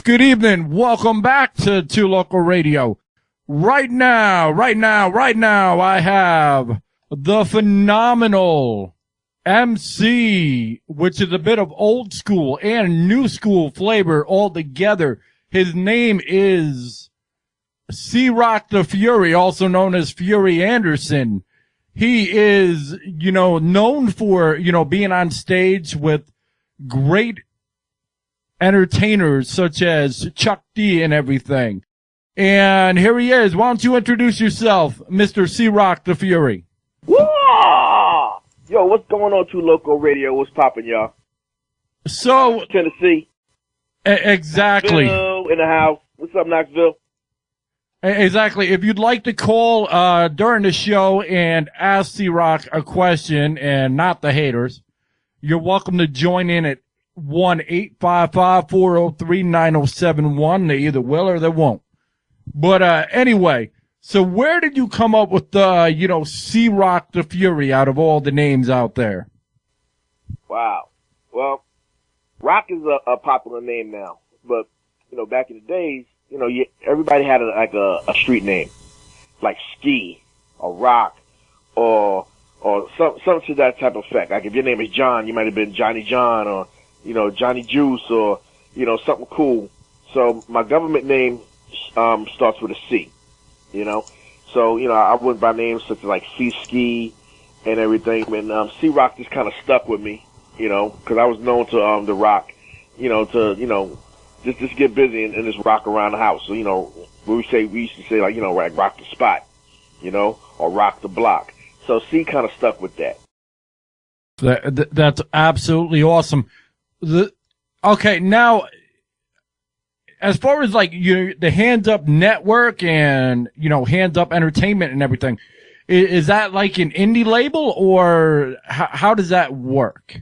Good evening. Welcome back to Loco Radio. Right now, I have the phenomenal MC, which is a bit of old school and new school flavor all together. His name is Cee-Rock the Fury, also known as Fury Anderson. He is, known for, being on stage with great entertainers such as Chuck D and everything. And here he is. Why don't you introduce yourself, Mr. Cee-Rock the Fury? Woo! Yo, what's going on to Loco Radio? What's poppin', y'all? So, Tennessee. Exactly. Knoxville in the house. What's up, Knoxville? Exactly. If you'd like to call during the show and ask Cee-Rock a question and not the haters, you're welcome to join in at 1-855-403-9071. They either will or they won't. But anyway, so where did you come up with the, Cee-Rock the Fury out of all the names out there? Wow. Well, Rock is a popular name now, but back in the days, everybody had a street name, like Ski or Rock or something to that type of effect. Like if your name is John, you might have been Johnny John or Johnny Juice or something cool. So my government name starts with a C, So I went by names such as like C-Ski and everything, and Cee-Rock just kind of stuck with me, because I was known to the Rock, just get busy and just rock around the house. So, we used to say like, rock the spot, or rock the block. So C kind of stuck with that. That's absolutely awesome. Okay, now, as far as like the Handzup network and, Handzup Entertainment and everything, is that like an indie label or how does that work?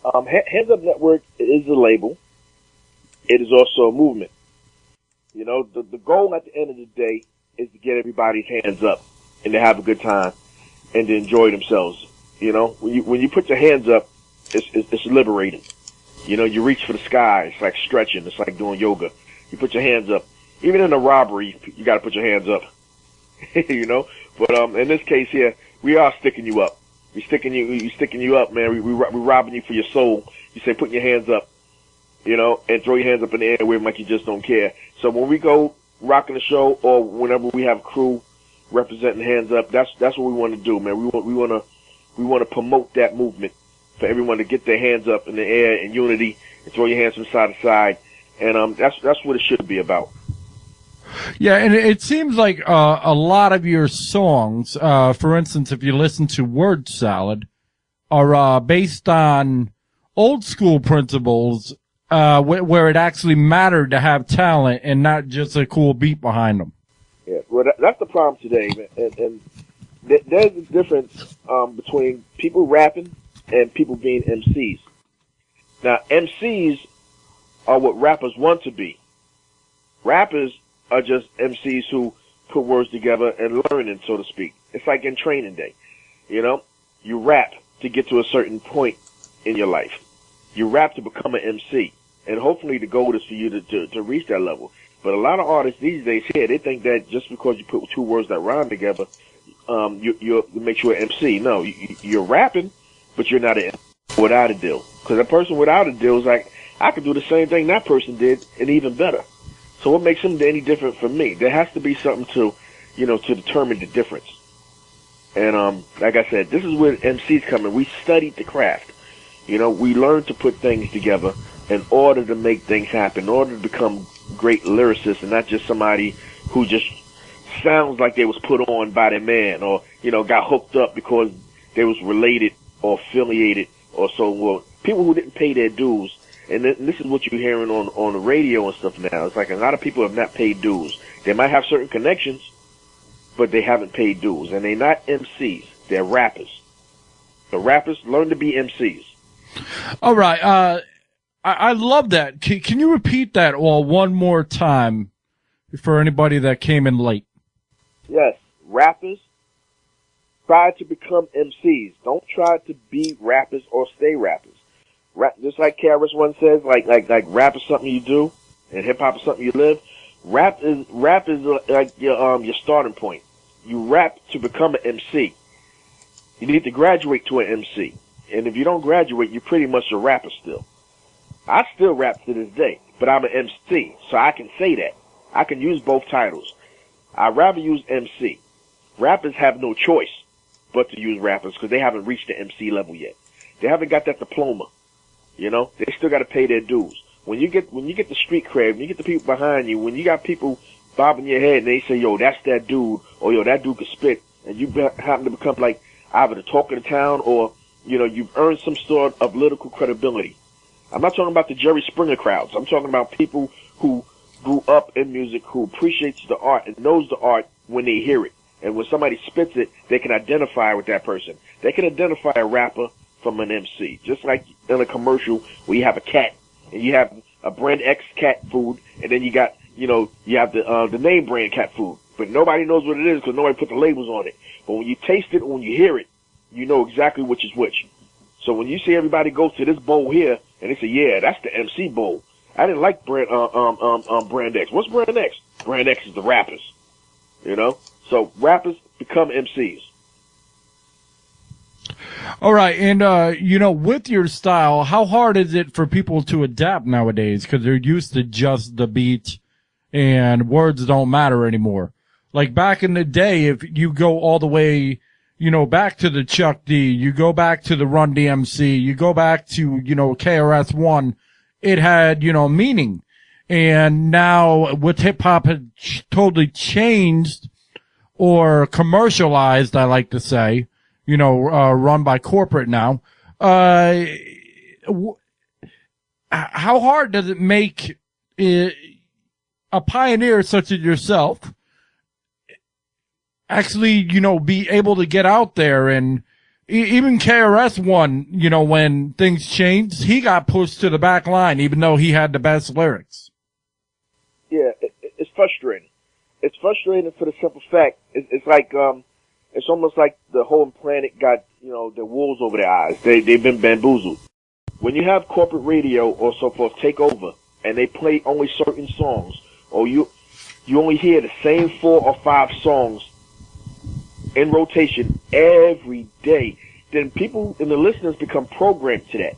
Handzup Network is a label. It is also a movement. The goal at the end of the day is to get everybody's hands up and to have a good time and to enjoy themselves. When you put your hands up, it's liberating. You reach for the sky. It's like stretching. It's like doing yoga. You put your hands up. Even in a robbery, you got to put your hands up. But in this case here, we are sticking you up. We're sticking you up, man. We're robbing you for your soul. You say, put your hands up. And throw your hands up in the air with them like you just don't care. So when we go rocking the show, or whenever we have a crew representing Hands Up, that's what we want to do, man. We want to promote that movement for everyone to get their hands up in the air in unity and throw your hands from side to side, and that's what it should be about. Yeah, and it seems like a lot of your songs, for instance, if you listen to Word Salad, are based on old school principles. Where it actually mattered to have talent and not just a cool beat behind them. Yeah, well, that's the problem today, man. And there's a difference between people rapping and people being MCs. Now, MCs are what rappers want to be. Rappers are just MCs who put words together and learning, so to speak. It's like in training day. You rap to get to a certain point in your life. You rap to become an MC. And hopefully the goal is for you to reach that level. But a lot of artists these days here, they think that just because you put two words that rhyme together, you make you an MC. No, you're rapping, but you're not an MC without a deal. Because a person without a deal is like, I could do the same thing that person did and even better. So what makes them any different from me? There has to be something to determine the difference. And like I said, this is where MCs come in. We studied the craft. We learned to put things together in order to make things happen, in order to become great lyricists and not just somebody who just sounds like they was put on by their man or, got hooked up because they was related or affiliated or so. Well, people who didn't pay their dues, and this is what you're hearing on the radio and stuff now. It's like a lot of people have not paid dues. They might have certain connections, but they haven't paid dues. And they're not MCs. They're rappers. The rappers learn to be MCs. All right. I love that. Can you repeat that all one more time for anybody that came in late? Yes. Rappers try to become MCs. Don't try to be rappers or stay rappers. Just like KRS-One says, like rap is something you do and hip hop is something you live, rap is like your starting point. You rap to become an MC. You need to graduate to an MC. And if you don't graduate, you're pretty much a rapper still. I still rap to this day, but I'm an MC, so I can say that. I can use both titles. I'd rather use MC. Rappers have no choice but to use rappers because they haven't reached the MC level yet. They haven't got that diploma. You know, they still got to pay their dues. When you get the street cred, when you get the people behind you, when you got people bobbing your head and they say, yo, that's that dude, or yo, that dude can spit, and you happen to become like either the talk of the town or, you know, you've earned some sort of political credibility. I'm not talking about the Jerry Springer crowds. I'm talking about people who grew up in music, who appreciates the art and knows the art when they hear it. And when somebody spits it, they can identify with that person. They can identify a rapper from an MC. Just like in a commercial where you have a cat and you have a brand X cat food, and then you got, you know, you have the name brand cat food. But nobody knows what it is because nobody put the labels on it. But when you taste it, when you hear it, you know exactly which is which. So when you see everybody go to this bowl here and they say, yeah, that's the MC bowl. I didn't like brand X. What's brand X? Brand X is the rappers. You know? So rappers become MCs. All right. And, you know, with your style, how hard is it for people to adapt nowadays? Because they're used to just the beat and words don't matter anymore. Like back in the day, if you go all the way, you know, back to the Chuck D, you go back to the Run DMC, you go back to, you know, KRS-One, it had, you know, meaning. And now with hip hop had totally changed or commercialized, I like to say, you know, run by corporate now. How hard does it make a pioneer such as yourself actually, you know, be able to get out there? And even KRS-One, you know, when things changed, he got pushed to the back line, even though he had the best lyrics. Yeah, it's frustrating. It's frustrating for the simple fact, it's like, it's almost like the whole planet got, you know, the wolves over their eyes. They've been bamboozled. When you have corporate radio or so forth take over and they play only certain songs, or you only hear the same 4 or 5 songs in rotation every day, then people and the listeners become programmed to that.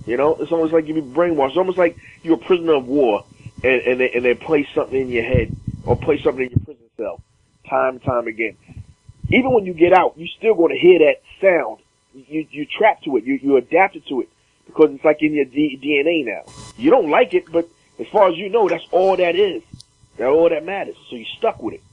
You know, it's almost like you be brainwashed. It's almost like you're a prisoner of war and they play something in your head or play something in your prison cell time and time again. Even when you get out, you still going to hear that sound. You trapped to it. You adapted to it because it's like in your DNA now. You don't like it, but as far as you know, that's all that is. That's all that matters. So you're stuck with it.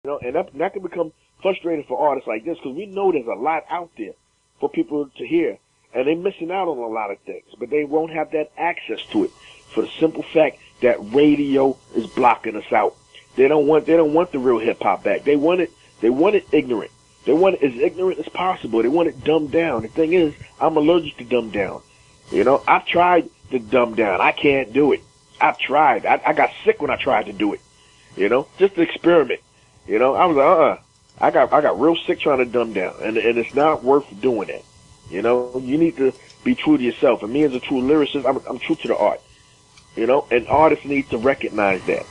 You know, and that can become frustrating for artists like this because we know there's a lot out there for people to hear, and they're missing out on a lot of things, but they won't have that access to it for the simple fact that radio is blocking us out. They don't want the real hip hop back. They want it ignorant. They want it as ignorant as possible. They want it dumbed down. The thing is, I'm allergic to dumbed down. You know, I've tried to dumb down. I can't do it. I've tried. I got sick when I tried to do it. You know, just to experiment. You know, I was like, I got real sick trying to dumb down, and it's not worth doing that. You know, you need to be true to yourself. And me as a true lyricist, I'm true to the art. You know, and artists need to recognize that.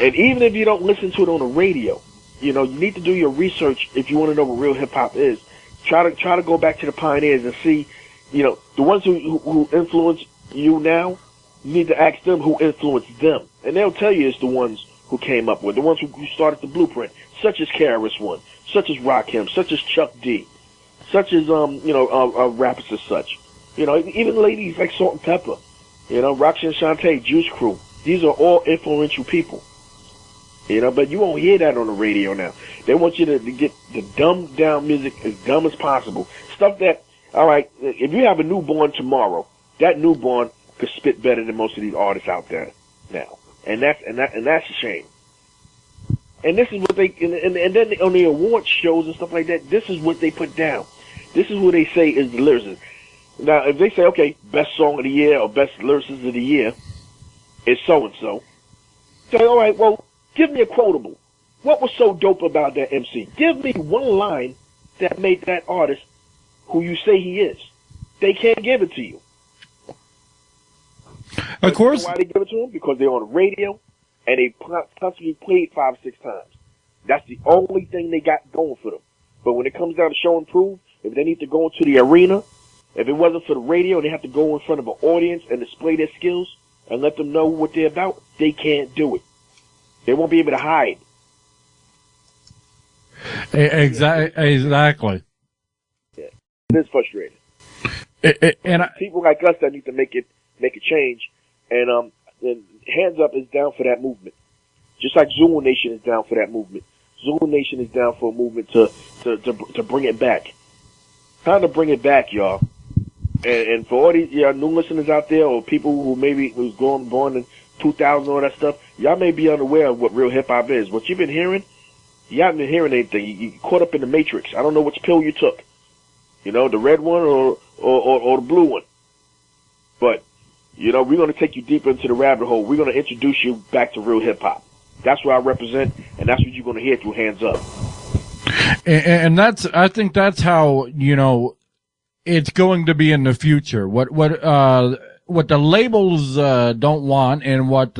And even if you don't listen to it on the radio, you know, you need to do your research if you want to know what real hip hop is. Try to go back to the pioneers and see, you know, the ones who influence you now. You need to ask them who influenced them, and they'll tell you it's the ones who came up with, the ones who started the blueprint, such as KRS-One, such as Rakim, such as Chuck D, such as rappers as such. You know, even ladies like Salt and Pepper, you know, Roxy and Shantae, Juice Crew. These are all influential people. You know, but you won't hear that on the radio now. They want you to get the dumbed down music as dumb as possible. Stuff that, all right, if you have a newborn tomorrow, that newborn could spit better than most of these artists out there now. And that's a shame. And this is what they, and then on the award shows and stuff like that, this is what they put down. This is what they say is the lyricist. Now, if they say, okay, best song of the year or best lyricist of the year is so-and-so, say, all right, well, give me a quotable. What was so dope about that MC? Give me one line that made that artist who you say he is. They can't give it to you. Of course. You know why they give it to them? Because they're on the radio, and they constantly played 5 or 6 times. That's the only thing they got going for them. But when it comes down to show and prove, if they need to go into the arena, if it wasn't for the radio, they have to go in front of an audience and display their skills and let them know what they're about, they can't do it. They won't be able to hide. Exactly. Yeah. It is frustrating. And people like us that need to make a change, and Handzup is down for that movement. Just like Zulu Nation is down for that movement. Zulu Nation is down for a movement to bring it back. Time to bring it back, y'all. And for all these new listeners out there, or people who maybe was born in 2000 all that stuff, y'all may be unaware of what real hip hop is. What you've been hearing, you haven't been hearing anything. You caught up in the matrix. I don't know which pill you took. You know, the red one or the blue one. But, we're going to take you deeper into the rabbit hole. We're going to introduce you back to real hip hop. That's what I represent, and that's what you're going to hear through Handzup. And I think that's how, it's going to be in the future. What the labels, don't want, and what,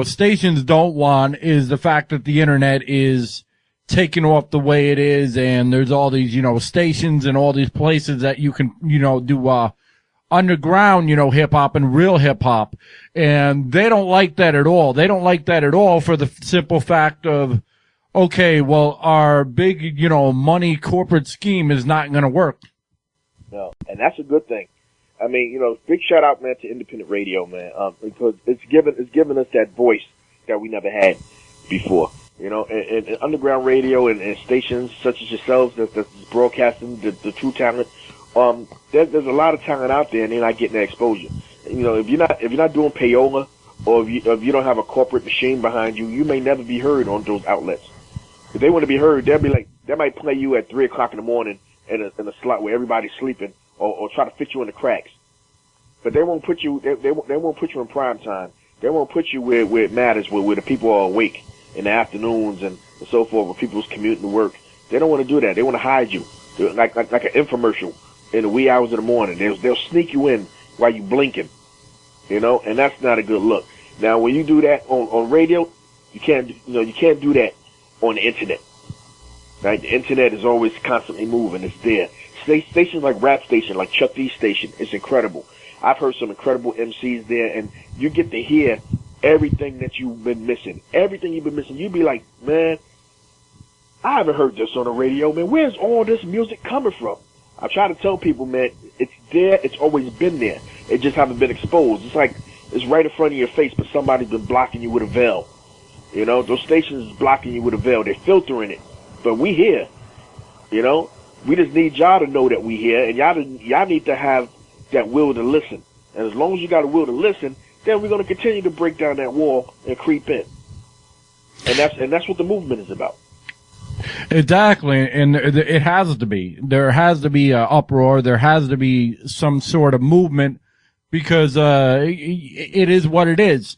stations don't want is the fact that the internet is taken off the way it is, and there's all these, stations and all these places that you can, do, underground, hip hop and real hip hop. And they don't like that at all. They don't like that at all for the simple fact of, okay, well, our big, money corporate scheme is not going to work. No, and that's a good thing. I mean, big shout out, man, to independent radio, man, because it's given us that voice that we never had before. And underground radio and stations such as yourselves that's broadcasting the true talent. There's a lot of talent out there, and they're not getting that exposure. If you're not doing payola, or if you don't have a corporate machine behind you, you may never be heard on those outlets. If they want to be heard, they might play you at 3:00 in the morning in a slot where everybody's sleeping, or try to fit you in the cracks. But they won't put you. They won't put you in prime time. They won't put you where it matters, where the people are awake in the afternoons and so forth, where people's commuting to work. They don't want to do that. They want to hide you, like an infomercial in the wee hours of the morning. They'll sneak you in while you blinking, and that's not a good look. Now, when you do that on radio, you can't do that on the internet. Right? The internet is always constantly moving. It's there. Stations like rap station, like Chuck D's station, it's incredible. I've heard some incredible Emcees there, and you get to hear everything that you've been missing. Everything you've been missing. You'd be like, man, I haven't heard this on the radio, man. Where's all this music coming from? I try to tell people, man, it's there. It's always been there. It just haven't been exposed. It's like it's right in front of your face, but somebody's been blocking you with a veil. Those stations is blocking you with a veil. They're filtering it. But we here. We just need y'all to know that we here, and y'all need to have that will to listen. And as long as you got a will to listen, then we're going to continue to break down that wall and creep in. And that's what the movement is about. Exactly, and it has to be. There has to be an uproar. There has to be some sort of movement, because it is what it is.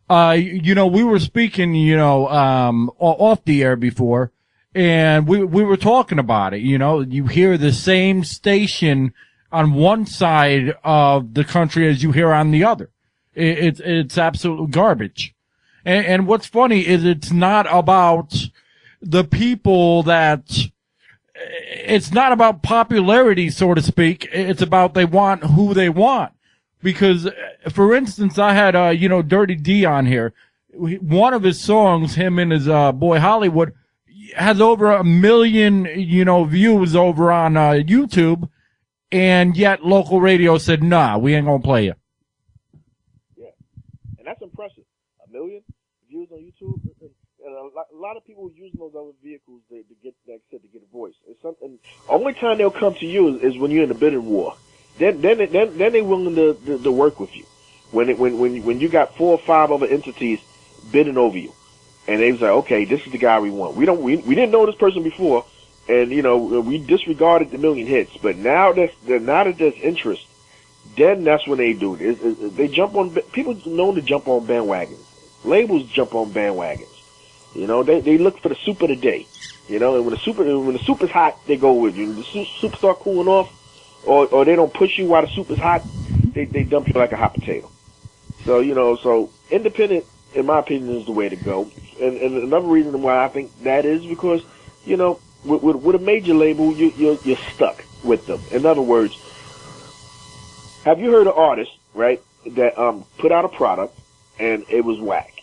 We were speaking, off the air before, and we were talking about it. You hear the same station on one side of the country as you hear on the other. It's absolute garbage. And what's funny is it's not about the people it's not about popularity, so to speak. It's about they want who they want. Because, for instance, I had, Dirty D on here. One of his songs, him and his, boy Hollywood, has over 1 million, views over on, YouTube. And yet local radio said, nah, we ain't gonna play you. Yeah. And that's impressive. 1 million views on YouTube. And a lot of people using those other vehicles to get, like I said, to get a voice. It's something. Only time they'll come to you is when you're in a bidding war. Then they're willing to work with you. When you got 4 or 5 other entities bidding over you, and they was like, okay, this is the guy we want. We didn't know this person before, and we disregarded the 1 million hits. But now that there's interest, then that's when they do it. They jump on. People known to jump on bandwagons. Labels jump on bandwagons. They look for the soup of the day. And when the soup is hot, they go with you. When the soup start cooling off, or they don't push you while the soup is hot, they dump you like a hot potato. So, so independent, in my opinion, is the way to go. And another reason why I think that is because, with a major label, you're stuck with them. In other words, have you heard of artists, right, that put out a product and it was whack,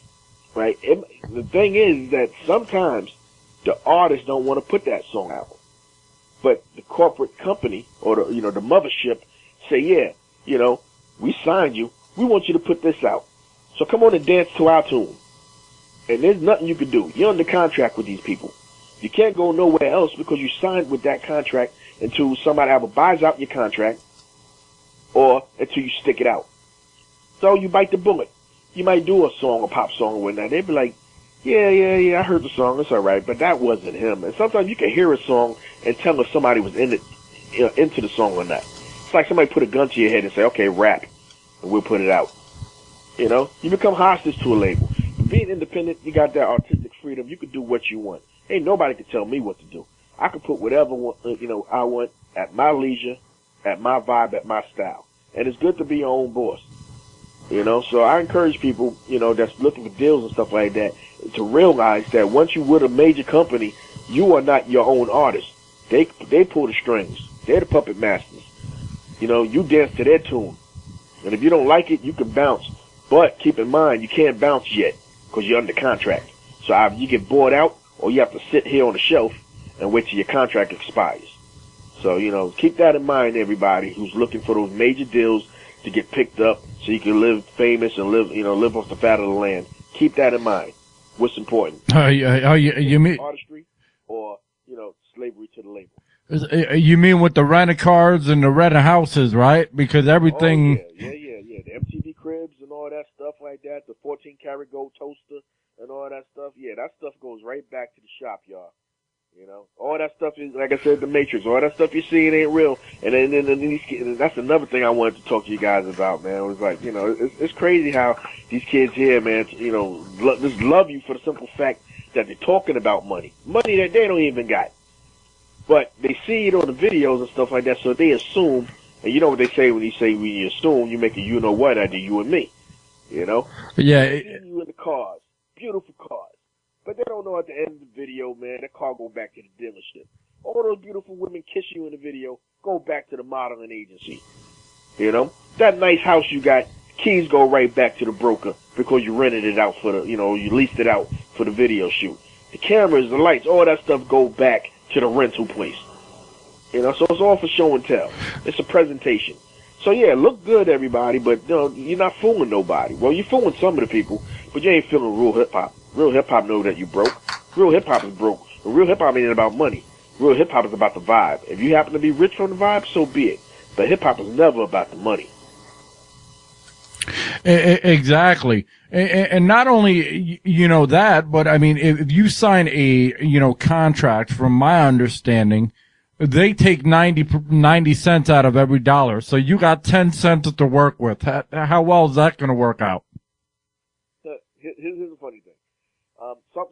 right? The thing is that sometimes the artists don't want to put that song out, but the corporate company or the mothership say, yeah, we signed you, we want you to put this out, so come on and dance to our tune. And there's nothing you can do. You're under contract with these people. You can't go nowhere else because you signed with that contract until somebody either buys out your contract or until you stick it out. So you bite the bullet. You might do a song, a pop song or whatnot. They'd be like, yeah, I heard the song, it's all right, but that wasn't him. And sometimes you can hear a song and tell if somebody was into the song or not. It's like somebody put a gun to your head and say, okay, rap, and we'll put it out. You become hostage to a label. Being independent, you got that artistic freedom. You can do what you want. Ain't nobody can tell me what to do. I can put whatever I want at my leisure, at my vibe, at my style. And it's good to be your own boss. So I encourage people, that's looking for deals and stuff like that, to realize that once you with a major company, you are not your own artist. They pull the strings. They're the puppet masters. You dance to their tune. And if you don't like it, you can bounce. But keep in mind, you can't bounce yet because you're under contract. So either you get bought out or you have to sit here on the shelf and wait till your contract expires. So, keep that in mind, everybody who's looking for those major deals to get picked up so you can live famous and live off the fat of the land. Keep that in mind. What's important? You mean artistry or, slavery to the label? You mean with the rental cars and the rental houses, right? Because everything. Oh, yeah. The MTV cribs and all that stuff like that. The 14-karat gold toaster and all that stuff. Yeah, that stuff goes right back to the shop, y'all. All that stuff is, like I said, the Matrix. All that stuff you see, it ain't real. And that's another thing I wanted to talk to you guys about, man. It was like, it's crazy how these kids here, man, just love you for the simple fact that they're talking about money that they don't even got. But they see it on the videos and stuff like that, so they assume. And you know what they say when you assume, you make a you-know-what out of you and me. Yeah. They see you in the cars, beautiful cars. But they don't know at the end of the video, man, that car go back to the dealership. All those beautiful women kiss you in the video, go back to the modeling agency. That nice house you got, keys go right back to the broker because you rented it out you leased it out for the video shoot. The cameras, the lights, all that stuff go back to the rental place. So it's all for show and tell. It's a presentation. So yeah, look good, everybody, but you're not fooling nobody. Well, you're fooling some of the people, but you ain't feeling real hip-hop. Real hip-hop know that you broke. Real hip-hop is broke. But real hip-hop ain't about money. Real hip-hop is about the vibe. If you happen to be rich from the vibe, so be it. But hip-hop is never about the money. Exactly. And not only, that, but I mean, if you sign a, contract, from my understanding, they take 90 cents out of every dollar. So you got 10 cents to work with. How well is that going to work out? Here's a funny thing.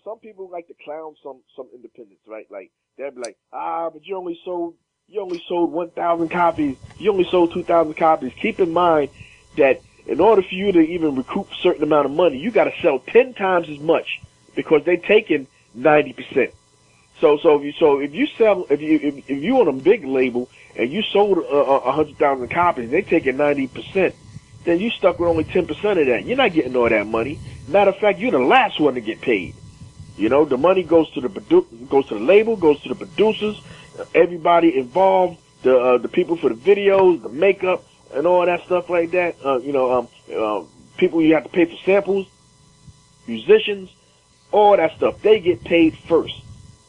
Some people like to clown some independents, right? Like, they'll be like, but you only sold 1,000 copies. You only sold 2,000 copies. Keep in mind that in order for you to even recoup a certain amount of money, you got to sell 10 times as much because they're taking 90%. So if you on a big label and you sold 100,000 copies, they taking 90%, then you stuck with only 10% of that. You're not getting all that money. Matter of fact, you're the last one to get paid. The money goes to the label, goes to the producers, everybody involved, the people for the videos, the makeup, and all that stuff like that. People you have to pay for samples, musicians, all that stuff. They get paid first.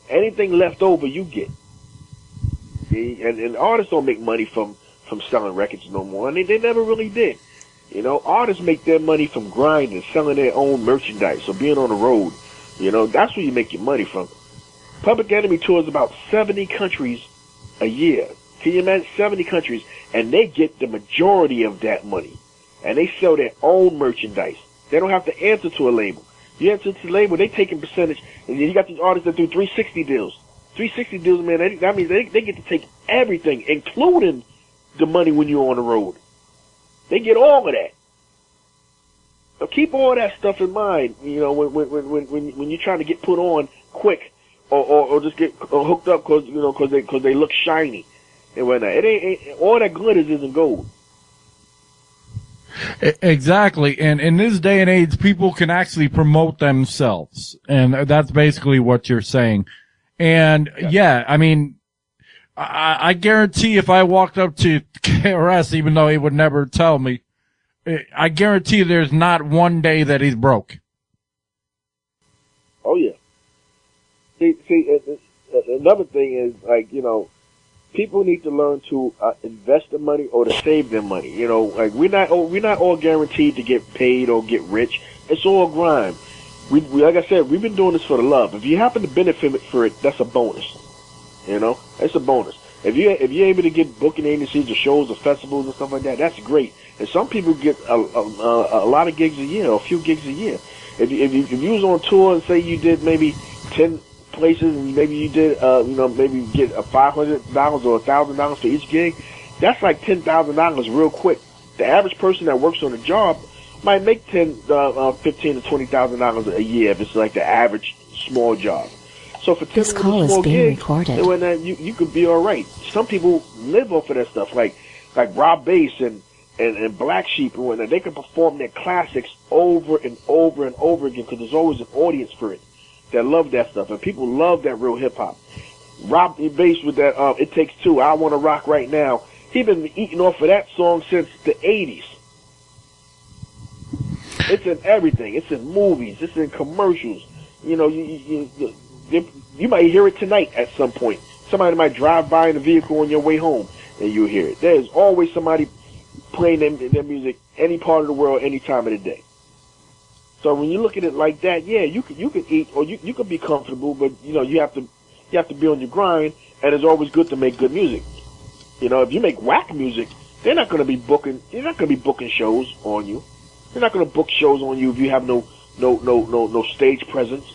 Anything left over, you get. See? And artists don't make money from selling records no more. I mean, they never really did. Artists make their money from grinding, selling their own merchandise, or being on the road. That's where you make your money from. Public Enemy tours about 70 countries a year. Can you imagine 70 countries? And they get the majority of that money. And they sell their own merchandise. They don't have to answer to a label. You answer to the label, they taking percentage. And you got these artists that do 360 deals. 360 deals, man, that means they get to take everything, including the money when you're on the road. They get all of that. keep all that stuff in mind. You know, when you're trying to get put on quick, or just get hooked up because they look shiny and whatnot. It ain't all that glitters isn't gold. Exactly. And in this day and age, people can actually promote themselves. And that's basically what you're saying. And yeah, I mean, I guarantee if I walked up to KRS, even though he would never tell me, I guarantee there's not one day that he's broke. Oh yeah. See, another thing is, like, you know, people need to learn to invest their money or to save their money. You know, like we're not all guaranteed to get paid or get rich. It's all grind. We like I said, we've been doing this for the love. If you happen to benefit for it, that's a bonus. You know, it's a bonus. If you're able to get booking agencies or shows or festivals and stuff like that, that's great. And some people get a lot of gigs a year, or a few gigs a year. If you was on tour and say you did maybe 10 places and maybe you did maybe get a $500 or $1,000 for each gig, that's like $10,000 real quick. The average person that works on a job might make $15,000 to $20,000 a year if it's like the average small job. So for 10 small gigs, you could be all right. Some people live off of that stuff, like Rob Bass and Black Sheep and whatnot. They can perform their classics over and over and over again because there's always an audience for it that love that stuff, and people love that real hip hop. Rob Bass with that It Takes Two, I Wanna Rock Right Now. He been eating off of that song since the 80s. It's in everything. It's in movies. It's in commercials. You know, you might hear it tonight at some point. Somebody might drive by in a vehicle on your way home, and you'll hear it. There's always somebody playing their music any part of the world, any time of the day. So when you look at it like that, yeah, you can eat or you can be comfortable, but you know you have to be on your grind, and it's always good to make good music. You know, if you make whack music, they're not going to be booking. You're not going to be booking shows on you. They're not going to book shows on you if you have no stage presence.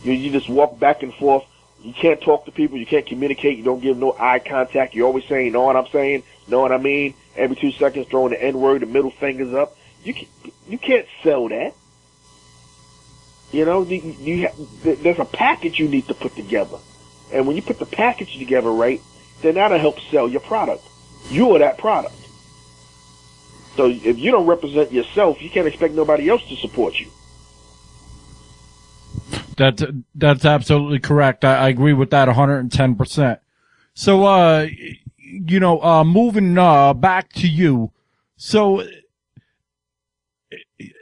You just walk back and forth. You can't talk to people. You can't communicate. You don't give no eye contact. You're always saying, know what I'm saying? Know what I mean? Every 2 seconds throwing the N-word, the middle fingers up. You can't sell that. You know, there's a package you need to put together. And when you put the package together right, then that'll help sell your product. You are that product. So if you don't represent yourself, you can't expect nobody else to support you. That's absolutely correct. I agree with that 110%. So, moving back to you. So,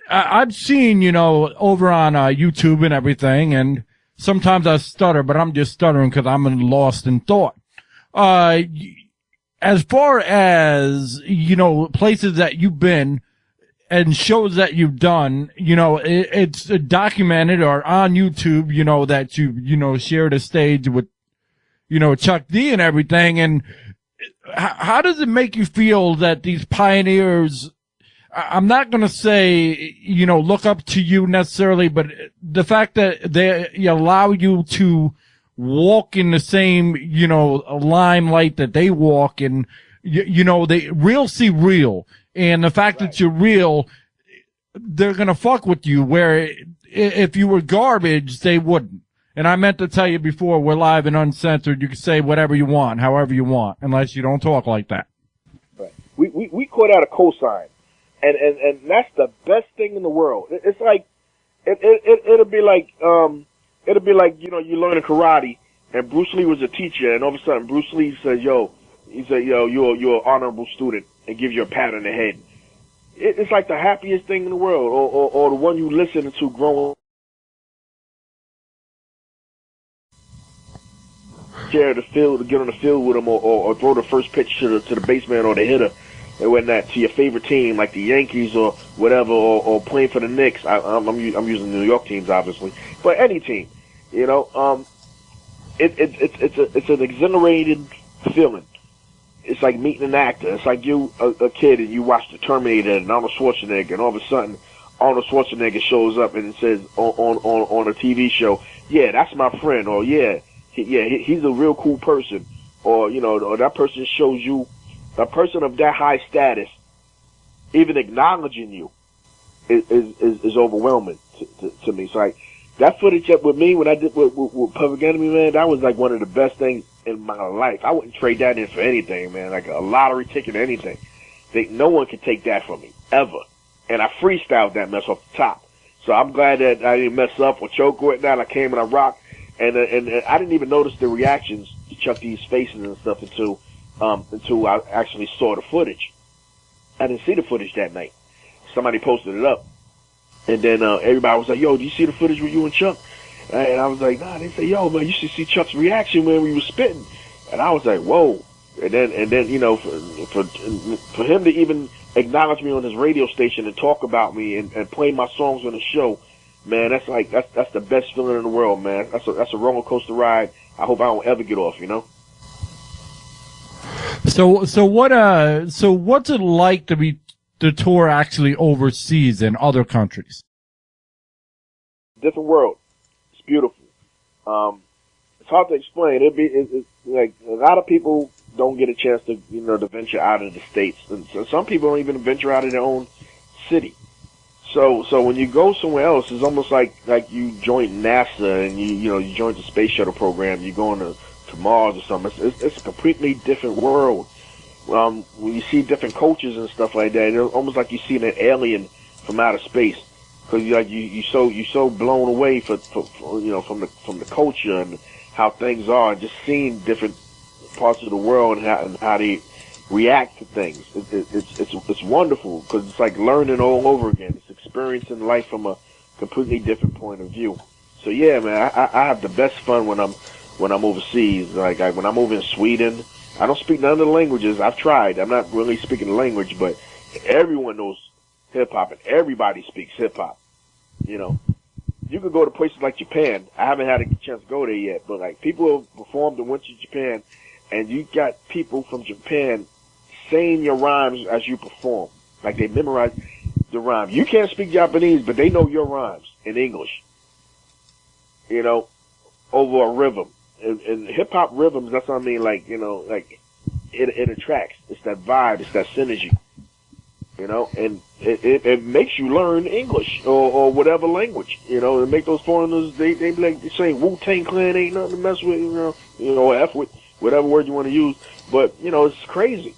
I've seen, over on YouTube and everything, and sometimes I stutter, but I'm just stuttering because I'm lost in thought. As far as, places that you've been and shows that you've done, it's documented or on YouTube, that you, shared a stage with, Chuck D and everything. And how does it make you feel that these pioneers, I'm not going to say, look up to you necessarily, but the fact that they allow you to walk in the same, limelight that they walk in, they real see real. And the fact that you're real, they're going to fuck with you, where if you were garbage, they wouldn't. And I meant to tell you before, we're live and uncensored. You can say whatever you want, however you want, unless you don't talk like that. Right. We caught out a cosign. And that's the best thing in the world. It's like, it'll be like, you learn karate, and Bruce Lee was a teacher, and all of a sudden Bruce Lee says, you're an honorable student, and give you a pat on the head. It's like the happiest thing in the world, or the one you listen to growing chair to field, to get on the field with him, or throw the first pitch to the baseman or the hitter, and whatnot, to your favorite team, like the Yankees or whatever, or playing for the Knicks. I'm using the New York teams, obviously, but any team, it's an exhilarating feeling. It's like meeting an actor. It's like you, a kid, and you watch The Terminator and Arnold Schwarzenegger, and all of a sudden, Arnold Schwarzenegger shows up and it says on a TV show, yeah, that's my friend, or he's a real cool person, or or that person shows you, a person of that high status, even acknowledging you, is overwhelming to me. So like that footage up with me when I did with Public Enemy, man, that was like one of the best things in my life. I wouldn't trade that in for anything, man. Like a lottery ticket or anything. No one could take that from me ever. And I freestyled that mess off the top. So I'm glad that I didn't mess up or choke with that. I came and I rocked, and I didn't even notice the reactions to Chuck D's faces and stuff until I actually saw the footage. I didn't see the footage that night. Somebody posted it up, and then everybody was like, "Yo, do you see the footage with you and Chuck?" And I was like, "Nah." They said, "Yo, man, you should see Chuck's reaction when we were spitting." And I was like, "Whoa!" And then you know, for him to even acknowledge me on his radio station and talk about me and play my songs on the show, man, that's the best feeling in the world, man. That's a roller coaster ride. I hope I don't ever get off, you know. So what's it like to tour actually overseas in other countries? Different world. It's beautiful. It's hard to explain. It's like a lot of people don't get a chance to, you know, to venture out of the States. And so some people don't even venture out of their own city. So when you go somewhere else, it's almost like you joined NASA and you joined the space shuttle program. You're going to Mars or something. It's a completely different world. When you see different cultures and stuff like that, it's almost like you're seeing an alien from outer space. Because you're so blown away from the culture and how things are, and just seeing different parts of the world and how they react to things. It's wonderful because it's like learning all over again. It's experiencing life from a completely different point of view. So yeah, man, I have the best fun when I'm overseas. Like when I'm over in Sweden, I don't speak none of the languages. I've tried. I'm not really speaking the language, but everyone knows hip hop and everybody speaks hip hop. You know, you could go to places like Japan. I haven't had a chance to go there yet, but like people have performed and went to Japan, and you got people from Japan saying your rhymes as you perform. Like they memorize the rhyme. You can't speak Japanese, but they know your rhymes in English. You know, over a rhythm. And hip hop rhythms, that's what I mean, like, you know, like it attracts. It's that vibe, it's that synergy. You know, and it makes you learn English or whatever language. You know, and make those foreigners they be like they say Wu-Tang Clan ain't nothing to mess with, you know, F with whatever word you want to use. But, you know, it's crazy.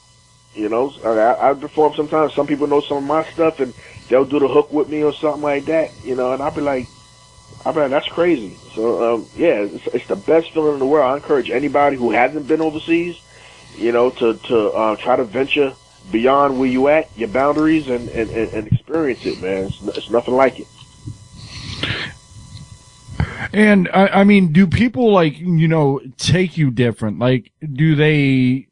You know, I perform sometimes. Some people know some of my stuff, and they'll do the hook with me or something like that. You know, and I'll be like, that's crazy. So, yeah, it's the best feeling in the world. I encourage anybody who hasn't been overseas, you know, to try to venture beyond where you at, your boundaries, and experience it, man. It's nothing like it. And I mean, do people like, you know, take you different? Like, do they,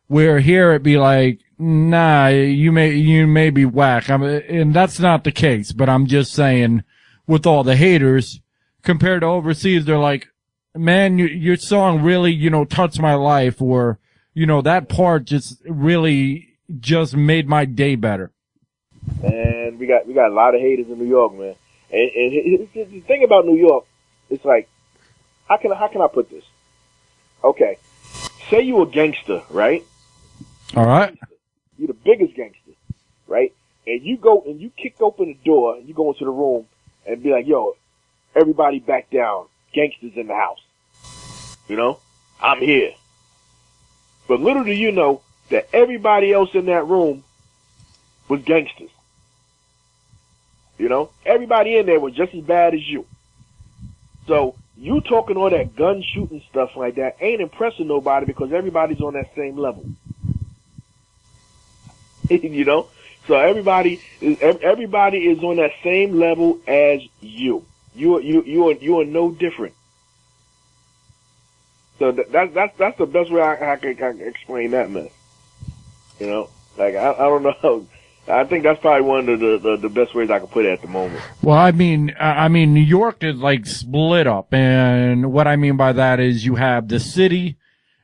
where here it be like, nah, you may be whack. And that's not the case, but I'm just saying with all the haters compared to overseas, they're like, man, your song really, you know, touched my life, or, you know, that part just really just made my day better. And we got a lot of haters in New York, man. And the thing about New York, it's like, how can I put this? Okay, say you a gangster, right? All right. You're the biggest gangster, right? And you go and you kick open the door and you go into the room and be like, yo, everybody back down. Gangsters in the house. You know? I'm here. But little do you know that everybody else in that room was gangsters. You know? Everybody in there was just as bad as you. So you talking all that gun shooting stuff like that ain't impressing nobody because everybody's on that same level. You know? So everybody is on that same level as you. You are no different. So that's the best way I can explain that mess. You know, like I don't know. I think that's probably one of the best ways I can put it at the moment. Well, I mean, New York is like split up, and what I mean by that is you have the city,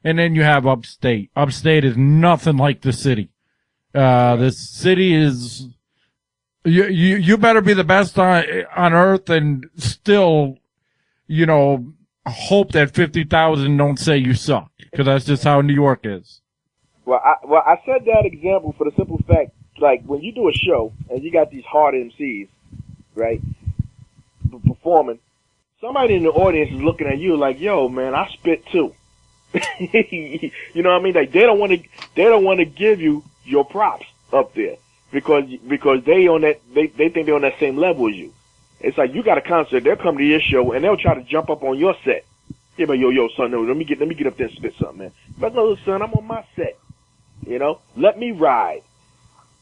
and then you have upstate. Upstate is nothing like the city. The city is, you better be the best on earth and still, you know, hope that 50,000 don't say you suck, because that's just how New York is. Well, I said that example for the simple fact, like when you do a show and you got these hard MCs, right, performing, somebody in the audience is looking at you like, yo, man, I spit too. You know what I mean? Like they don't want to give you your props up there because they on that they think they're on that same level as you. It's like you got a concert, they'll come to your show and they'll try to jump up on your set. Yeah, but yo, son, no, let me get up there and spit something, man. But no, son, I'm on my set. You know, let me ride.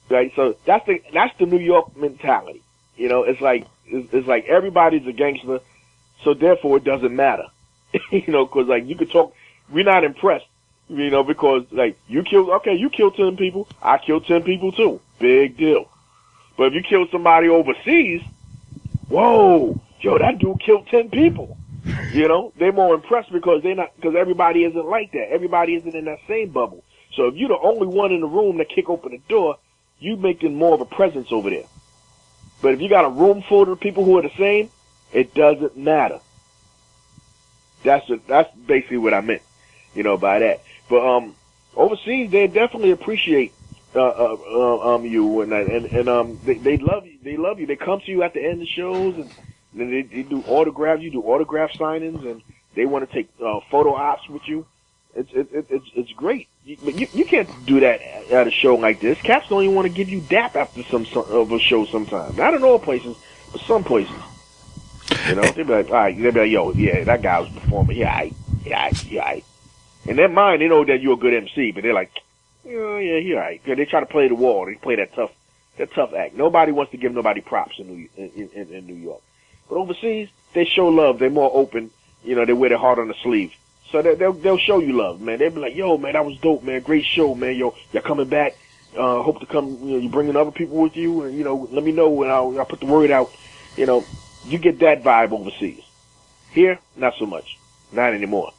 Right? So that's the New York mentality. You know, it's like everybody's a gangster, so therefore it doesn't matter. You know, because like you could talk, we're not impressed. You know, because like you killed 10 people, I killed 10 people too, big deal. But if you kill somebody overseas, whoa, yo, that dude killed 10 people. You know, they're more impressed because everybody isn't like that. Everybody isn't in that same bubble. So if you're the only one in the room that kick open the door, you making more of a presence over there. But if you got a room full of people who are the same, it doesn't matter. That's basically what I meant, you know, by that. But overseas, they definitely appreciate you and they love you. They love you. They come to you at the end of shows and they do autographs. You do autograph signings and they want to take photo ops with you. It's great. You can't do that at a show like this. Cats don't even want to give you dap after some of a show sometimes. Not in all places, but some places. You know, they be like, all right, they be like, yo, yeah, that guy was performing. Yeah, all right. In their mind, they know that you're a good MC, but they're like, oh, yeah, he all right. They try to play the wall. They play that tough act. Nobody wants to give nobody props in New York. But overseas, they show love. They're more open. You know, they wear their heart on the sleeve. So they'll show you love, man. They'll be like, yo, man, that was dope, man. Great show, man. Yo, you're coming back. Hope to come, you know, you're bringing other people with you. And, you know, let me know when I'll put the word out. You know, you get that vibe overseas. Here, not so much. Not anymore.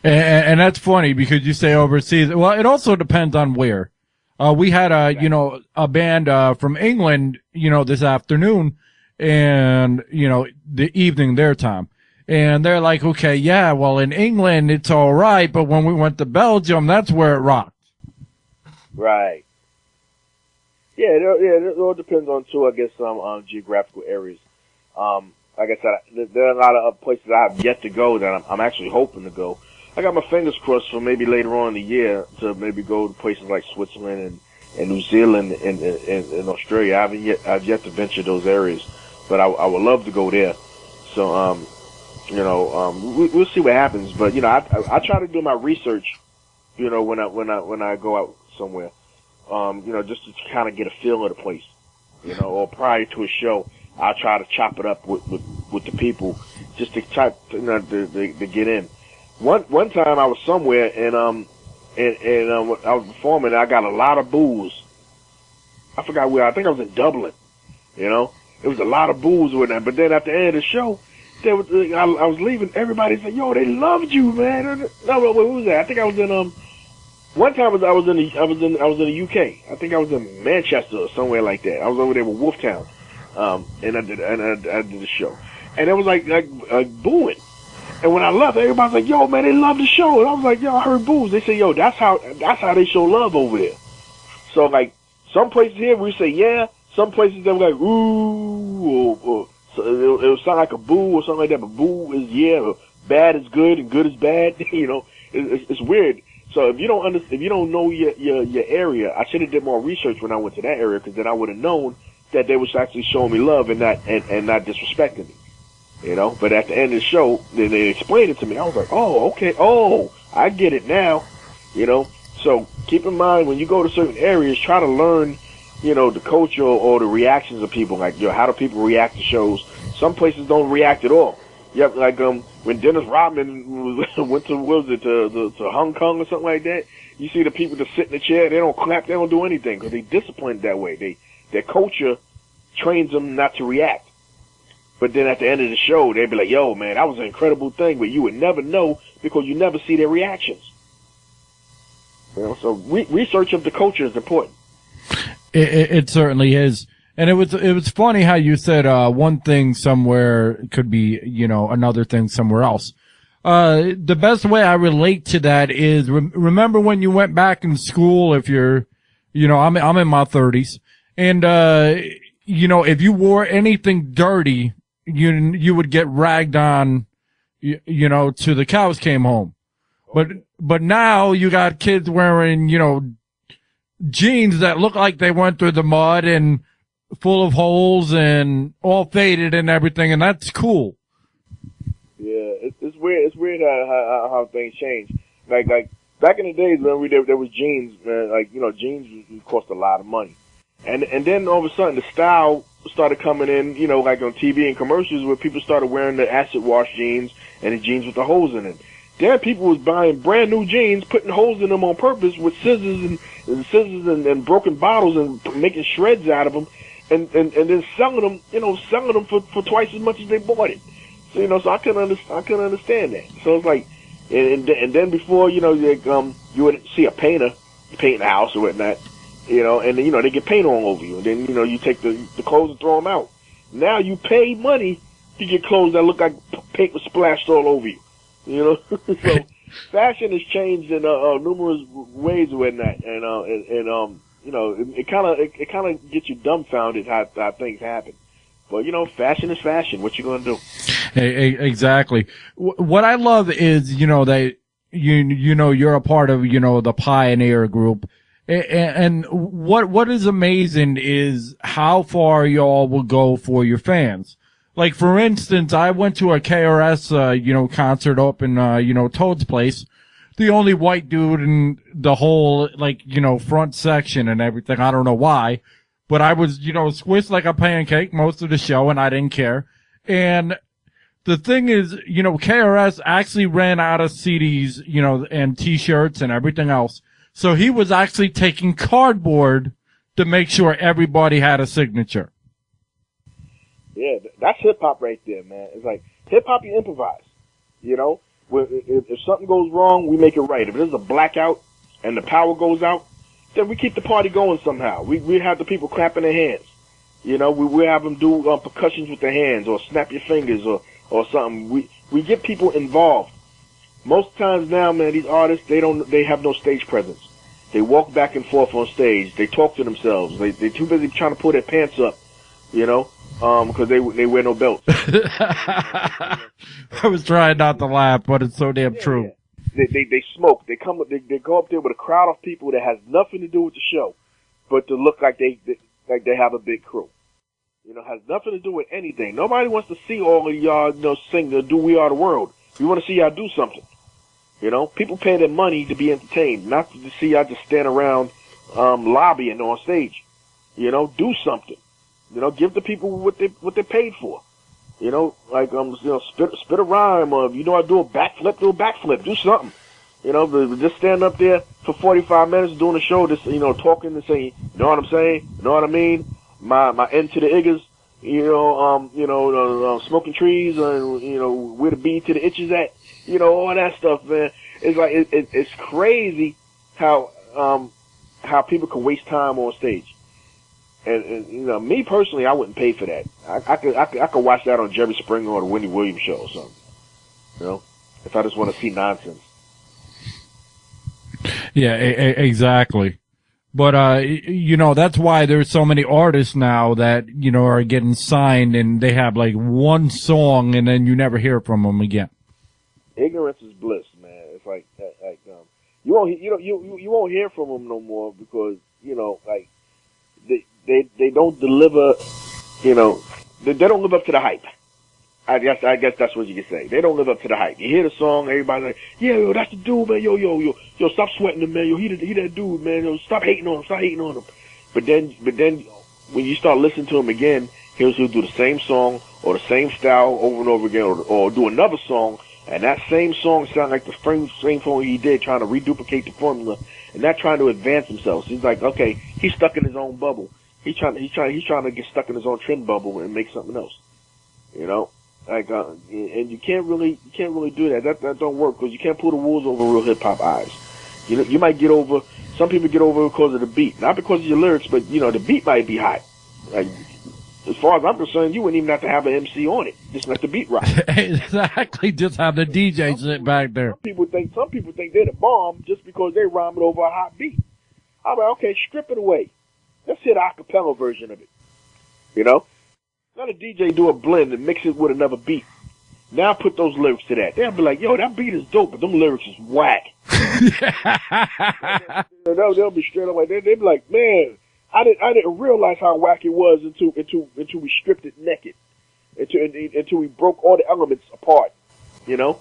And that's funny because you say overseas. Well, it also depends on where. We had a band, from England, you know, this afternoon and, you know, the evening their time. And they're like, okay, yeah, well, in England, it's all right. But when we went to Belgium, that's where it rocked. Right. Yeah, it all depends on, too, I guess, some geographical areas. Like I said, there are a lot of places I have yet to go that I'm actually hoping to go. I got my fingers crossed for maybe later on in the year to maybe go to places like Switzerland and New Zealand and Australia. I've yet to venture those areas, but I would love to go there. So, we'll see what happens. But, you know, I try to do my research, you know, when I go out somewhere, you know, just to kind of get a feel of the place, you know, or prior to a show, I'll try to chop it up with the people just to try to get in. One time I was somewhere and I was performing and I got a lot of boos. I forgot where. I think I was in Dublin. You know, it was a lot of boos with that. But then at the end of the show, I was leaving. Everybody said, "Yo, they loved you, man." No, what was that? I think I was in one time I was in the UK. I think I was in Manchester or somewhere like that. I was over there with Wolftown, and I did the show, and it was like booing. And when I left, everybody was like, "Yo, man, they love the show." And I was like, "Yo, I heard boos." They say, "Yo, that's how they show love over there." So like some places here we say yeah, some places they were like ooh, or so it'll sound like a boo or something like that. But boo is yeah, or bad is good and good is bad. You know, it's weird. So if you don't know your area, I should have did more research when I went to that area because then I would have known that they was actually showing me love and not disrespecting me. You know, but at the end of the show, they explained it to me. I was like, oh, okay, I get it now. You know, so keep in mind when you go to certain areas, try to learn, you know, the culture or the reactions of people. Like, how do people react to shows? Some places don't react at all. Yep, like when Dennis Rodman went to Hong Kong or something like that. You see the people that sit in the chair, they don't clap, they don't do anything because they disciplined that way. Their culture trains them not to react. But then at the end of the show, they'd be like, yo, man, that was an incredible thing, but you would never know because you never see their reactions. You know, so research of the culture is important. It certainly is. And it was funny how you said, one thing somewhere could be, you know, another thing somewhere else. The best way I relate to that is remember when you went back in school, if you're, you know, I'm in my 30s and, if you wore anything dirty, you would get ragged on, to the cows came home. But now you got kids wearing, jeans that look like they went through the mud and full of holes and all faded and everything, and that's cool. Yeah, it's weird. It's weird how things change. Like back in the days when there was jeans, man. Jeans cost a lot of money, and then all of a sudden the style started coming in. Like on TV and commercials where people started wearing the acid wash jeans and the jeans with the holes in it. Then people was buying brand new jeans, putting holes in them on purpose with scissors and broken bottles and making shreds out of them, and then selling them for twice as much as they bought it. So so I couldn't understand that. So it's like, and then before you would see a painter painting a house or whatnot, and then they get paint all over you, and then you take the clothes and throw them out. Now you pay money to get clothes that look like paint was splashed all over you. So fashion has changed in numerous ways and whatnot, and it kind of gets you dumbfounded how things happen. But fashion is fashion. What you gonna do? Exactly. What I love is that you're a part of the pioneer group, and what is amazing is how far y'all will go for your fans. Like, for instance, I went to a KRS, concert up in, Toad's place. The only white dude in the whole, front section and everything. I don't know why. But I was, squished like a pancake most of the show, and I didn't care. And the thing is, KRS actually ran out of CDs, and T-shirts and everything else. So he was actually taking cardboard to make sure everybody had a signature. Yeah, that's hip hop right there, man. It's like hip hop, you improvise. If something goes wrong, we make it right. If there's a blackout and the power goes out, then we keep the party going somehow. We have the people clapping their hands. We have them do percussions with their hands or snap your fingers or something. We get people involved. Most times now, man, these artists they have no stage presence. They walk back and forth on stage. They talk to themselves. They're too busy trying to pull their pants up. Because they wear no belts. I was trying not to laugh, but it's so damn true. Yeah. They smoke. They go up there with a crowd of people that has nothing to do with the show, but to look like they have a big crew. Has nothing to do with anything. Nobody wants to see all of y'all sing the "Do We Are the World." We want to see y'all do something. People pay their money to be entertained, not to see y'all just stand around lobbying on stage. Do something. Give the people what they paid for. Spit a rhyme, or I do a backflip, do something. But just stand up there for 45 minutes doing a show, just talking and saying, you know what I'm saying, you know what I mean, my end to the iggers, smoking trees, and where the B to the itches at, all that stuff, man. It's like it's crazy how people can waste time on stage. And me personally, I wouldn't pay for that. I could watch that on Jerry Springer or the Wendy Williams show or something. If I just want to see nonsense. Yeah, exactly. But that's why there's so many artists now that are getting signed and they have like one song and then you never hear from them again. Ignorance is bliss, man. It's like you won't hear from them no more because They don't deliver, they don't live up to the hype. I guess that's what you can say. They don't live up to the hype. You hear the song, everybody's like, yeah, yo, that's the dude, man. Yo, stop sweating him, man. Yo, he that dude, man. Yo, stop hating on him. But then when you start listening to him again, he'll do the same song or the same style over and over again, or do another song, and that same song sound like the same song he did, trying to reduplicate the formula, and not trying to advance himself. So he's like, okay, he's stuck in his own bubble. He's trying to get stuck in his own trend bubble and make something else. And you can't really do that. That don't work because you can't pull the wool over real hip hop eyes. You might get over. Some people get over because of the beat, not because of your lyrics, but the beat might be hot. Like, as far as I'm concerned, you wouldn't even have to have an MC on it. Just let the beat rock. Exactly. Just have the DJ sit back there. Some people think they're the bomb just because they rhyme it over a hot beat. I'm like, okay, strip it away. Let's hear the acapella version of it. You know? Let a DJ do a blend and mix it with another beat. Now put those lyrics to that. They'll be like, yo, that beat is dope, but them lyrics is whack. They'll be straight up like that. They'll be like, man, I didn't realize how whack it was until we stripped it naked. Until we broke all the elements apart. You know?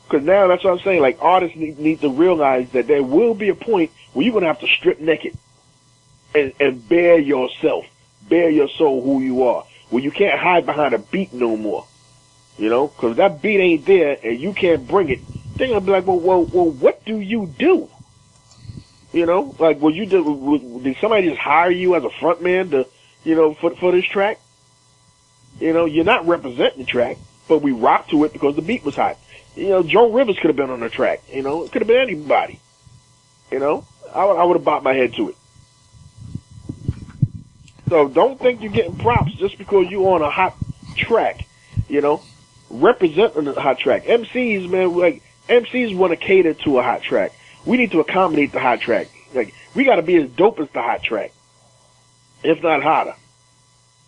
Because now that's what I'm saying. Like, artists need to realize that there will be a point where you're going to have to strip naked and bare yourself, bare your soul, who you are. Where you can't hide behind a beat no more. You know, because that beat ain't there and you can't bring it. They're gonna be like, well, what do you do? You know, like, did somebody just hire you as a front man to, you know, for this track? You know, you're not representing the track, but we rocked to it because the beat was hot. You know, Joe Rivers could have been on the track. You know, it could have been anybody. You know, I would have bopped my head to it. So don't think you're getting props just because you're on a hot track. You know. Representing the hot track. Emcees, man, like, Emcees want to cater to a hot track. We need to accommodate the hot track. Like, we got to be as dope as the hot track. If not hotter.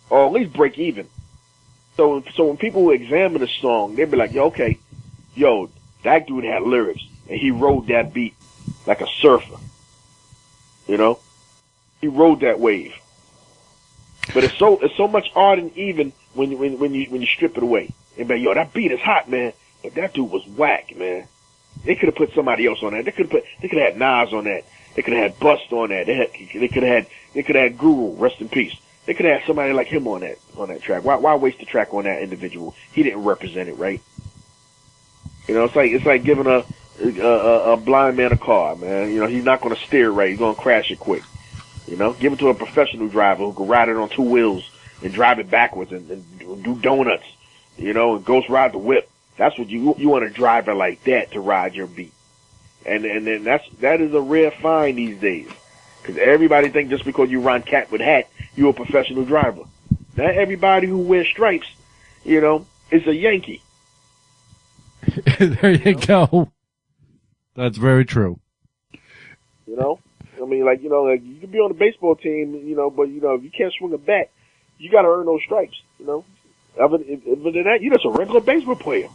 Or at least break even. So when people examine a song, they be like, yo, okay, yo, that dude had lyrics, and he rode that beat like a surfer. You know? He rode that wave. But it's so much art and even when you strip it away. And be like, yo, that beat is hot, man. But that dude was whack, man. They could have put somebody else on that. They could have had Nas on that. They could have had Bust on that. They could have had Guru, rest in peace. They could have had somebody like him on that track. Why waste the track on that individual? He didn't represent it, right? You know, it's like giving a blind man a car, man. You know, he's not going to steer right. He's going to crash it quick. You know, give it to a professional driver who can ride it on two wheels and drive it backwards and do donuts. You know, and ghost ride the whip. That's what you want a driver like that to ride your beat. And then that is a rare find these days. Cause everybody think just because you run cat with hat, you're a professional driver. Not everybody who wears stripes, you know, is a Yankee. There you go. That's very true. You know? I mean, like, you know, like, you can be on the baseball team, you know, but, you know, if you can't swing a bat, you gotta earn those stripes, you know? Other than that, you're just a regular baseball player.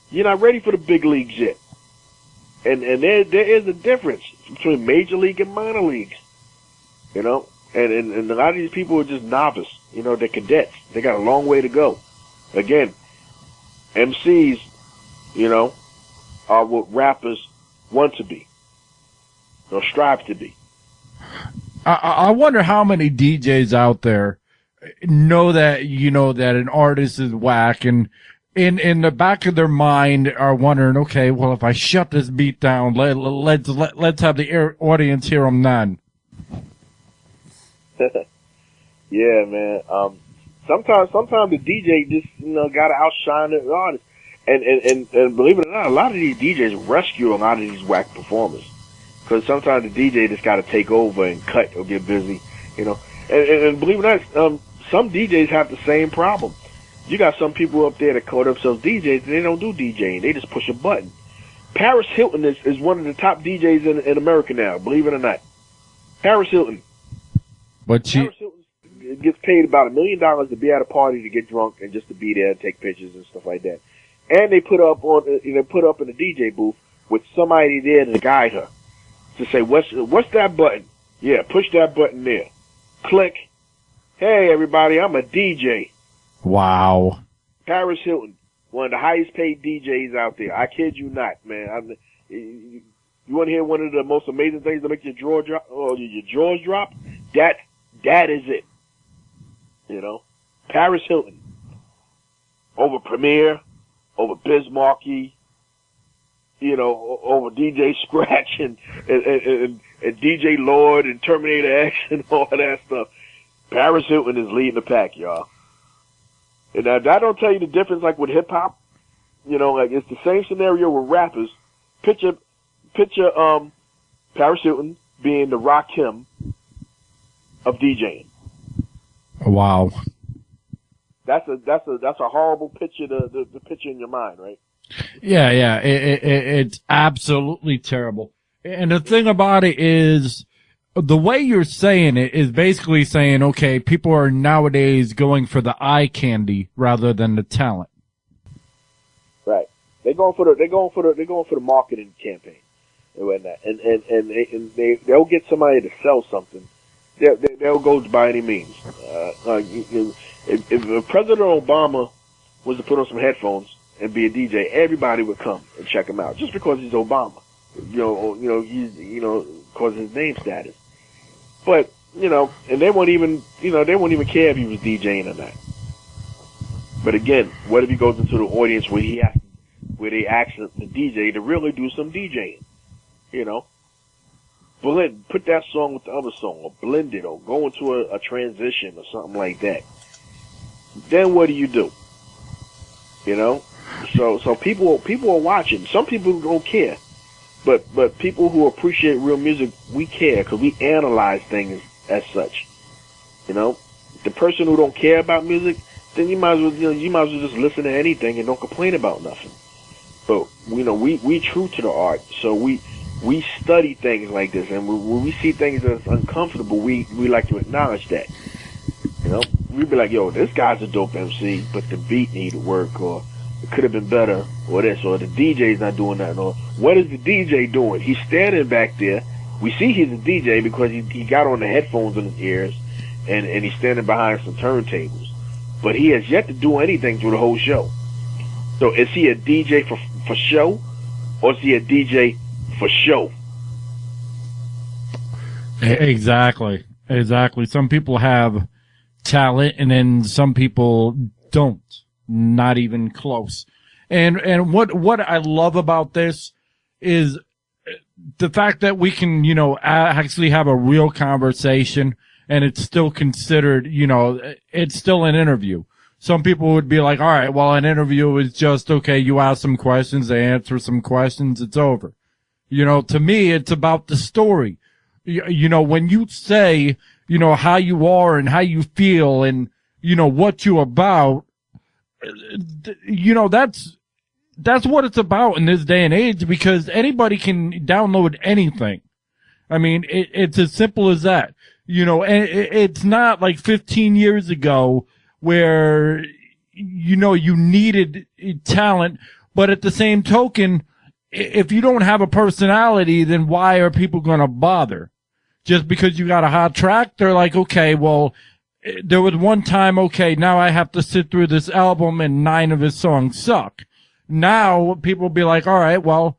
You're not ready for the big leagues yet. And there is a difference between major league and minor leagues. You know? And a lot of these people are just novice. You know, they're cadets. They got a long way to go. Again, MCs, you know, are what rappers want to be. Or strive to be. I wonder how many DJs out there know that, you know, that an artist is whack, and in the back of their mind are wondering, okay, well, if I shut this beat down, let's have the audience hear them then. Yeah, man. Sometimes the DJ just, you know, gotta outshine the artist. And believe it or not, a lot of these DJs rescue a lot of these whack performers. Cause sometimes the DJ just gotta take over and cut or get busy, you know. And believe it or not, some DJs have the same problem. You got some people up there that call themselves DJs and they don't do DJing. They just push a button. Paris Hilton is one of the top DJs in America now, believe it or not. Paris Hilton. But Paris Hilton gets paid about $1 million to be at a party, to get drunk and just to be there and take pictures and stuff like that. And they put up in a DJ booth with somebody there to guide her. To say, what's that button? Yeah, push that button there. Click. Hey, everybody, I'm a DJ. Wow. Paris Hilton, one of the highest paid DJs out there. I kid you not, man. You want to hear one of the most amazing things that make your jaw drop, or your jaws drop? That is it. You know, Paris Hilton over Premier, over Biz Markie, you know, over DJ Scratch and DJ Lord and Terminator X and all that stuff. Paris Hilton is leading the pack, y'all. And now that don't tell you the difference, like with hip hop. You know, like it's the same scenario with rappers. Picture Paris Hilton being the Rakim of DJing. Wow. That's a horrible picture to picture in your mind, right? Yeah. It's absolutely terrible. And the thing about it is, the way you're saying it is basically saying, okay, people are nowadays going for the eye candy rather than the talent. Right. They're going for the marketing campaign and whatnot. And they'll get somebody to sell something. They'll go by any means. If President Obama was to put on some headphones and be a DJ, everybody would come and check him out just because he's Obama. He's because of his name status. But and they won't even care if he was DJing or not. But again, what if he goes into the audience where they ask the DJ to really do some DJing? Put that song with the other song, or blend it, or go into a transition or something like that. Then what do you do? So people are watching. Some people don't care, but people who appreciate real music, we care because we analyze things as such. The person who don't care about music, then you might as well just listen to anything and don't complain about nothing. But we true to the art, so we study things like this, and when we see things that's uncomfortable, we like to acknowledge that. We'd be like, yo, this guy's a dope MC, but the beat needed work, or it could have been better, or this, or the DJ's not doing that, or what is the DJ doing? He's standing back there. We see he's a DJ because he got on the headphones in his ears, and he's standing behind some turntables. But he has yet to do anything through the whole show. So is he a DJ for show, or is he a DJ for show? Exactly. Some people have talent, and then some people don't. Not even close. And what I love about this is the fact that we can, actually have a real conversation, and it's still considered, it's still an interview. Some people would be like, all right, well, an interview is just, okay, you ask some questions, they answer some questions, it's over. To me, it's about the story. When you say, how you are and how you feel and, what you're about, that's what it's about in this day and age, because anybody can download anything. I mean, it's as simple as that. It's not like 15 years ago where, you needed talent, but at the same token, if you don't have a personality, then why are people going to bother? Just because you got a hot track, they're like, okay, well, there was one time, okay, now I have to sit through this album and 9 of his songs suck. Now people will be like, all right, well,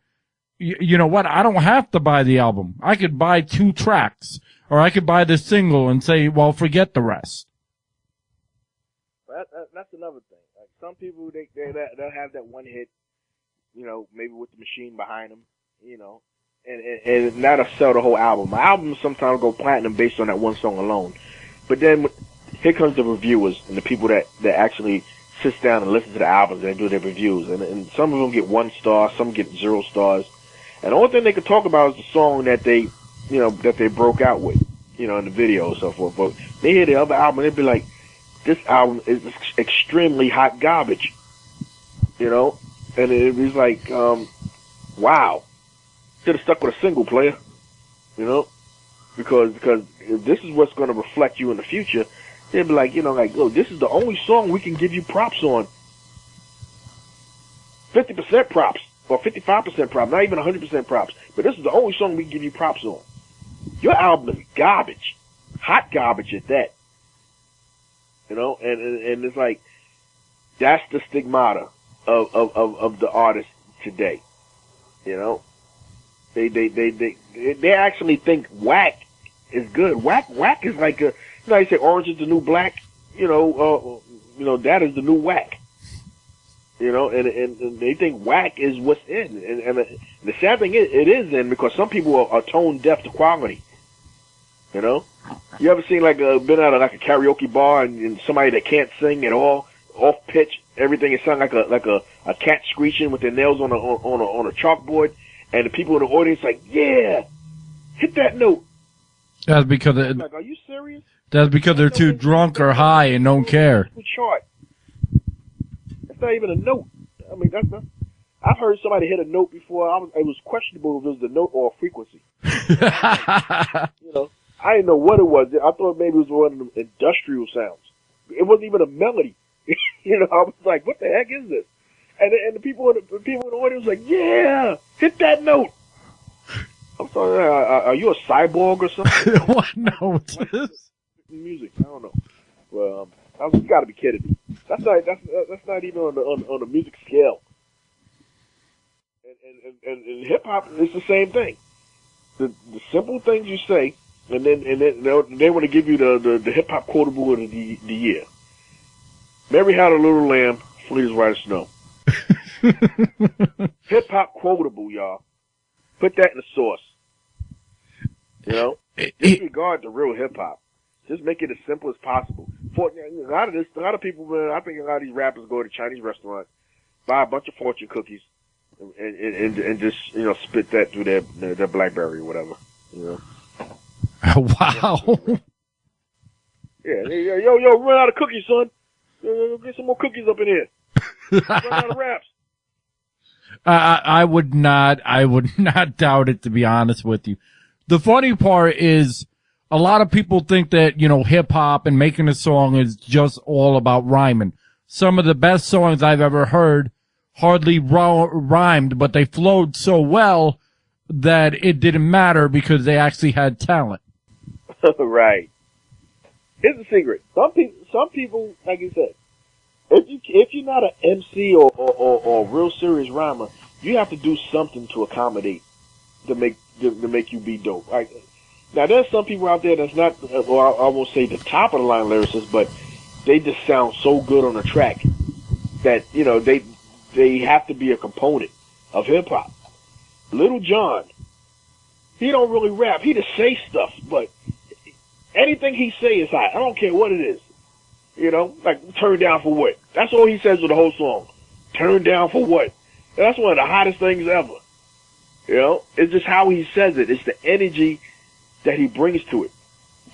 you know what? I don't have to buy the album. I could buy 2 tracks, or I could buy the single and say, well, forget the rest. That's another thing. Like some people, they'll have that one hit, maybe with the machine behind them, and that'll sell the whole album. My albums sometimes go platinum based on that one song alone. But then here comes the reviewers and the people that actually sits down and listen to the albums and do their reviews. And some of them get 1 star, some get 0 stars. And the only thing they can talk about is the song that they broke out with, in the video and so forth. But they hear the other album, they'd be like, this album is extremely hot garbage, and it was like, wow, should have stuck with a single player, because if this is what's going to reflect you in the future, they'd be like, oh, this is the only song we can give you props on. 50% props, or 55% props, not even 100% props, but this is the only song we can give you props on. Your album is garbage, hot garbage at that. And it's like, that's the stigmata of the artist today. They actually think whack is good. Whack is like you say orange is the new black. That is the new whack. And they think whack is what's in. And the sad thing is, it is in, because some people are tone deaf to quality. You ever seen been at a karaoke bar and somebody that can't sing at all, off pitch, everything is sound like a cat screeching with their nails on a chalkboard, and the people in the audience like, yeah, hit that note. That's because are you serious? That's because they're too drunk or high and don't care. Chart. That's not even a note. I mean, I've heard somebody hit a note before. It was questionable if it was the note or a frequency. I didn't know what it was. I thought maybe it was one of them industrial sounds. It wasn't even a melody. You know, I was like, what the heck is this? And the people in the audience was like, yeah, hit that note. I'm sorry, are you a cyborg or something? What note is this? Music, I don't know. Well, you gotta be kidding me. That's not even on the music scale. And hip hop is the same thing. The simple things you say, and then they want to give you the hip hop quotable of the year. Mary had a little lamb, fleet as white as snow. Hip hop quotable, y'all. Put that in the sauce. You know, disregard the real hip hop. Just make it as simple as possible. For a lot of people, man, I think a lot of these rappers go to Chinese restaurants, buy a bunch of fortune cookies, and just spit that through their BlackBerry or whatever. You know. Wow. Yeah. Yo, run out of cookies, son. Get some more cookies up in here. Run out of raps. I would not doubt it, to be honest with you. The funny part is a lot of people think that, hip hop and making a song is just all about rhyming. Some of the best songs I've ever heard hardly rhymed, but they flowed so well that it didn't matter because they actually had talent. Right. Here's the secret. Some people, like you said, if you're not an MC or a real serious rhymer, you have to do something to accommodate to make you be dope. Right? Now, there's some people out there that's not, well, I won't say the top of the line lyricists, but they just sound so good on the track that they have to be a component of hip hop. Little John, he don't really rap. He just say stuff, but anything he say is hot. I don't care what it is. Like turn down for what? That's all he says with the whole song. Turn down for what? And that's one of the hottest things ever. It's just how he says it. It's the energy that he brings to it,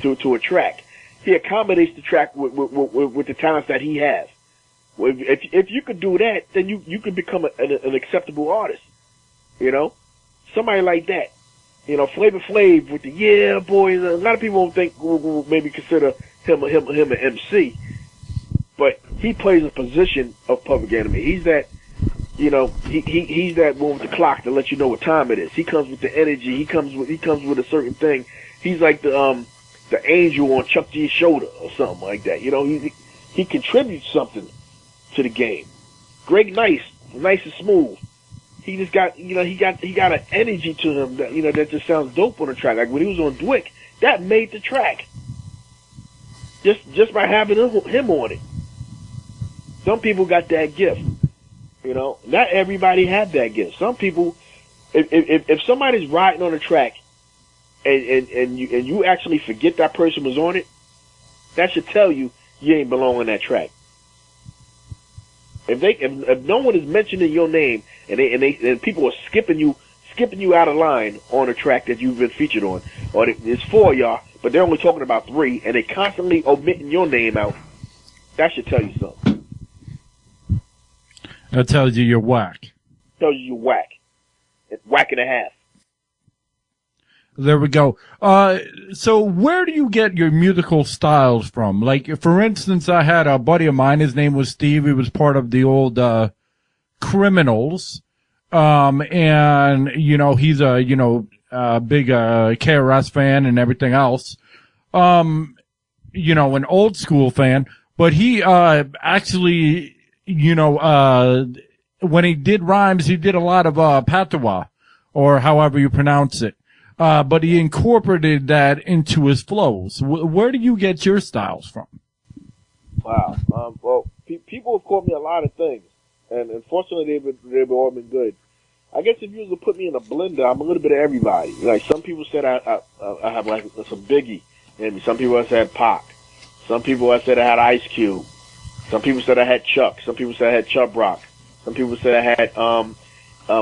to a track. He accommodates the track with the talents that he has. If you could do that, then you could become an acceptable artist. Somebody like that. Flavor Flav with the yeah boys. A lot of people will maybe consider him an MC, but he plays a position of Public Enemy. He's that. He's that one with the clock to let you know what time it is. He comes with the energy. He comes with a certain thing. He's like the angel on Chuck G's shoulder or something like that. He contributes something to the game. Greg Nice and smooth. He just got he got an energy to him that that just sounds dope on the track. Like when he was on Dwick, that made the track. Just by having him on it. Some people got that gift. Not everybody had that gift. Some people, if somebody's riding on a track and you actually forget that person was on it, that should tell you ain't belong on that track. If no one is mentioning your name and people are skipping you out of line on a track that you've been featured on, or it's 4 of y'all, but they're only talking about 3, and they constantly omitting your name out, that should tell you something. That tells you you're whack. Tells you you're whack. It's whack and a half. There we go. So where do you get your musical styles from? Like, for instance, I had a buddy of mine. His name was Steve. He was part of the old Criminals. And, he's a big KRS fan and everything else. An old school fan. But he actually... when he did rhymes, he did a lot of patois, or however you pronounce it. But he incorporated that into his flows. Where do you get your styles from? Wow. Well, people have called me a lot of things, and unfortunately, they've all been good. I guess if you was to put me in a blender, I'm a little bit of everybody. Like some people said, I have like some Biggie, and some people said Pac. Some people said I had Ice Cube. Some people said I had Chuck. Some people said I had Chubb Rock. Some people said I had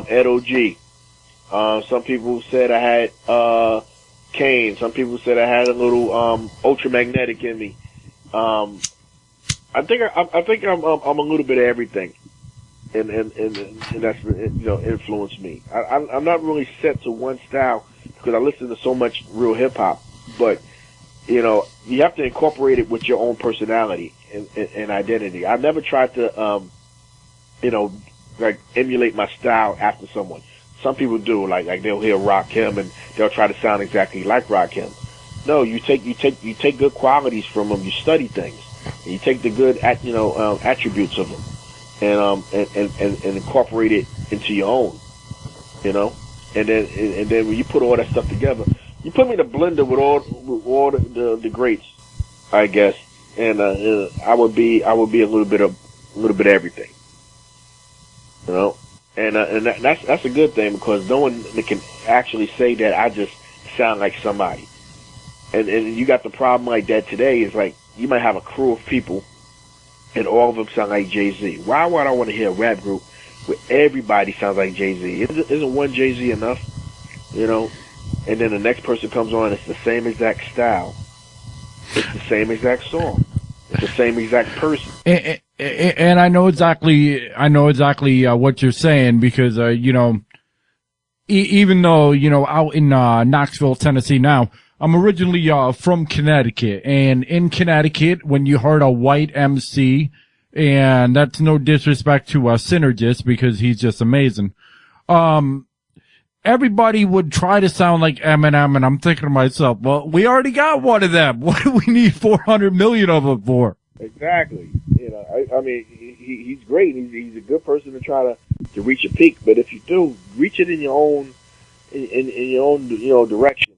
Ed O.G. Some people said I had Kane. Some people said I had a little ultramagnetic in me. I think I'm a little bit of everything, and that's influenced me. I'm not really set to one style because I listen to so much real hip hop, but you have to incorporate it with your own personality and identity. I've never tried to, like emulate my style after someone. Some people do, like they'll hear Rakim and they'll try to sound exactly like Rakim. No, you take good qualities from them. You study things. And you take the good, attributes of them, and incorporate it into your own. And then when you put all that stuff together, you put me in a blender with all the greats, I guess, and I would be a little bit of everything. And that's a good thing, because no one can actually say that I just sound like somebody. And you got the problem like that today is like you might have a crew of people and all of them sound like Jay-Z. Why would I want to hear a rap group where everybody sounds like Jay-Z? Isn't one Jay-Z enough? And then the next person comes on, it's the same exact style. It's the same exact song. It's the same exact person. And I know exactly what you're saying, because, even though, out in, Knoxville, Tennessee now, I'm originally, from Connecticut, and in Connecticut, when you heard a white MC, and that's no disrespect to, Synergist, because he's just amazing, everybody would try to sound like Eminem, and I'm thinking to myself, well, we already got one of them. What do we need 400 million of them for? Exactly. I mean, he's great. He's a good person to try to reach a peak. But if you do, reach it in your own, in your own, direction.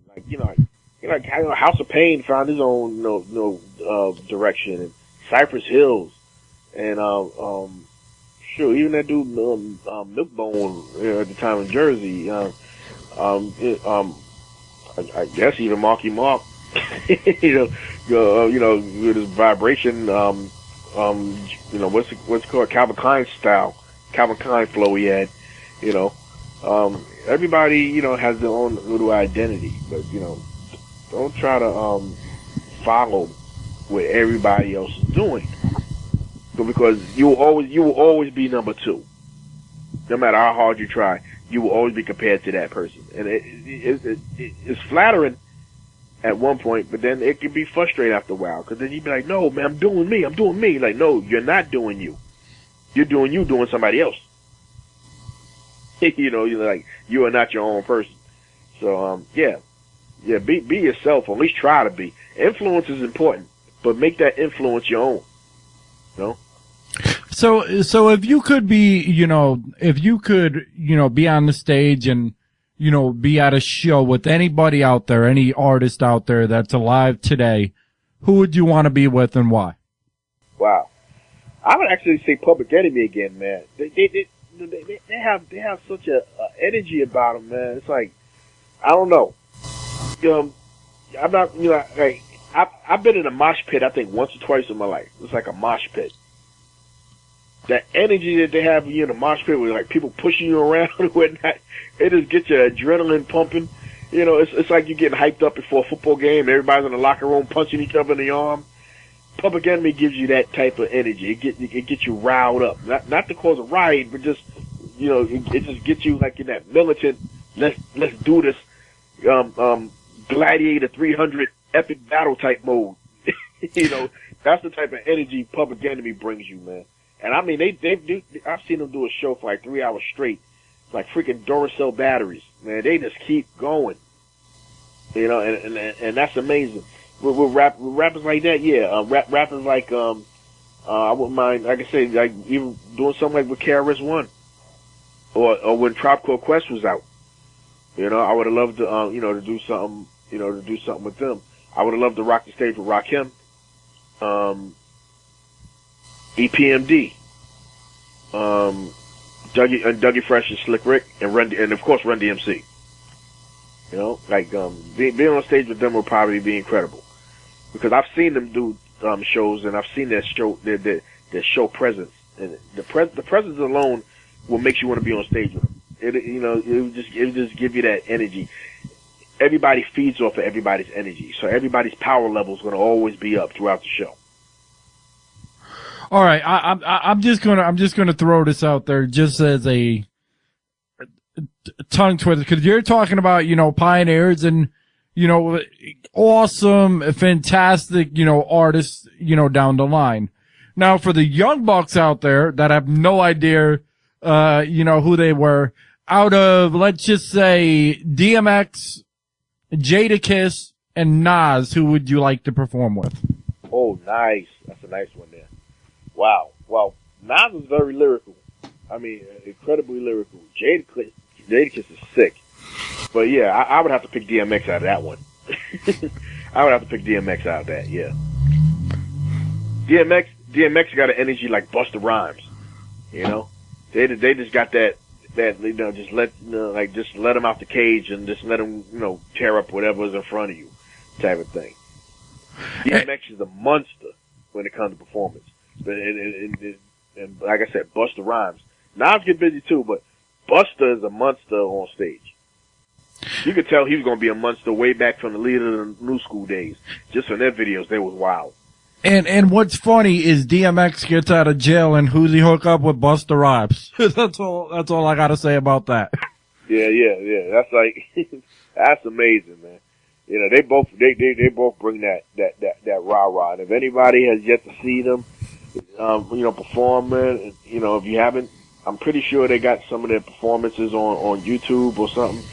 Like House of Pain found his own, direction, and Cypress Hills, and even that dude, Milkbone, at the time in Jersey, I guess even Marky Mark, with his vibration, what's it called, Calvin Klein style, Calvin Klein flow he had, everybody, has their own little identity, but, don't try to, follow what everybody else is doing. Because you will always be number two. No matter how hard you try, you will always be compared to that person. And it's flattering at one point, but then it can be frustrating after a while. Because then you'd be like, no, man, I'm doing me. Like, no, you're not doing you. You're doing somebody else. You're like, you are not your own person. So, be yourself, or at least try to be. Influence is important, but make that influence your own. So if you could be, be on the stage and, be at a show with anybody out there, any artist out there that's alive today, who would you want to be with and why? Wow. I would actually say Public Enemy again, man. They have such a energy about them, man. It's like, I don't know. I'm not, I've been in a mosh pit, I think, once or twice in my life. It's like a mosh pit. That energy that they have in a mosh pit with, like, people pushing you around and whatnot, it just gets your adrenaline pumping. It's like you're getting hyped up before a football game. Everybody's in the locker room punching each other in the arm. Public Enemy gives you that type of energy. It gets you riled up. Not to cause a riot, but just, it just gets you like in that militant, let's do this, Gladiator 300 epic battle type mode. That's the type of energy Public Enemy brings you, man. And I mean, they do, I've seen them do a show for like 3 hours straight, like freaking Duracell batteries, man. They just keep going, and that's amazing. With rappers like that, yeah, rappers like, I wouldn't mind, like I said, like even doing something like with KRS-One, or when Tribe Called Quest was out. I would have loved to, to do something with them. I would have loved to rock the stage with Rakim, EPMD, Dougie Fresh and Slick Rick, and of course Run DMC. Being on stage with them would probably be incredible, because I've seen them do shows, and I've seen their show presence, and the presence alone will make you want to be on stage with them. It would just give you that energy. Everybody feeds off of everybody's energy, so everybody's power level is going to always be up throughout the show. All right, I'm just gonna throw this out there just as a tongue twister, because you're talking about pioneers, and you know, awesome, fantastic, you know, artists, you know, down the line. Now, for the young bucks out there that have no idea, you know, who they were, out of, let's just say, DMX, Jadakiss, and Nas, who would you like to perform with? Oh, nice. That's a nice one there. Wow. Well, Nas is very lyrical. I mean, incredibly lyrical. Jadakiss is sick. But yeah, I would have to pick DMX out of that one. I would have to pick DMX out of that, yeah. DMX got an energy like Busta Rhymes. You know? They just got that, you know, just let him out the cage and just let him, you know, tear up whatever's in front of you type of thing. DMX is a monster when it comes to performance. And like I said, Busta Rhymes. Nas get busy too, but Busta is a monster on stage. You could tell he was going to be a monster way back from the Leader of the New School days. Just from their videos, they was wild. And what's funny is DMX gets out of jail and who's he hook up with? Busta Rhymes. That's all I gotta say about that. Yeah. That's like, that's amazing, man. You know, they both bring that rah-rah. And if anybody has yet to see them, you know, performing, you know, if you haven't, I'm pretty sure they got some of their performances on YouTube or something.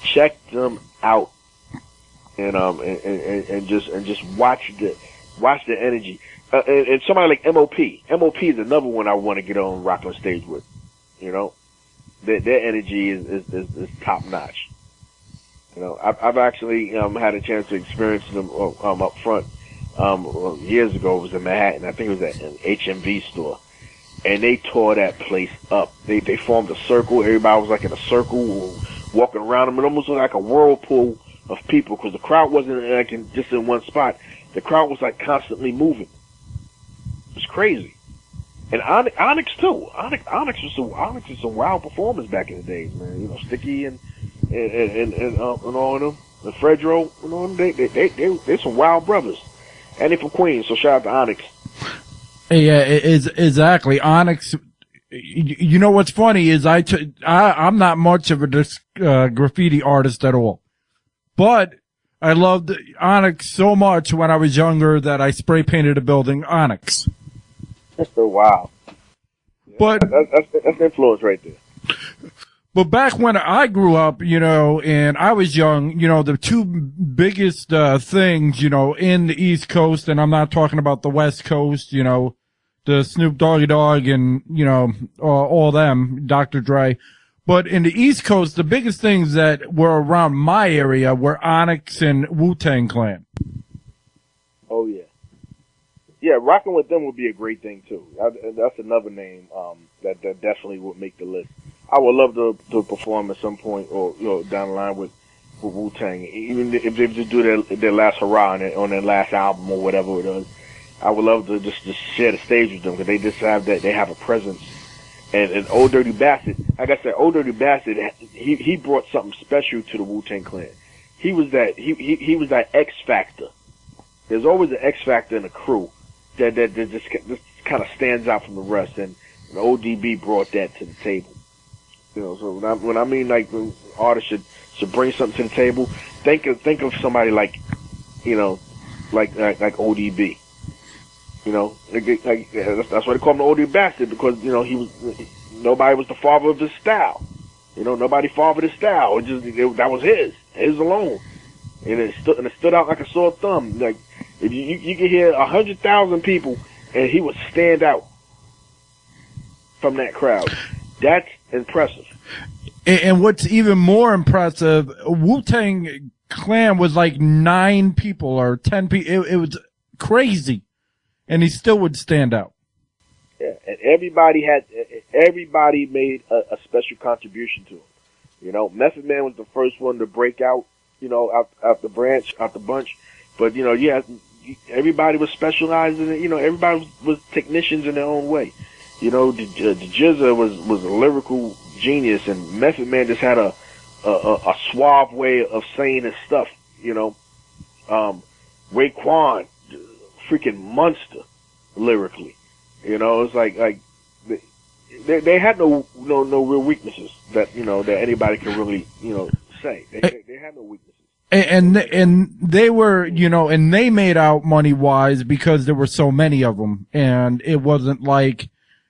Check them out. And just watch the energy. And somebody like M.O.P. M.O.P. is another one I want to get on rock on stage with. You know, their energy is top notch. You know, I've actually had a chance to experience them up front years ago. It was in Manhattan. I think it was at an HMV store, and they tore that place up. They formed a circle. Everybody was like in a circle, walking around them. It almost looked like a whirlpool of people because the crowd wasn't like just in one spot. The crowd was like constantly moving. It was crazy. And Onyx too. Onyx was some wild performers back in the days, man. You know, Sticky and all of them, and Fredro, you know, they some wild brothers. And they from Queens, so shout out to Onyx. Yeah, exactly. Onyx. You know what's funny is I'm not much of a graffiti artist at all, but I loved Onyx so much when I was younger that I spray painted a building Onyx. Wow. Yeah, but that's influence right there. But back when I grew up, you know, and I was young, you know, the two biggest things, you know, in the East Coast, and I'm not talking about the West Coast, you know, the Snoop Doggy Dogg and, you know, all them, Dr. Dre. But in the East Coast, the biggest things that were around my area were Onyx and Wu-Tang Clan. Oh, yeah. Yeah, rocking with them would be a great thing, too. That's another name that definitely would make the list. I would love to perform at some point or, you know, down the line with Wu-Tang. Even if they just do their last hurrah on their last album or whatever it is. I would love to just share the stage with them because they just have they have a presence. And Old Dirty Bastard, like I said, Old Dirty Bastard, he brought something special to the Wu-Tang Clan. He was that X factor. There's always an X factor in a crew that just kind of stands out from the rest, and ODB brought that to the table. You know, so when I mean like when artists should bring something to the table, think of somebody like, you know, like ODB. You know, that's why they call him the OD Bastard, because, you know, nobody was the father of his style. You know, nobody fathered his style. That was his alone. And it stood out like a sore thumb. Like, if you could hear 100,000 people and he would stand out from that crowd. That's impressive. And what's even more impressive, Wu-Tang Clan was like 9 people or 10 people. It was crazy. And he still would stand out. Yeah, and everybody made a special contribution to him. You know, Method Man was the first one to break out, you know, out the bunch. But, you know, yeah, everybody was specialized in it. You know, everybody was technicians in their own way. You know, the Jizza was a lyrical genius, and Method Man just had a suave way of saying his stuff. You know, Raekwon, freaking monster lyrically. You know, it's like they had no real weaknesses that, you know, that anybody can really, you know, say. They had no weaknesses. And they were, you know, and they made out money-wise because there were so many of them, and it wasn't like,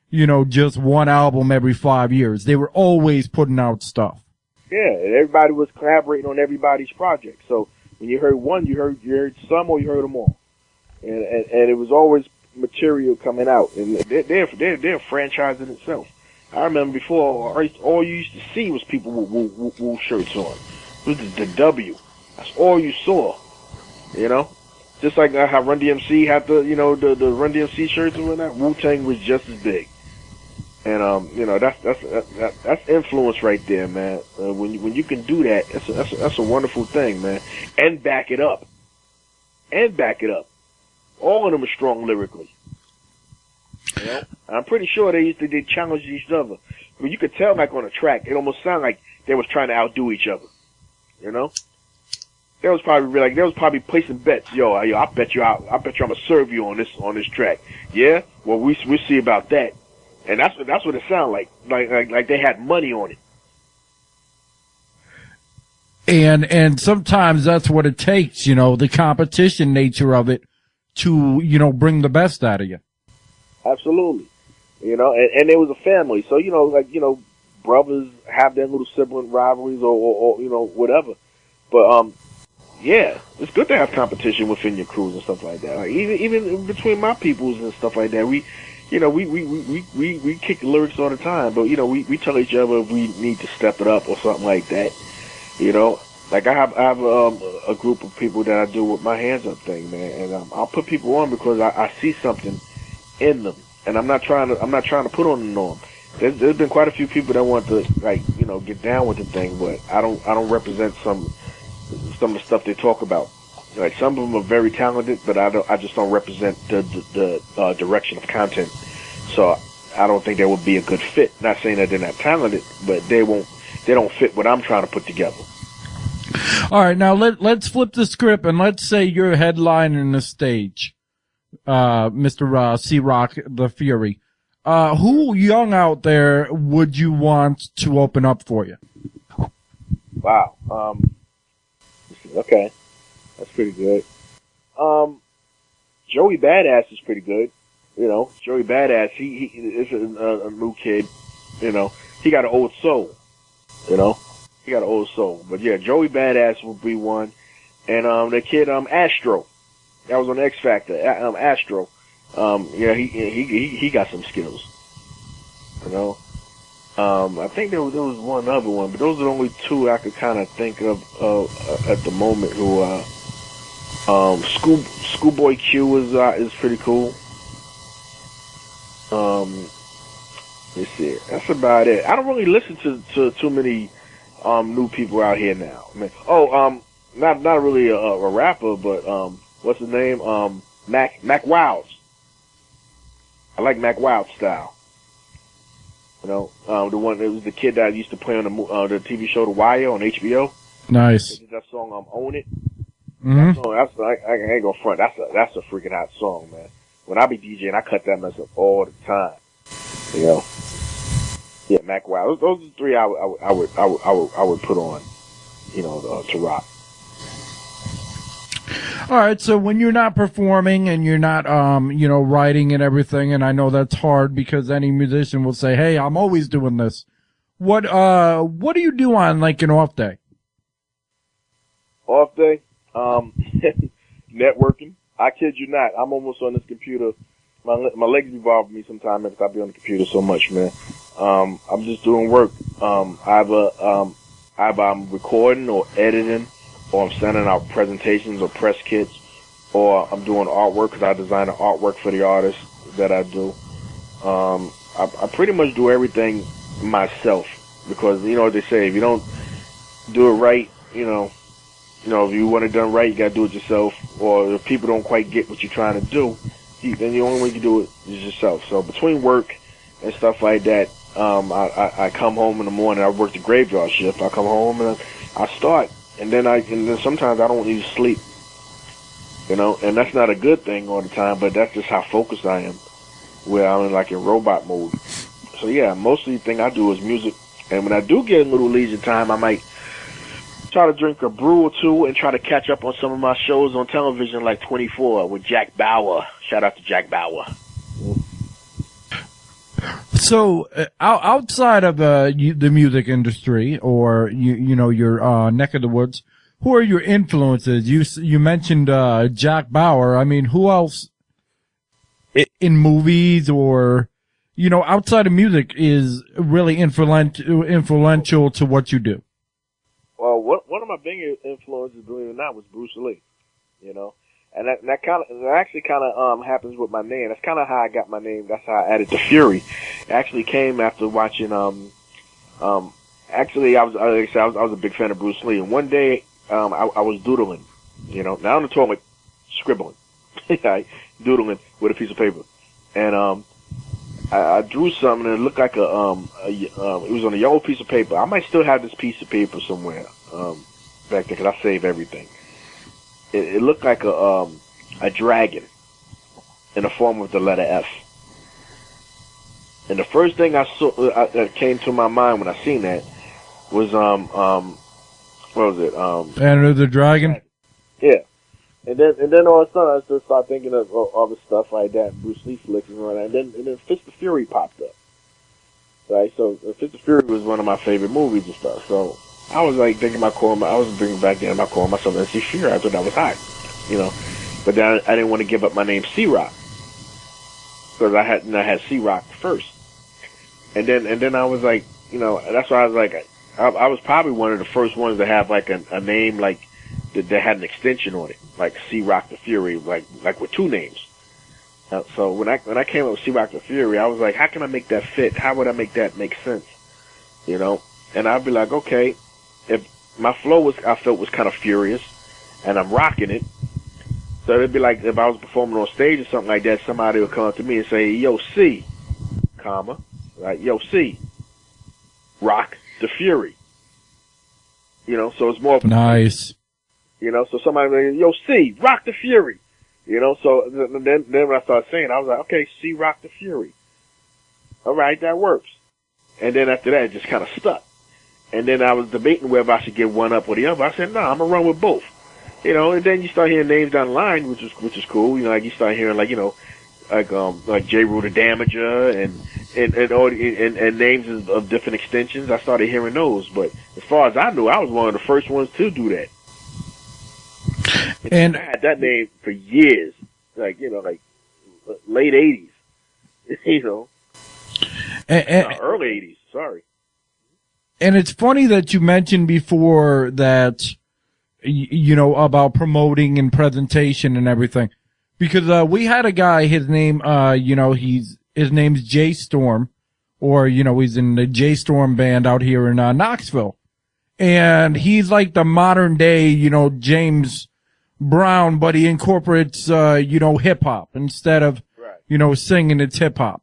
you know, just one album every 5 years. They were always putting out stuff. Yeah, and everybody was collaborating on everybody's project. So when you heard one, you heard some, or you heard them all, and it was always material coming out, and they're a franchise in itself. I remember before, all you used to see was people with Wu shirts on. It was the W. That's all you saw, you know. Just like how Run DMC had the Run DMC shirts and whatnot. Wu-Tang was just as big, and you know that's influence right there, man. When you can do that, that's a wonderful thing, man. And back it up. All of them are strong lyrically. You know, I'm pretty sure they challenged each other. I mean, you could tell, like on a track, it almost sounded like they was trying to outdo each other. You know, they was probably placing bets. Yo, I bet you I'm gonna serve you on this track. Yeah, well we see about that, and that's what it sounded like they had money on it. And sometimes that's what it takes, you know, the competition nature of it to, you know, bring the best out of you. Absolutely. You know, and it was a family. So, you know, like, you know, brothers have their little sibling rivalries or you know, whatever. But, yeah, it's good to have competition within your crews and stuff like that. Like, even between my peoples and stuff like that, we kick the lyrics all the time, but, you know, we tell each other if we need to step it up or something like that. You know, like I have a group of people that I do with my Handzup thing, man, and I'll put people on because I see something in them, and I'm not trying to put on the norm. There's been quite a few people that want to, like, you know, get down with the thing, but I don't represent some of the stuff they talk about. Like, some of them are very talented, but I just don't represent the direction of content. So I don't think they would be a good fit. Not saying that they're not talented, but they don't fit what I'm trying to put together. All right, now let's flip the script and let's say you're headlining the stage, Mr. Cee-Rock, the Fury. Who young out there would you want to open up for you? Wow. Okay, that's pretty good. Joey Badass is pretty good. You know, Joey Badass. He is a new kid. You know, he got an old soul. You know, he got an old soul. But yeah, Joey Badass would be one. And the kid Astro, that was on X Factor. Astro, yeah, he got some skills. You know, I think there was one other one, but those are the only two I could kind of think of at the moment. Who Schoolboy Q is pretty cool. Let's see. That's about it. I don't really listen to too many new people out here now. I mean, not really a rapper, but what's his name? Mac Wilds. I like Mac Wilds' style. You know, the one, it was the kid that used to play on the TV show The Wire on HBO. Nice. That song, Own It. Mm-hmm. That song, I ain't gonna front. That's a freaking hot song, man. When I be DJing, I cut that mess up all the time. You know. Yeah, Mac Wild. Those are the three I would put on, you know, to rock. All right. So when you're not performing and you're not, you know, writing and everything, and I know that's hard because any musician will say, "Hey, I'm always doing this." What do you do on like an off day? Off day, networking. I kid you not. I'm almost on this computer. My legs be bothering me sometimes because I be on the computer so much, man. I'm just doing work. Either I'm recording or editing, or I'm sending out presentations or press kits, or I'm doing artwork because I design the artwork for the artists that I do. I pretty much do everything myself because, you know what they say, if you don't do it right, you know, if you want it done right, you gotta do it yourself. Or if people don't quite get what you're trying to do, then the only way you do it is yourself. So between work and stuff like that, I come home in the morning. I work the graveyard shift. I come home and I start, and then sometimes I don't even sleep. You know, and that's not a good thing all the time, but that's just how focused I am, where I'm in robot mode. So yeah, mostly the thing I do is music. And when I do get a little leisure time, I might try to drink a brew or two and try to catch up on some of my shows on television, like 24 with Jack Bauer. Shout out to Jack Bauer. So, outside of the music industry, or your neck of the woods, who are your influences? You mentioned Jack Bauer. I mean, who else in movies or outside of music is really influential to what you do? Well, one of my biggest influences, believe it or not, was Bruce Lee. And that actually kind of happens with my name. That's kind of how I got my name. That's how I added the Fury. It actually came after watching actually I was a big fan of Bruce Lee, and one day I was doodling, not on the toilet, scribbling, doodling with a piece of paper, and I drew something and it looked like it was on a yellow piece of paper. I might still have this piece of paper somewhere back there because I save everything. It looked like a dragon in the form of the letter F. And the first thing I saw that came to my mind when I seen that was what was it? Enter the Dragon. Yeah. And then all of a sudden I just started thinking of other stuff like that, Bruce Lee flicks and all that. And then Fist of Fury popped up. Right? So Fist of Fury was one of my favorite movies and stuff. So I was like thinking about I was bringing back then about calling myself MC Fury. I thought that was hot, But then I didn't want to give up my name Cee-Rock because I had Cee-Rock first, and then I was like, that's why I was like, I was probably one of the first ones to have like a name like that had an extension on it, like Cee-Rock the Fury, like with two names. So when I came up with Cee-Rock the Fury, I was like, how can I make that fit? How would I make that make sense? And I'd be like, okay. If my flow I felt was kind of furious, and I'm rocking it, so it'd be like if I was performing on stage or something like that, somebody would come up to me and say, "Yo, C, right? Yo, C, rock the Fury." So it's more nice. So somebody would say, "Yo, C, rock the Fury." So then when I started saying, I was like, "Okay, C, rock the Fury." All right, that works. And then after that, it just kind of stuck. And then I was debating whether I should give one up or the other. I said, no, I'm gonna run with both. And then you start hearing names down the line, which is cool. Like you start hearing like J. Rue the Damager and names of different extensions. I started hearing those, but as far as I knew, I was one of the first ones to do that. And I had that name for years, like late '80s, early '80s. Sorry. And it's funny that you mentioned before that, about promoting and presentation and everything. Because, we had a guy, his name, his name's Jay Storm, or, he's in the Jay Storm band out here in, Knoxville. And he's like the modern day, James Brown, but he incorporates, hip hop instead of, singing, it's hip hop.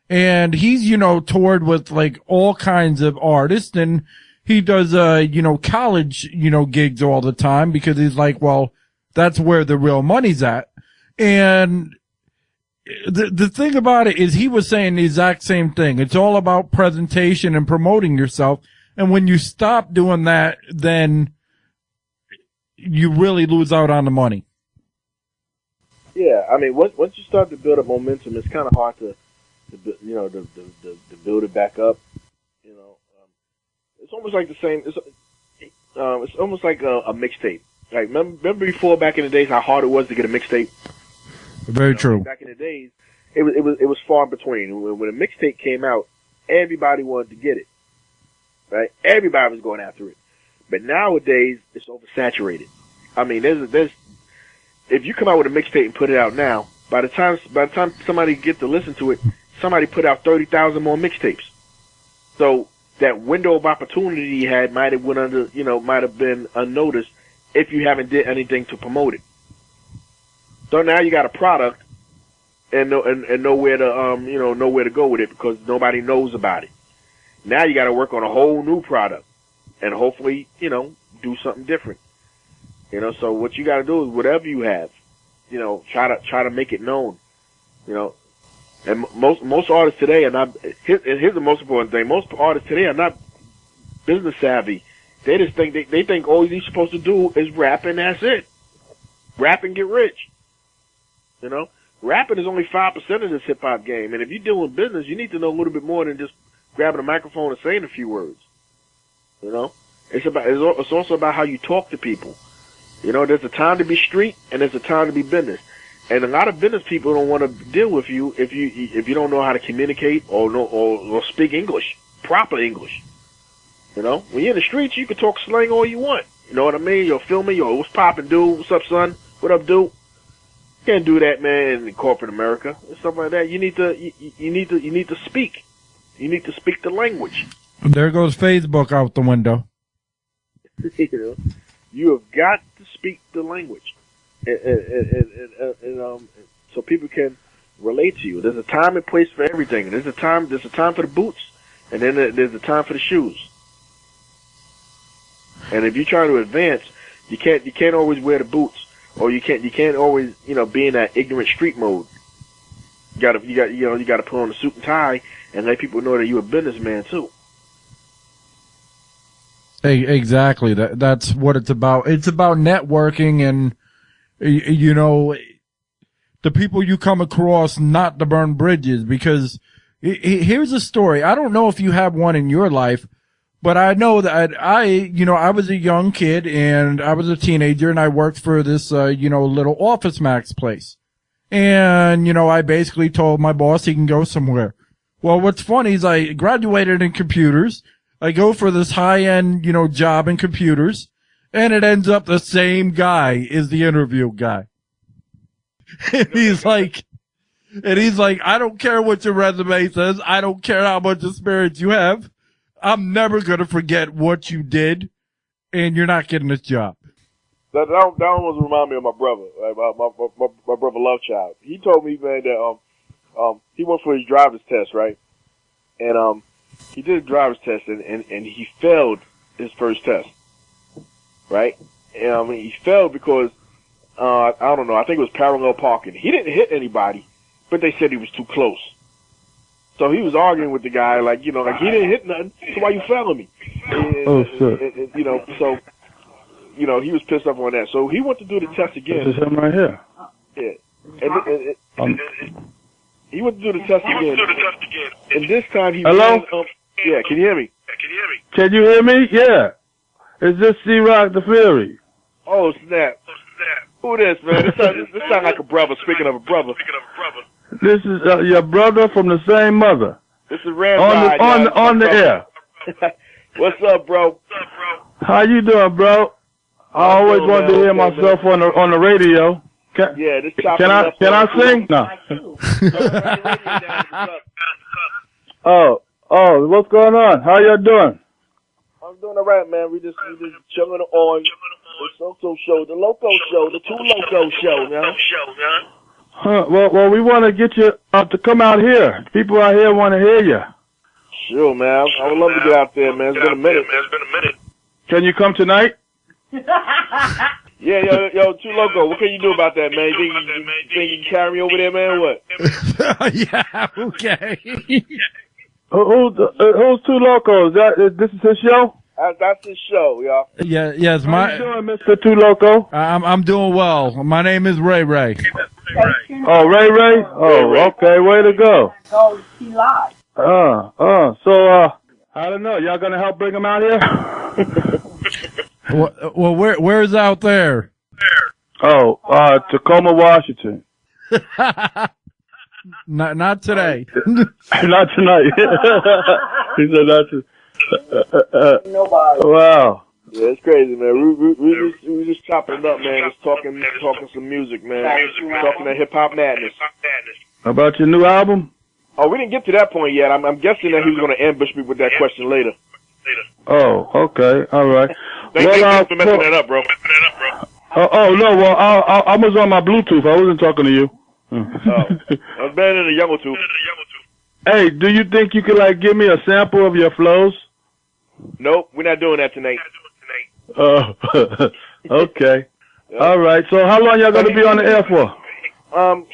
And he's, toured with like all kinds of artists, and he does, college, gigs all the time because he's like, well, that's where the real money's at. And the thing about it is he was saying the exact same thing. It's all about presentation and promoting yourself. And when you stop doing that, then you really lose out on the money. Yeah. I mean, once you start to build up momentum, it's kind of hard to build it back up. It's almost like the same. It's almost like a mixtape. Like remember before back in the days how hard it was to get a mixtape. Very true. Back in the days, it was far in between. When a mixtape came out, everybody wanted to get it. Right? Everybody was going after it. But nowadays, it's oversaturated. I mean, there's if you come out with a mixtape and put it out now, by the time somebody gets to listen to it, somebody put out 30,000 more mixtapes. So that window of opportunity you had might have been unnoticed if you haven't did anything to promote it. So now you got a product and nowhere to go with it because nobody knows about it. Now you got to work on a whole new product and hopefully, do something different. So what you got to do is whatever you have, try to make it known, And most artists today are not. Here's the most important thing: most artists today are not business savvy They just think they think all you're supposed to do is rap and that's it. Rap and get rich. You know, rapping is only 5% of this hip hop game, and if you're doing business, you need to know a little bit more than just grabbing a microphone and saying a few words. You know, it's also about how you talk to people. You know, there's a time to be street and there's a time to be business. And a lot of business people don't want to deal with you if you don't know how to communicate or speak English, proper English. You know, when you're in the streets, you can talk slang all you want. You know what I mean? You'll feel me? Yo, what's poppin', dude? What's up, son? What up, dude? You can't do that, man, in corporate America and stuff like that. You need to speak. You need to speak the language. There goes Facebook out the window. You know, you have got to speak the language, and so people can relate to you. There's a time and place for everything. There's a time for the boots, and then there's a time for the shoes. And if you're trying to advance, you can't always wear the boots, or you can't always be in that ignorant street mode. You gotta put on a suit and tie and let people know that you're a businessman too. Exactly. That's what it's about. It's about networking and, the people you come across, not to burn bridges, because here's a story. I don't know if you have one in your life, but I know that I was a young kid and I was a teenager and I worked for this, little Office Max place. And, I basically told my boss he can go somewhere. Well, what's funny is I graduated in computers. I go for this high-end, job in computers, and it ends up the same guy is the interview guy. And he's like, I don't care what your resume says. I don't care how much experience you have. I'm never going to forget what you did, and you're not getting this job. That almost remind me of my brother, my brother Lovechild. He told me, man, that he went for his driver's test, right? And he did a driver's test, and he failed his first test, right? And he failed because I don't know. I think it was parallel parking. He didn't hit anybody, but they said he was too close. So he was arguing with the guy, like he didn't hit nothing. So why you failing me? And, shit. He was pissed off on that. So he went to do the test again. This is him right here. Yeah. He went to do the test again. And this time he Hello? Yeah, can you hear me? Can you hear me? Yeah. Is this Cee-Rock the Fury? Oh, snap. Who this, man? This sound like a brother, speaking of a brother. This is your brother from the same mother. This is Ramrod. On the air. What's up, bro? How you doing, bro? I always wanted to hear myself on the radio. Can I sing? No. Oh, what's going on? How y'all doing? I'm doing all right, man. We just chilling on the Loco show, the Loco show, the Two Loco show, man. Huh? Well, we want to get you to come out here. People out here want to hear you. Sure, man. I would love to get out there, man. It's been a minute. Can you come tonight? Yeah, yo, Two Loco, what can you do about that, man? You think you can carry me over there, man, or what? Yeah, okay. Who's Two Locos? This is his show? That's his show, y'all. Yeah, yes. How you doing, Mr. Two Loco? I'm doing well. My name is Ray Ray. Oh, Ray Ray? Oh, okay. Way to go. Oh, he lied. So, I don't know. Y'all gonna help bring him out here? Well, where's out there? Oh, Tacoma, Washington. Not today. Not tonight. He said not to. Nobody. Wow. Yeah, it's crazy, man. We just chopping it up, man. Just talking some music, man. Talking that hip hop madness. About your new album? Oh, we didn't get to that point yet. I'm guessing that he was going to ambush me with that question later. Oh, okay. All right. Thanks for messing that up, bro. No. Well, I was on my Bluetooth. I wasn't talking to you. I was better than the younger two. Hey, do you think you could give me a sample of your flows? Nope, we're not doing that tonight. Oh, okay. Yep. All right. So how long y'all gonna be on the air for?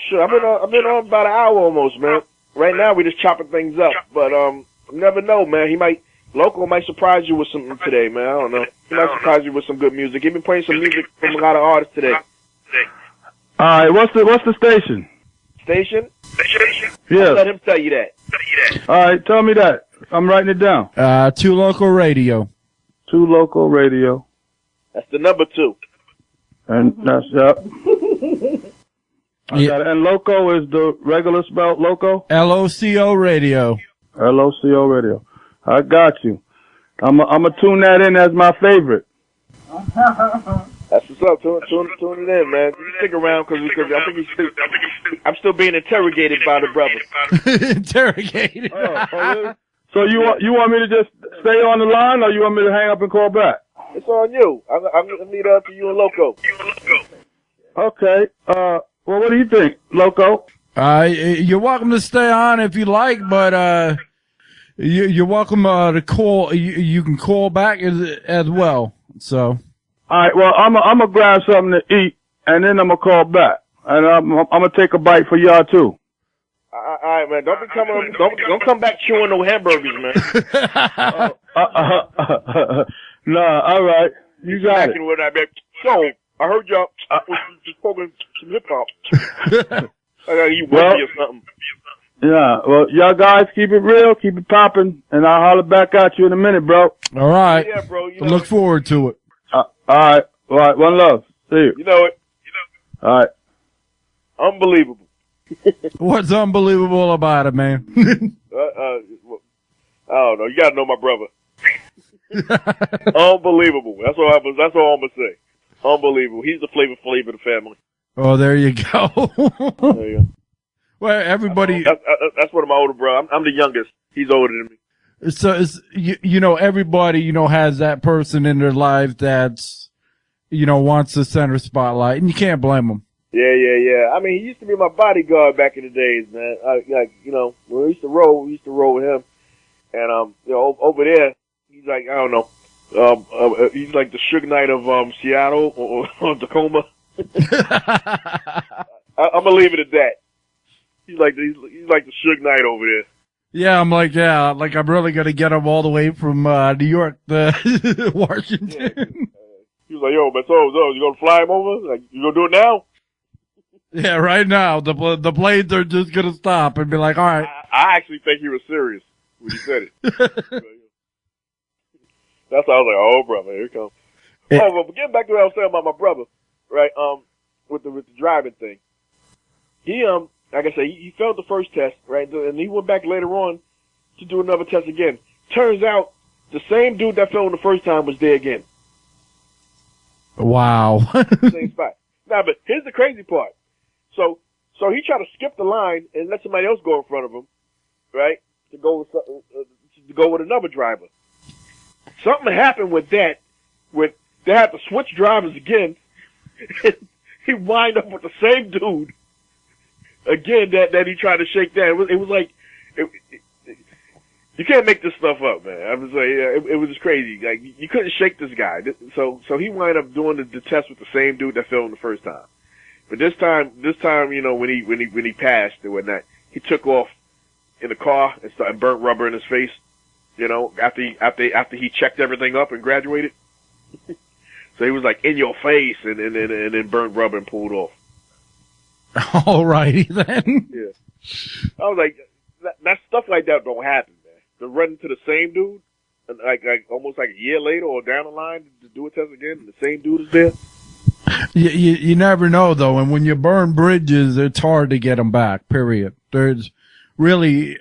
Sure. I've been on about an hour almost, man. Right now we're just chopping things up, but you never know, man. He might Loco might surprise you with something today, man. I don't know. He might surprise you with some good music. He's been playing some music from a lot of artists today. All right, what's the station? Station? Yeah. I'll let him tell you that. All right, tell me that. I'm writing it down. 2 Loco Radio. 2 Loco Radio. That's the number 2. And that's, yep. I got it. And Loco is the regular spell, Loco? LOCO Radio. LOCO Radio. I got you. I'm gonna tune that in as my favorite. That's what's up. Tune it in, man. You stick around because I think I'm still being interrogated by the brother. Interrogated. Really? So you want me to just stay on the line, or you want me to hang up and call back? It's on you. I'm gonna leave it up to you and Loco. Okay. Well, what do you think, Loco? You're welcome to stay on if you like, but you're welcome to call. You can call back as well. So. All right. Well, I'm gonna grab something to eat, and then I'm gonna call back, and I'm gonna take a bite for y'all too. All right, man. Don't come back chewing no hamburgers, man. Nah. All right. You got it. With that, man. So I heard y'all spoken some hip hop. I gotta eat whiskey or something. Yeah. Well, y'all guys keep it real, keep it popping, and I'll holler back at you in a minute, bro. All right. Yeah, bro. Look forward to it. All right. All right. One love. See you. You know it. All right. Unbelievable. What's unbelievable about it, man? I don't know. You gotta know my brother. Unbelievable. That's all I'm gonna say. Unbelievable. He's the flavor of the family. Oh, there you go. There you go. Well, everybody. That's one of my older brothers. I'm the youngest. He's older than me. So it's, everybody, has that person in their life that's, wants the center spotlight, and you can't blame them. Yeah. I mean, he used to be my bodyguard back in the days, man. When we used to roll with him. And, over there, he's like, I don't know, he's like the Suge Knight of, Seattle or Tacoma. I'm gonna leave it at that. He's like the Suge Knight over there. Yeah, I'm like really gonna get him all the way from, New York to Washington. Yeah. He was like, yo, man, so, you gonna fly him over? Like, you gonna do it now? Yeah, right now. The blades are just gonna stop and be like, all right. I actually think he was serious when he said it. That's how I was like, oh, brother, here it comes. But getting back to what I was saying about my brother, right, with the driving thing. He, like I said, he failed the first test, right, and he went back later on to do another test again. Turns out, the same dude that failed the first time was there again. Wow. Same spot. Now, but here's the crazy part. So he tried to skip the line and let somebody else go in front of him, right, to go with another driver. Something happened with that, when they had to switch drivers again. He wind up with the same dude again that he tried to shake down. It was like, you can't make this stuff up, man. I was like, it was just crazy. Like, you couldn't shake this guy. So he wind up doing the test with the same dude that failed the first time. But this time, when he passed and whatnot, he took off in the car and started burnt rubber in his face. After he checked everything up and graduated. So he was like in your face and then burnt rubber and pulled off. Alrighty then. Yeah. I was like, that stuff like that don't happen, man. To run into the same dude, and like almost like a year later or down the line to do a test again, and the same dude is there. You never know though, and when you burn bridges, it's hard to get them back. Period. There's really.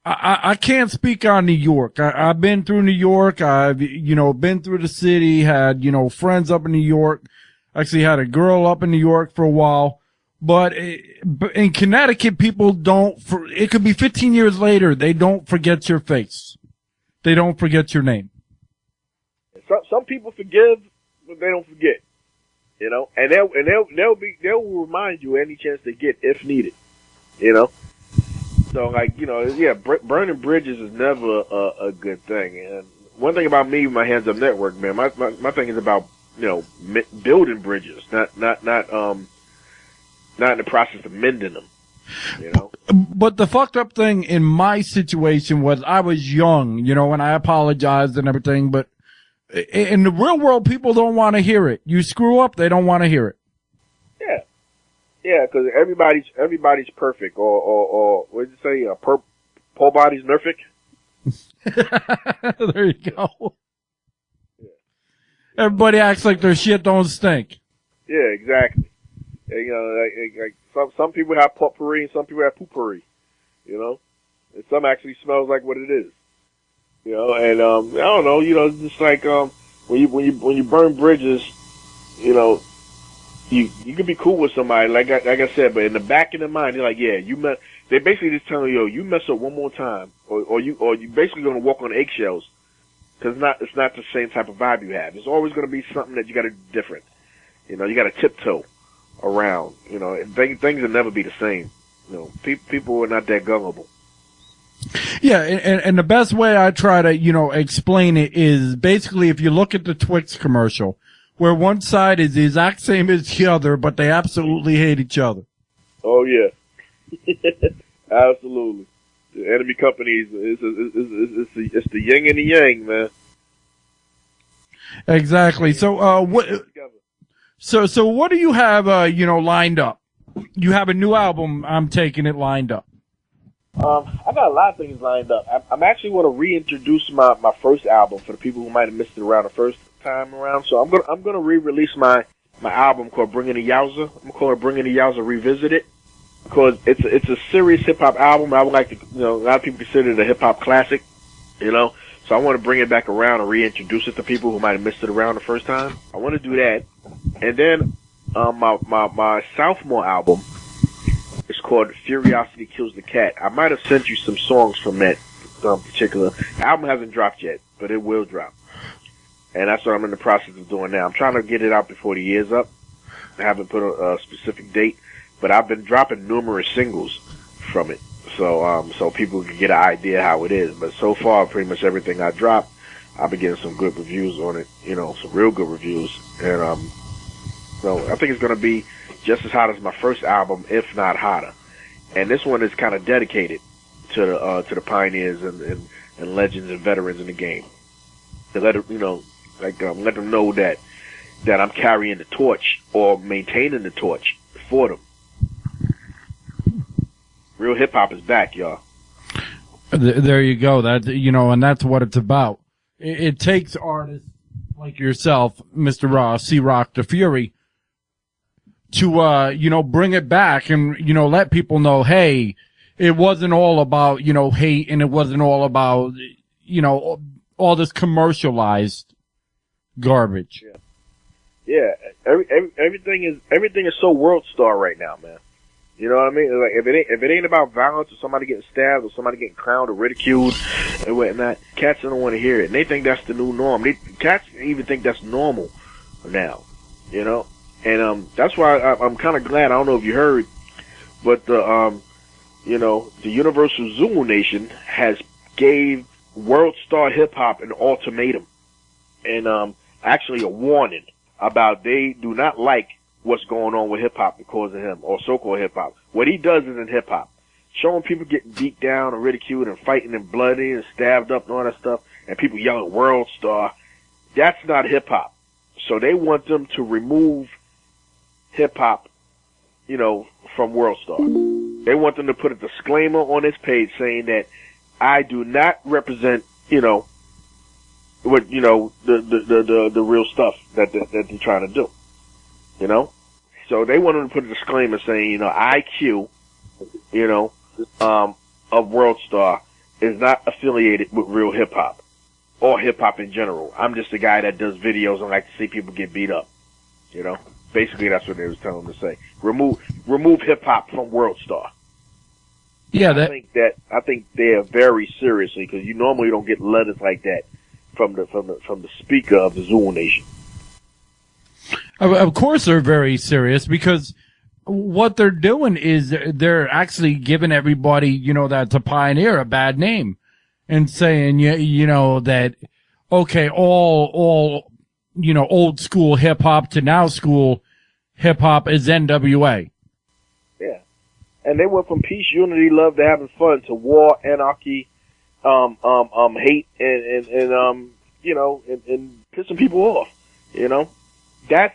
I can't speak on New York. I've been through New York. I've, been through the city, had, friends up in New York. Actually had a girl up in New York for a while. But in Connecticut, people it could be 15 years later, they don't forget your face. They don't forget your name. Some people forgive, but they don't forget. And they'll remind you any chance they get if needed. So, burning bridges is never a good thing. And one thing about me, my Handzup network, man, my thing is about, building bridges, not in the process of mending them, But the fucked up thing in my situation was I was young, you know, and I apologized and everything, but in the real world, people don't want to hear it. You screw up, they don't want to hear it. Yeah. Yeah, because everybody's perfect, or what did you say? Pole body's nerfic. There you go. Yeah. Everybody acts like their shit don't stink. Yeah, exactly. And, you know, like some people have potpourri and some people have poopery. You know, and some actually smells like what it is. You know, and I don't know. You know, it's just like when you burn bridges, you know. You can be cool with somebody, like I said, but in the back of their mind, they're like, yeah, they basically just telling you, you mess up one more time, or you basically gonna walk on eggshells, because it's not the same type of vibe you have. It's always gonna be something that you gotta do different. You know, you gotta tiptoe around. You know, and things will never be the same. You know, people are not that gullible. Yeah, and the best way I try to, you know, explain it is basically if you look at the Twix commercial, where one side is the exact same as the other, but they absolutely hate each other. Oh yeah, absolutely. The enemy companies, it's the yin and the yang, man. Exactly. So, So what do you have, you know, lined up? You have a new album. I'm taking it lined up. I got a lot of things lined up. I'm actually going to reintroduce my first album for the people who might have missed it around the first time around. So I'm gonna re-release my album called Bringing the Yowza. I'm gonna call it Bringing the Yowza Revisited, because it's a serious hip hop album. I would like to, you know, a lot of people consider it a hip hop classic, you know. So I want to bring it back around and reintroduce it to people who might have missed it around the first time. I want to do that, and then my sophomore album is called Curiosity Kills the Cat. I might have sent you some songs from that particular. The album hasn't dropped yet, but it will drop. And that's what I'm in the process of doing now. I'm trying to get it out before the year's up. I haven't put a specific date, but I've been dropping numerous singles from it, so people can get an idea how it is. But so far, pretty much everything I drop, I've been getting some good reviews on it. You know, some real good reviews, and so I think it's going to be just as hot as my first album, if not hotter. And this one is kind of dedicated to the pioneers and legends and veterans in the game. To let it, you know. Like, let them know that I'm carrying the torch or maintaining the torch for them. Real hip hop is back, y'all. There you go. That, you know, and that's what it's about. It takes artists like yourself, Mr. Cee-Rock the Fury, to you know, bring it back and, you know, let people know, hey, it wasn't all about, you know, hate, and it wasn't all about, you know, all this commercialized garbage. Yeah. Everything is so world star right now, man. You know what I mean? Like, if it ain't about violence or somebody getting stabbed or somebody getting clowned or ridiculed and whatnot, cats don't want to hear it, and they think that's the new norm. Cats even think that's normal now. You know, and that's why I'm kind of glad. I don't know if you heard, but you know, the Universal Zulu Nation has gave world star hip hop an ultimatum, and actually a warning about they do not like what's going on with hip hop because of him, or so-called hip hop. What he does isn't hip hop. Showing people getting beat down and ridiculed and fighting and bloody and stabbed up and all that stuff, and people yelling world star, that's not hip hop. So they want them to remove hip hop, you know, from World Star. They want them to put a disclaimer on this page saying that I do not represent, you know, what, you know, the real stuff that they're trying to do, you know. So they want them to put a disclaimer saying, you know, IQ, you know, of World Star is not affiliated with real hip hop or hip hop in general. I'm just a guy that does videos and like to see people get beat up, you know. Basically, that's what they was telling them to say. Remove hip hop from World Star. Yeah, I think they're very seriously, because you normally don't get letters like that from the speaker of the Zulu Nation. Of course, they're very serious, because what they're doing is they're actually giving everybody, you know, that's a pioneer a bad name, and saying, you know, that okay, all you know, old school hip hop to now school hip hop is NWA. Yeah, And they went from peace, unity, love to having fun to war, anarchy, hate, and pissing people off. You know, that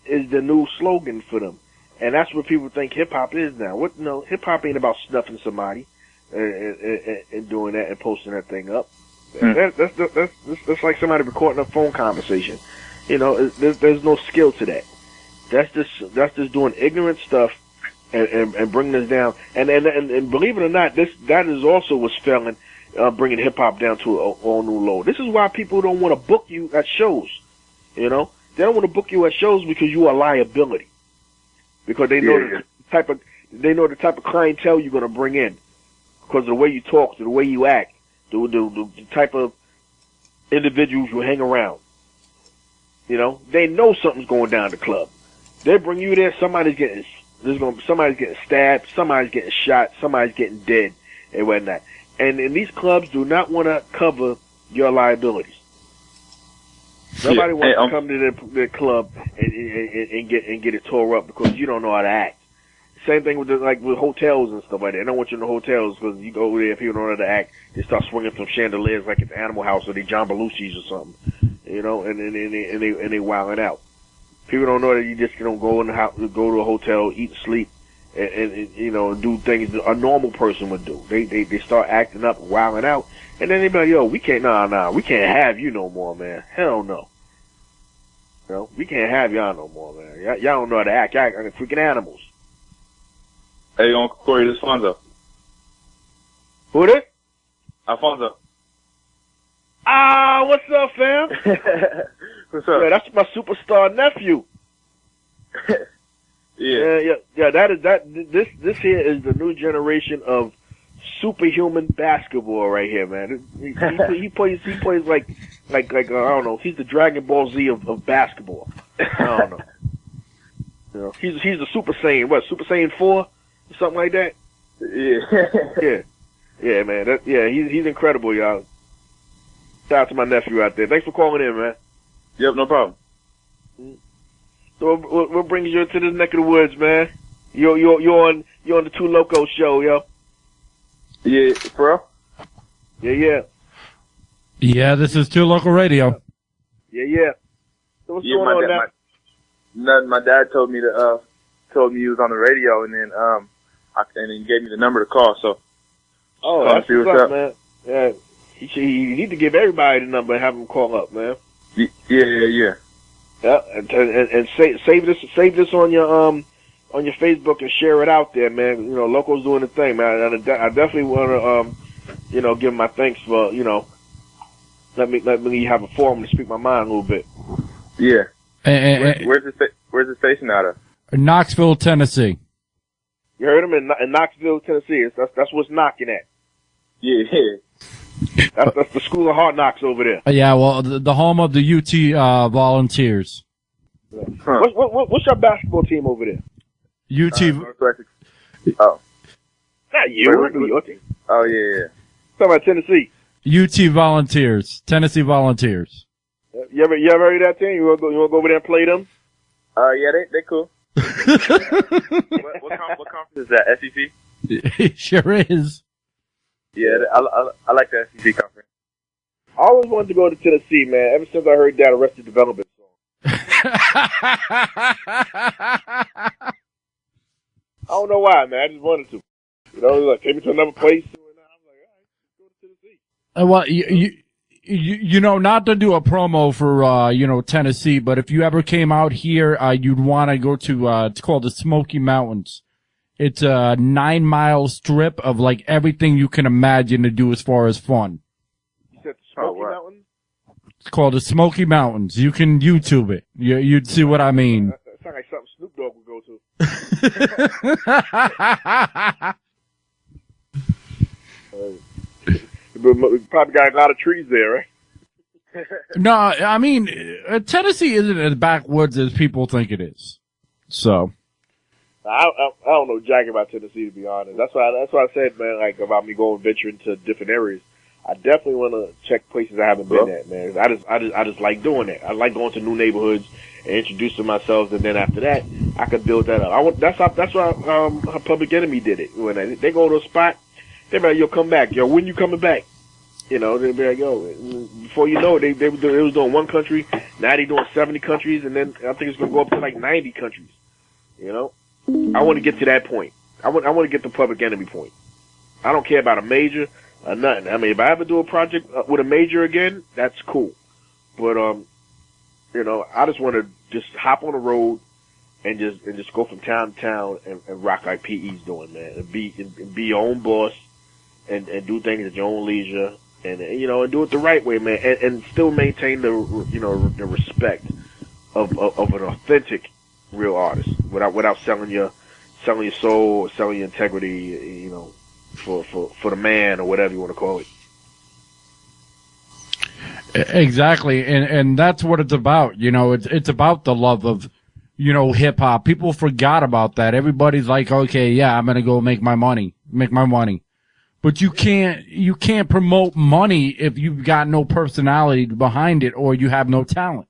is the new slogan for them, and that's what people think hip hop is now. Hip hop ain't about snuffing somebody and doing that and posting that thing up. That's like somebody recording a phone conversation. You know, there's no skill to that. That's just doing ignorant stuff and bringing us down. And believe it or not, that is also what's failing, bringing hip hop down to a all new low. This is why people don't want to book you at shows. You know, they don't want to book you at shows because you are a liability. Because they know the type of clientele you're going to bring in. Because of the way you talk, the way you act, the type of individuals you hang around. You know, they know something's going down at the club. They bring you there, somebody's getting stabbed, somebody's getting shot, somebody's getting dead, and whatnot. And these clubs do not want to cover your liabilities. Nobody wants to come to their club and get it tore up because you don't know how to act. Same thing with with hotels and stuff like that. They don't want you in the hotels because you go over there, people don't know how to act. They start swinging from chandeliers like it's Animal House or they John Belushi's or something, you know, and they wilding out. People don't know that you just don't go in the house, go to a hotel, eat, sleep, and you know, do things that a normal person would do. They start acting up, wilding out, and then they be like, yo, we can't have you no more, man. Hell no. You know, we can't have y'all no more, man. Y'all don't know how to act. Y'all are freaking animals. Hey, Uncle Corey, this is Alfonso. Who it is? Alfonso. Ah, what's up, fam? What's up? Yeah, that's my superstar nephew. Yeah. This here is the new generation of superhuman basketball right here, man. He plays like I don't know. He's the Dragon Ball Z of basketball. I don't know. You know, he's the Super Saiyan. What, Super Saiyan 4? Something like that? Yeah. Yeah, man. He's incredible, y'all. Shout out to my nephew out there. Thanks for calling in, man. Yep, no problem. So what brings you to this neck of the woods, man? You're on the Two Loco show, yo. Yeah, bro. Yeah. Yeah, this is Two Local Radio. Yeah. So what's going on now? Nothing. My dad told me he was on the radio, and then and he gave me the number to call. So, that's what's up, man. Yeah, he need to give everybody the number and have them call up, man. Yeah. Yeah, and save this on your Facebook and share it out there, man. You know, Loco's doing the thing, man. I definitely want to give my thanks for let me have a forum to speak my mind a little bit. Yeah. Where's the station out of? Knoxville, Tennessee. You heard him in Knoxville, Tennessee. That's what's knocking at. Yeah. That's the School of Hard Knocks over there. Yeah, well, the home of the UT Volunteers. Huh. What's your basketball team over there? UT. Oh. Not you. Your team. Oh, yeah. Talking about Tennessee. UT Volunteers. Tennessee Volunteers. You ever heard of that team? You wanna go over there and play them? Yeah, they cool. what conference is that? SEC? It sure is. Yeah, I like the SEC conference. I always wanted to go to Tennessee, man. Ever since I heard that Arrested Development song. I don't know why, man. I just wanted to. You know, like take me to another place. And I'm like, all right, let's go to Tennessee. Well, you know, not to do a promo for Tennessee, but if you ever came out here, you'd want to go to it's called the Smoky Mountains. It's a 9-mile strip of like everything you can imagine to do as far as fun. You said the Smoky Mountains? It's called the Smoky Mountains. You can YouTube it. You'd see what I mean. That sounds like something Snoop Dogg would go to. Probably got a lot of trees there, right? No, I mean, Tennessee isn't as backwoods as people think it is. So. I don't know jack about Tennessee, to be honest. That's why I said, man, like about me going venturing to different areas. I definitely want to check places I haven't been at, man. I just like doing that. I like going to new neighborhoods and introducing myself, and then after that, I could build that up. That's why Public Enemy did it. When they go to a spot, they be like, yo, come back. Yo, when you coming back? You know, they be like, yo, before you know it, they was doing one country, now they doing 70 countries, and then I think it's going to go up to like 90 countries. You know? I want to get to that point. I want to get to Public Enemy point. I don't care about a major or nothing. I mean, if I ever do a project with a major again, that's cool. But, you know, I just want to just hop on the road and just go from town to town and rock like PE's doing, man. And be your own boss and do things at your own leisure and, you know, and do it the right way, man. And still maintain the, you know, the respect of an authentic real artist without selling your soul or selling your integrity, you know, for the man or whatever you want to call it. Exactly. And that's what it's about. You know, it's about the love of, you know, hip hop. People forgot about that. Everybody's like, okay, yeah, I'm going to go make my money. But you can't promote money if you've got no personality behind it or you have no talent.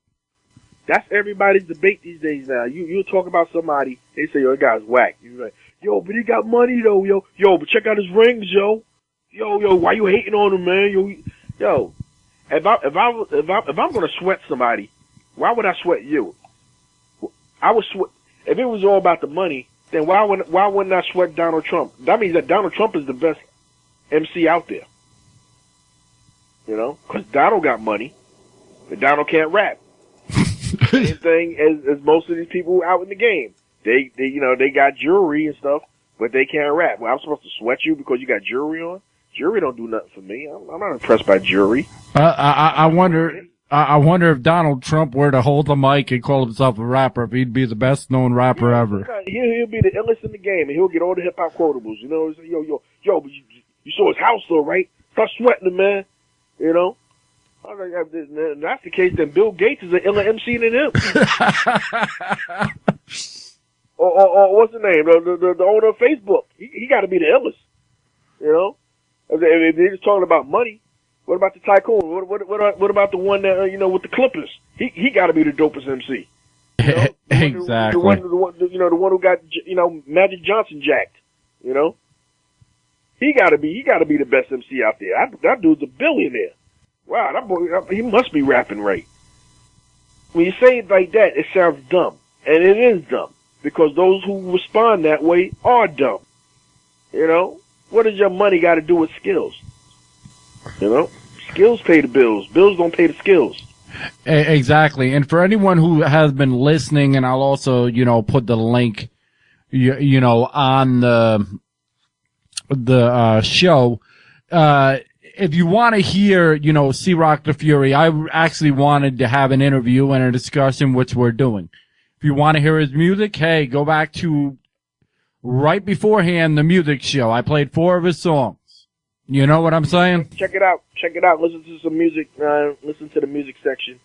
That's everybody's debate these days now. You talk about somebody, they say, yo, that guy's whack. You're like, yo, but he got money though, yo, but check out his rings, yo, why you hating on him, man, yo, if I'm gonna sweat somebody, why would I sweat you? I would sweat, if it was all about the money, then why wouldn't I sweat Donald Trump? That means that Donald Trump is the best MC out there. You know, cause Donald got money, but Donald can't rap. Same thing as most of these people out in the game. They you know, they got jewelry and stuff, but they can't rap. Well, I'm supposed to sweat you because you got jewelry on? Jewelry don't do nothing for me. I'm not impressed by jewelry. I wonder if Donald Trump were to hold the mic and call himself a rapper, if he'd be the best known rapper ever. He'll be the illest in the game, and he'll get all the hip hop quotables. You know, yo, but you saw his house though, right? Start sweating him, man. You know. If that's the case, then Bill Gates is an iller MC than him. or what's the name? The owner of Facebook. He got to be the illest. You know, if they're just talking about money, what about the tycoon? What about the one that you know, with the Clippers? He got to be the dopest MC. You know? Exactly. The one who got, you know, Magic Johnson jacked. You know, he got to be the best MC out there. That dude's a billionaire. Wow, that boy, he must be rapping right. When you say it like that, it sounds dumb. And it is dumb. Because those who respond that way are dumb. You know? What does your money got to do with skills? You know? Skills pay the bills. Bills don't pay the skills. Exactly. And for anyone who has been listening, and I'll also, you know, put the link, you know, on the show, if you want to hear, you know, Cee-Rock the Fury, I actually wanted to have an interview and a discussion, which we're doing. If you want to hear his music, hey, go back to right beforehand, the music show. I played 4 of his songs. You know what I'm saying? Check it out. Listen to some music. Listen to the music section.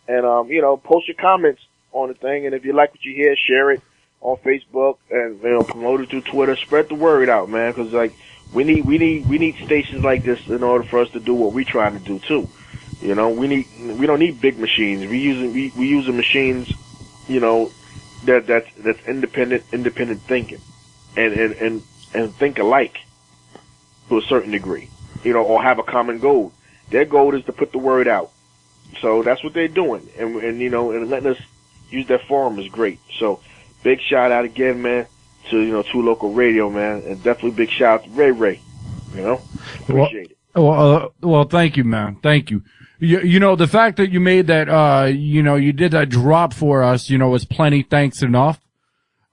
And, you know, post your comments on the thing. And if you like what you hear, share it on Facebook and, you know, promote it through Twitter. Spread the word out, man. Cause like, we need stations like this in order for us to do what we're trying to do too. You know, we don't need big machines. We using machines, you know, that's independent thinking and think alike to a certain degree. You know, or have a common goal. Their goal is to put the word out. So that's what they're doing. And you know, and letting us use that forum is great. So big shout out again, man, to, you know, to Loco Radio, man, and definitely big shout out to Ray. You know, appreciate it. Well, thank you, man. Thank you. You know, the fact that you made that, you know, you did that drop for us, you know, is plenty thanks enough.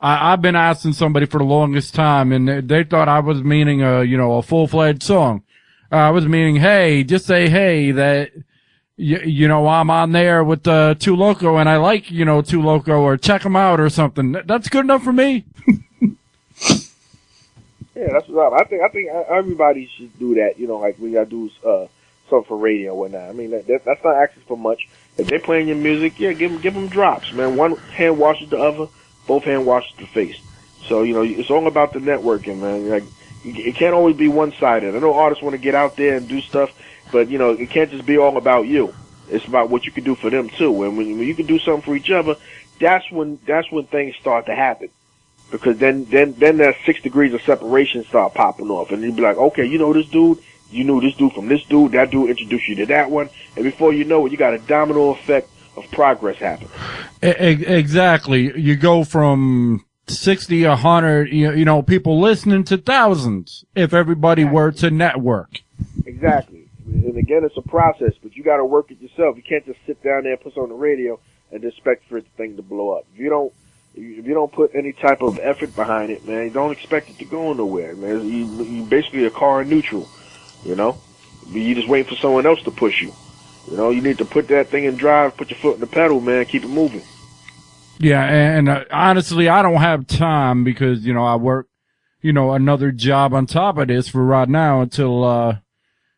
I've been asking somebody for the longest time, and they thought I was meaning a full-fledged song. I was meaning, hey, just say, hey, that, you know, I'm on there with, 2 Loco, and I like, you know, 2 Loco, or check them out or something. That's good enough for me. Yeah, that's what's up. I think everybody should do that. You know, like when y'all do something for radio and whatnot. I mean, that's not asking for much. If they're playing your music, yeah, give them drops, man. One hand washes the other, both hand washes the face. So, you know, it's all about the networking, man. Like, it can't always be one-sided. I know artists want to get out there and do stuff, But, you know, it can't just be all about you. It's about what you can do for them too. And when you can do something for each other, that's when things start to happen. Because then that 6 degrees of separation start popping off, and you'd be like, okay, you know this dude, you knew this dude from this dude, that dude introduced you to that one, and before you know it, you got a domino effect of progress happening. Exactly. You go from 60, 100, you know, people listening to thousands if everybody were to network. Exactly. And again, it's a process, but you got to work it yourself. You can't just sit down there and put on the radio and expect for the thing to blow up. If you don't put any type of effort behind it, man, you don't expect it to go nowhere, man. You basically a car in neutral, you know. You just wait for someone else to push you. You know, you need to put that thing in drive, put your foot in the pedal, man, keep it moving. Yeah, and honestly, I don't have time because, you know, I work, you know, another job on top of this for right now until,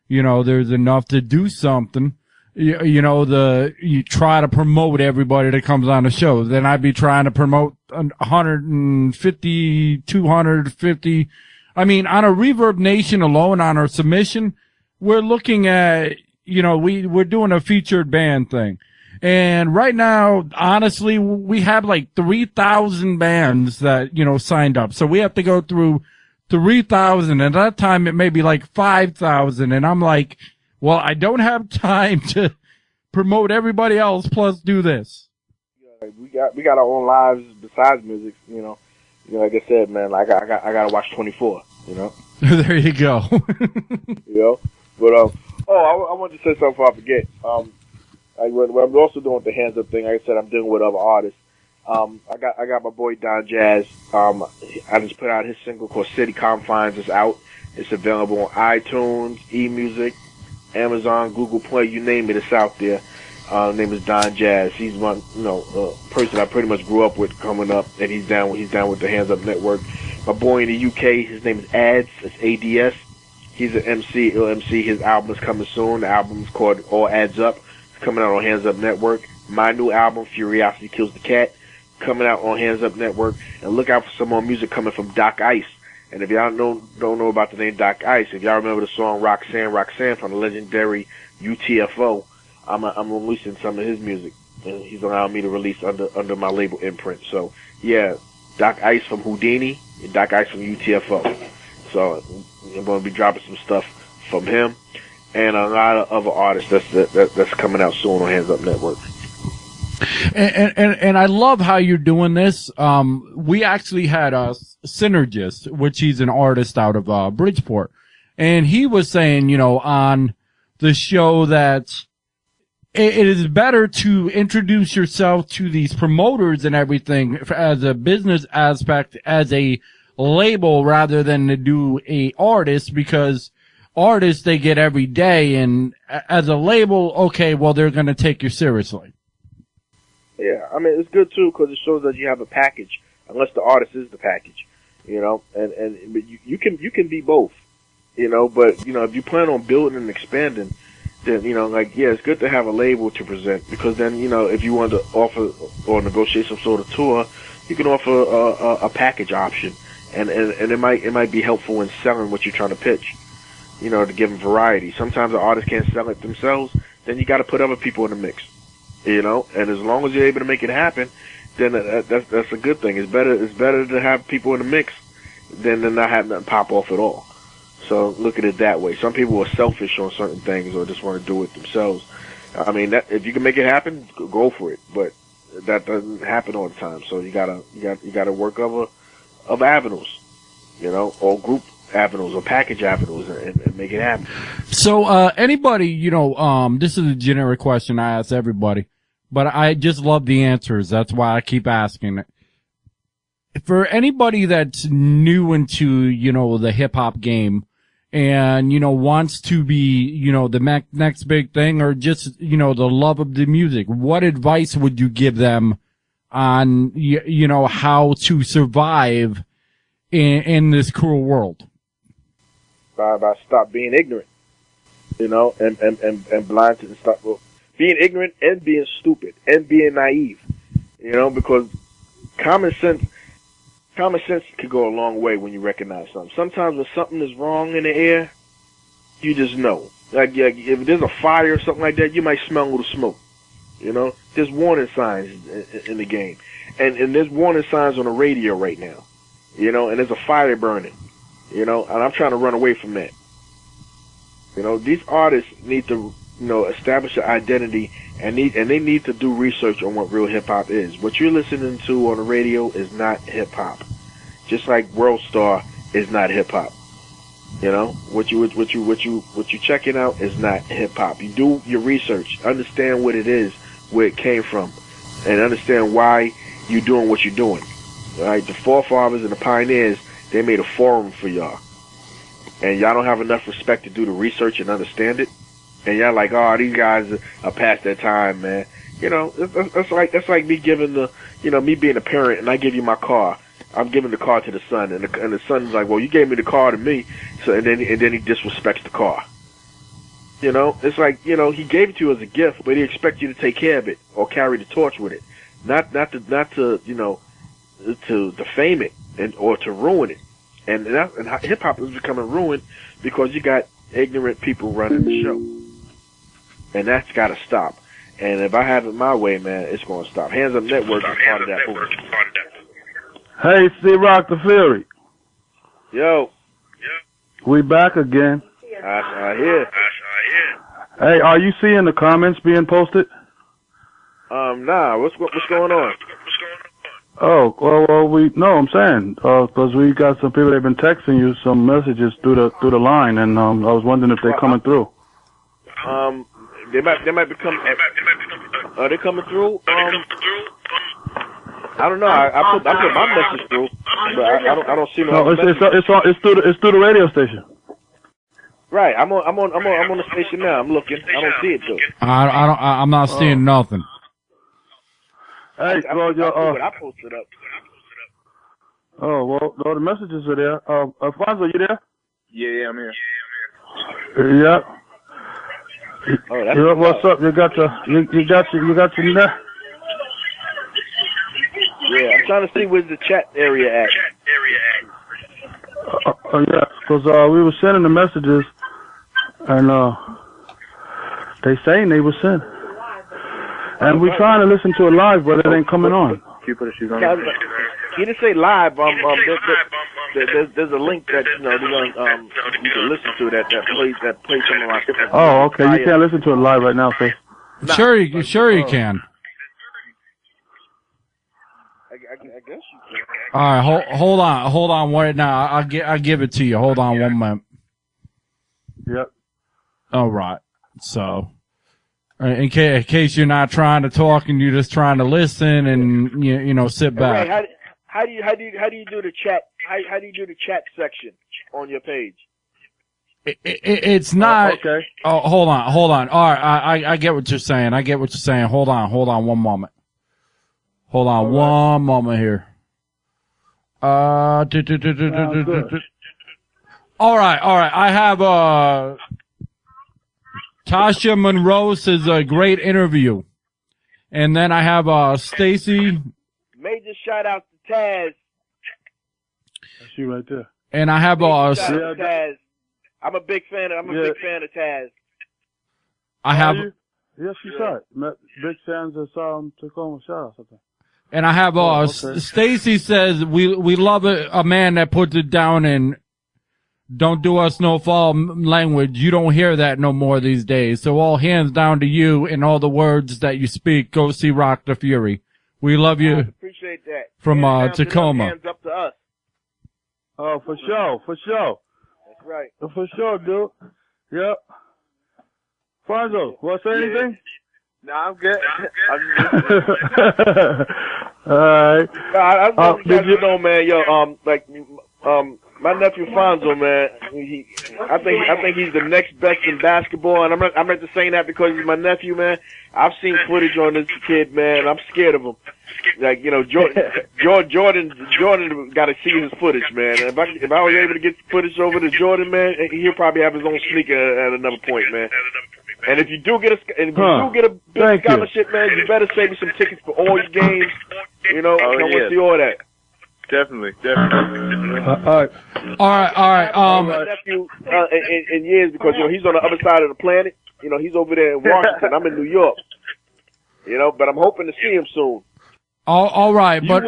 you know, there's enough to do something. You know, you try to promote everybody that comes on the show. Then I'd be trying to promote 150, 250. I mean, on a Reverb Nation alone, on our submission, we're looking at, you know, we're doing a featured band thing. And right now, honestly, we have like 3,000 bands that, you know, signed up. So we have to go through 3,000. At that time, it may be like 5,000. And I'm like, well, I don't have time to promote everybody else plus do this. We got our own lives besides music, you know. You know, like I said, man, I gotta watch 24, you know. There you go. You know, but I wanted to say something before I forget. What I'm also doing with the Handzup thing, like I said, I'm dealing with other artists. I got my boy Don Jazz. I just put out his single called City Confines. It's out. It's available on iTunes, eMusic, Amazon, Google Play, you name it, it's out there. His name is Don Jazz. He's one, you know, person I pretty much grew up with coming up, and he's down with the Handzup Network. My boy in the UK, his name is Ads. It's ADS. He's an MC, ill MC. His album is coming soon. The album is called All Adds Up. It's coming out on Handzup Network. My new album, Furiosity Kills the Cat, coming out on Handzup Network. And look out for some more music coming from Doc Ice. And if y'all don't know about the name Doc Ice, if y'all remember the song Roxanne from the legendary UTFO, I'm releasing some of his music, and he's allowing me to release under my label Imprint. So yeah, Doc Ice from Houdini and Doc Ice from UTFO. So I'm going to be dropping some stuff from him and a lot of other artists that's coming out soon on Handzup Network. And I love how you're doing this. We actually had a Synergist, which he's an artist out of Bridgeport, and he was saying, you know, on the show that it is better to introduce yourself to these promoters and everything as a business aspect, as a label, rather than to do a artist, because artists they get every day, and as a label, okay, well, they're going to take you seriously. Yeah, I mean, it's good too because it shows that you have a package, unless the artist is the package, you know. But you can be both, you know. But you know, if you plan on building and expanding, then you know, like yeah, it's good to have a label to present, because then you know, if you want to offer or negotiate some sort of tour, you can offer a package option, and it might be helpful in selling what you're trying to pitch, you know, to give them variety. Sometimes the artist can't sell it themselves, then you got to put other people in the mix. You know, and as long as you're able to make it happen, then that's a good thing. It's better to have people in the mix than to not have nothing pop off at all. So look at it that way. Some people are selfish on certain things or just want to do it themselves. I mean, if you can make it happen, go for it. But that doesn't happen all the time. So you gotta work other avenues, you know, or group avenues or package avenues and make it happen. So anybody, you know, this is a generic question I ask everybody, but I just love the answers. That's why I keep asking it. For anybody that's new into, you know, the hip hop game and, you know, wants to be, you know, the next big thing, or just, you know, the love of the music, what advice would you give them on, you know, how to survive in this cruel world? By stop being ignorant, you know, and blind to stop being ignorant and being stupid and being naive, you know, because common sense could go a long way when you recognize something. Sometimes when something is wrong in the air, you just know. Like, yeah, if there's a fire or something like that, you might smell a little smoke. You know, there's warning signs in the game, and there's warning signs on the radio right now. You know, and there's a fire burning. You know, and I'm trying to run away from that. You know, these artists need to, establish an identity, and they need to do research on what real hip hop is. What you're listening to on the radio is not hip hop. Just like World Star is not hip hop. You know, what you checking out is not hip hop. You do your research, understand what it is, where it came from, and understand why you're doing what you're doing. All right, the forefathers and the pioneers, they made a forum for y'all, and y'all don't have enough respect to do the research and understand it, and y'all like, oh, these guys are past their time, man. You know, that's like me giving me being a parent, and I give you my car. I'm giving the car to the son, and the son's like, well, you gave me the car to me, so and then he disrespects the car. You know, it's like, he gave it to you as a gift, but he expects you to take care of it or carry the torch with it, not to to defame it or to ruin it. And hip hop is becoming ruined because you got ignorant people running the show, and that's got to stop. And if I have it my way, man, it's going to stop. Handzup Network is part of that movement. Hey, Cee-Rock the Fury. Yo. We back again. I hear. Hey, are you seeing the comments being posted? Nah. What's going on? Oh, well, I'm saying, because we got some people that have been texting you some messages through the line, and I was wondering if they're coming through. They might be coming. Are they coming through? I don't know. I put my message through, but I don't see no. No, it's through the radio station. Right. I'm on the station now. I'm looking. I don't see it though. I'm not seeing nothing. Hey, I posted up. Oh, well, the messages are there. Alfonso, you there? Yeah, I'm here. Yeah. Oh, that's what's up? You got your net? Yeah, I'm trying to see where's the chat area at. Yeah, because we were sending the messages, and they saying they were sent. And we're trying to listen to it live, but it ain't coming on. He didn't say live. There's a link that you can listen to that plays some of my stuff. Oh, okay. You can't listen to it live right now, sir. Sure you can. I guess you can. All right, hold on. Wait, now I'll give it to you. Hold on 1 minute. Yep. All right. So, in case you're not trying to talk and you're just trying to listen and you sit back. Right, how do you do the chat? How do you do the chat section on your page? It's not. Okay. Oh, hold on. All right, I get what you're saying. Hold on 1 moment. Hold on one moment here. All right. I have Tasha Monroe says a great interview, and then I have Stacy. Major shout out to Taz. That's you right there. And I have Taz. I'm a big fan. I'm a big fan of Taz. I have. Yes, you saw it. Big fans of Tacoma shout out something. And I have Stacy says we love a man that puts it down and don't do us no foul language. You don't hear that no more these days. So all hands down to you and all the words that you speak. Go see Rock the Fury. We love you. Appreciate that. From Tacoma. Hands up to us. Oh, for sure. That's right. For sure, dude. Yep. Fonzo, want to say anything? No, I'm good. All right. I want you know, man. My nephew Fonzo, man. I think he's the next best in basketball, and I'm not just saying that because he's my nephew, man. I've seen footage on this kid, man. I'm scared of him. Like, Jordan got to see his footage, man. If I was able to get footage over to Jordan, man, he'll probably have his own sneaker at another point, man. And if you do get a big scholarship, man, you better save me some tickets for all your games. I want to see all that. Definitely. All right. All right. My nephew in years because he's on the other side of the planet. He's over there in Washington. I'm in New York. But I'm hoping to see him soon. All right, but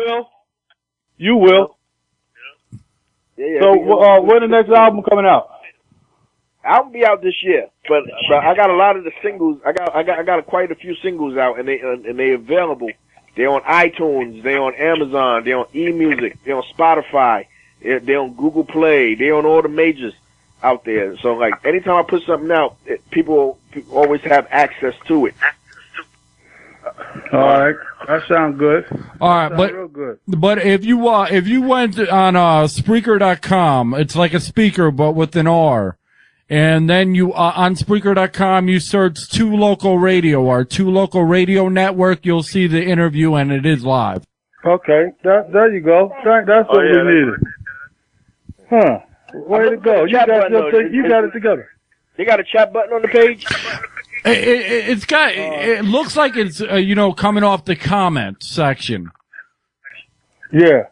you will. Yeah. So when the next album coming out? Album be out this year, but I got a lot of the singles. I got quite a few singles out, and they available. They're on iTunes, they're on Amazon, they're on eMusic, they're on Spotify, they're on Google Play, they're on all the majors out there. So like anytime I put something out, people always have access to it. All right, that sounds good. All right, but real good. But if you went on Spreaker.com, it's like a speaker but with an R. And then you, on Spreaker.com, you search Two Local Radio, or Two Local Radio Network. You'll see the interview, and it is live. Okay, there you go. That's what we needed. Huh. Way to go. You got it together. They got a chat button on the page? It looks like it's, coming off the comment section. Yeah.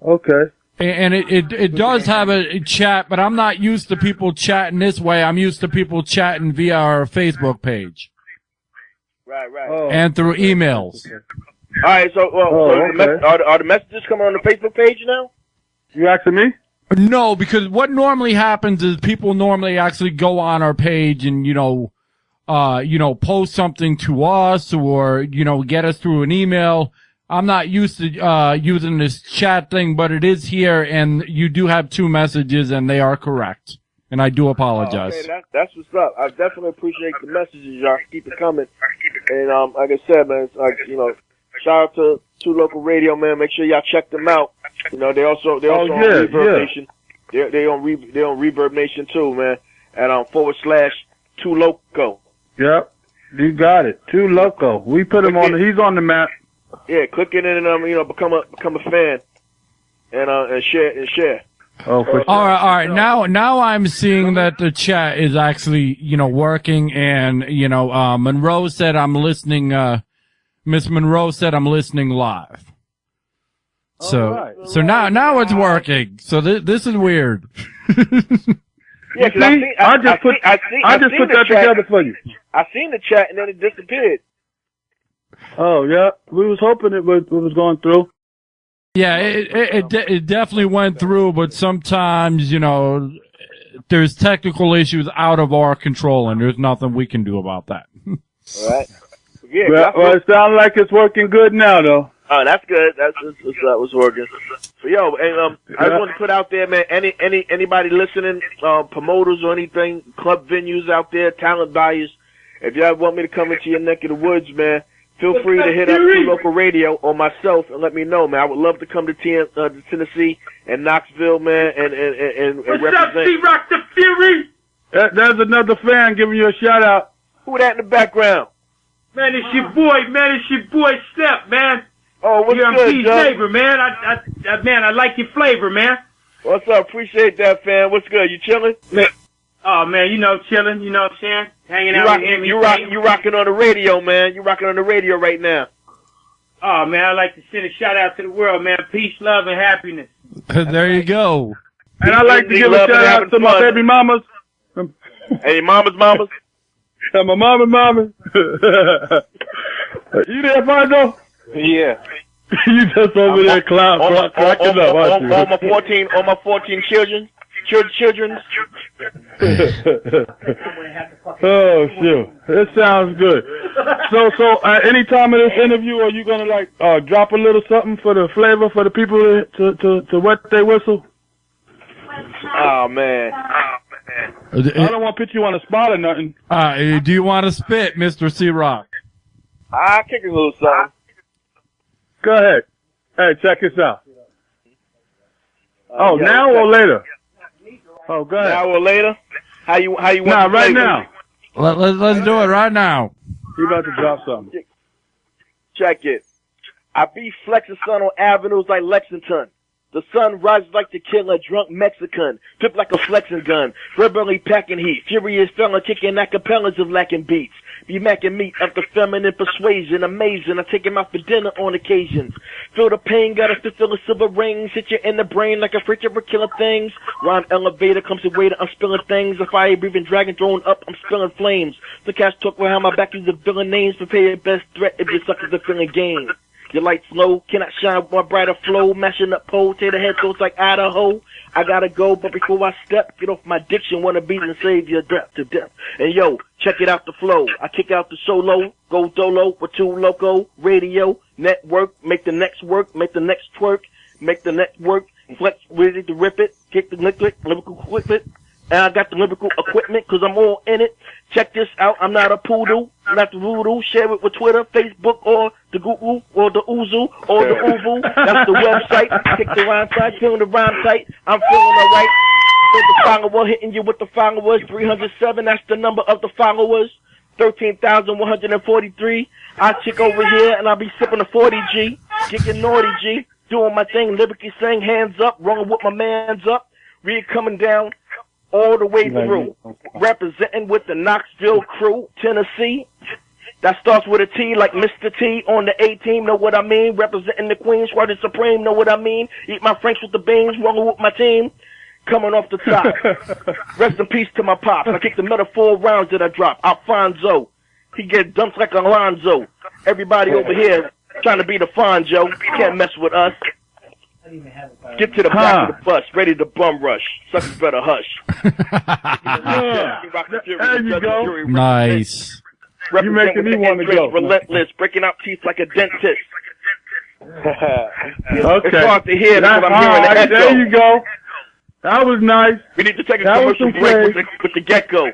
Okay. And it does have a chat, but I'm not used to people chatting this way. I'm used to people chatting via our Facebook page. Right. And through emails. All right, so, are the messages coming on the Facebook page now? You asking me? No, because what normally happens is people normally actually go on our page and, post something to us or, get us through an email. I'm not used to using this chat thing, but it is here, and you do have 2 messages, and they are correct. And I do apologize. Okay, that's what's up. I definitely appreciate the messages, y'all. Keep it coming. And like I said, man, it's like shout out to Two Local Radio, man. Make sure y'all check them out. They also on Reverb Nation. They on Reverb Nation too, man. At /2 Loco. Yep, you got it. 2 Loco. We put him on. He's on the map. Yeah, click it and become a fan and share. Oh, for sure. All right. Now I'm seeing that the chat is actually working, and Monroe said I'm listening. Miss Monroe said I'm listening live. So now it's working. So this is weird. Yeah, I just put that together for you. I seen the chat and then it disappeared. Oh yeah, we was hoping it was going through. Yeah, it definitely went through, but sometimes there's technical issues out of our control, and there's nothing we can do about that. All right. Yeah. Well, it sounds like it's working good now, though. Oh, that's good. That was working. So, and I just want to put out there, man. Anybody listening, promoters or anything, club venues out there, talent buyers. If y'all want me to come into your neck of the woods, man, feel free to hit up Two Local Radio or myself and let me know, man. I would love to come to Tennessee and Knoxville, man, and What's represent. up, Cee-Rock the Fury? There's another fan giving you a shout out. Who that in the background? Man, it's your boy, Step, man. Oh, what's You're good, Emcees Joe? neighbor, man. I like your flavor, man. What's up? Appreciate that, fan. What's good? You chilling? Oh, man, chilling, you know what I'm saying? Hanging out with him. You rocking on the radio, man. You rocking on the radio right now. Oh, man, I'd like to send a shout out to the world, man. Peace, love, and happiness. There you go. And I'd like to give a shout out to my baby mamas. Hey, mamas. And my mamas. You there, Fonzo? Yeah. You just over there cracking up, aren't you? On my 14 children. Oh, shoot. It sounds good. So, at any time of this interview, are you gonna drop a little something for the flavor for the people to wet their whistle? Oh man. I don't want to put you on the spot or nothing. Do you want to spit, Mr. Cee-Rock? I'll kick a little something. Go ahead. Hey, check this out. Now or later? Oh, go ahead. Now or later? How you want? Nah, right now. Let's do it right now. You about to drop something. Check it. I be flexing sun on avenues like Lexington. The sun rises like to kill a drunk Mexican. Flip like a flexing gun. Verbally packing heat. Furious felon kicking acapellas of lacking beats. Be macking meat up the feminine persuasion. Amazing. I take him out for dinner on occasions. Feel the pain, got a fistful of silver rings. Hit you in the brain like a freight for killing things. Rhyme elevator comes the waiter, I'm spilling things. A fire breathing dragon thrown up, I'm spilling flames. The cats talk behind my back, use the villain names. Prepare your best threat if you suckers are feeling game. Your lights low, cannot shine with my brighter flow. Mashing up pole, tear the head goes like Idaho. I gotta go, but before I step, get off my diction, wanna beat and save your death to death. And yo, check it out the flow. I kick out the solo, go dolo with 2 Loco, radio, network, make the next work, make the next twerk, make the next work, flex, ready to rip it, kick the lyrical equipment. And I got the lyrical equipment, cause I'm all in it. Check this out, I'm not a poodle, not the voodoo. Share it with Twitter, Facebook, or the Google, or the Oozle, or the Uvu. That's the website. Kick the rhyme side, feeling the rhyme tight. I'm feeling alright. The follower, hitting you with the followers. 307, that's the number of the followers. 13,143. I chick over here, and I'll be sipping a 40G. Kicking naughty G. Doing my thing, lyrically saying hands up. Rolling with my mans up. Reed coming down. All the way through. Representing with the Knoxville crew, Tennessee. That starts with a T like Mr. T on the A-team, know what I mean? Representing the Queen, Squadron Supreme, know what I mean? Eat my Franks with the beans, rolling with my team. Coming off the top. Rest in peace to my pops. I kick the metaphor rounds that I drop. Alfonso. He get dumped like Alonzo. Everybody over here trying to be the Fonjo. Can't mess with us. Get to the back of the bus, ready to bum rush. Suckers better hush. There you go. Nice. You making me want to go. Relentless, breaking out teeth like a dentist. Okay. It's hard to hear because I'm hearing the echo. There you go. That was nice. We need to take a commercial break with the gecko. All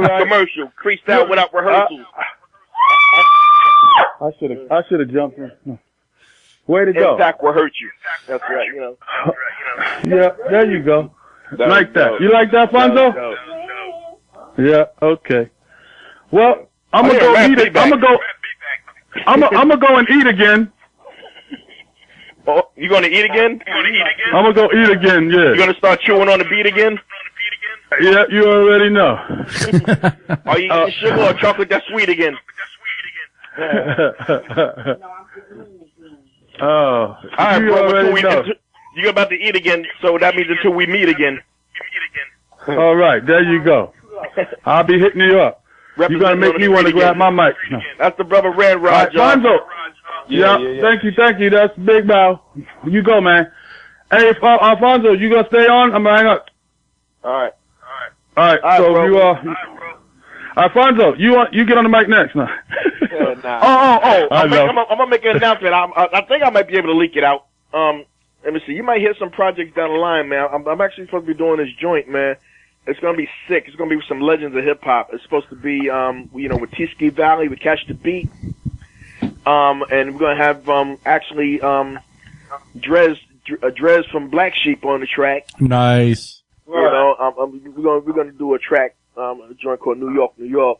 right. Commercial. Freestyle without rehearsals. I should have jumped in. Way to go. Impact will hurt you. That's right, you know. Yeah, there you go. Like that. You like that, Fonzo? Yeah, okay. Well, I'm gonna go eat it. I'm gonna go and eat again. Oh, you gonna eat again? I'm gonna go eat again, yeah. You gonna start chewing on the beat again? Yeah, you already know. Are you eating sugar or chocolate that's sweet again? Oh, all right, you bro. already know. You're about to eat again, so that means until we meet again. All right, there you go. I'll be hitting you up. You gotta make me want to grab my mic. That's the brother Red Rod, All right, John. Fonzo. Yeah, thank you. That's big bow. You go, man. Hey, Alfonso, you gonna stay on? I'm gonna hang up. All right. So bro. you Alfonso, you get on the mic next now. Nah. I'm gonna make an announcement. I think I might be able to leak it out. Let me see. You might hear some projects down the line, man. I'm actually supposed to be doing this joint, man. It's gonna be sick. It's gonna be with some legends of hip hop. It's supposed to be, with T-Ski Valley, with Catch the Beat. And we're gonna have Drez from Black Sheep on the track. Nice. We're gonna do a track, a joint called New York,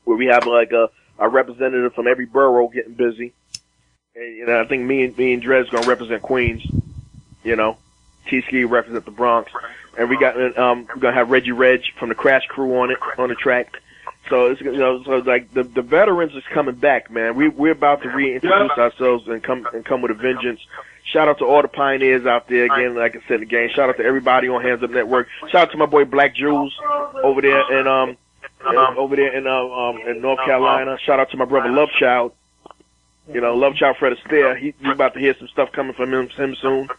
where we have like a representative from every borough getting busy. And I think me and Drez gonna represent Queens. T-Ski represent the Bronx, and we're gonna have Reggie Reg from the Crash Crew on the track. So it's so like the veterans is coming back, man. We're about to reintroduce ourselves and come with a vengeance. Shout out to all the pioneers out there again. Like I said again, shout out to everybody on Handzup Network. Shout out to my boy Black Jules over there in North Carolina. Shout out to my brother Love Child. Love Child Fred Astaire. He's about to hear some stuff coming from him soon.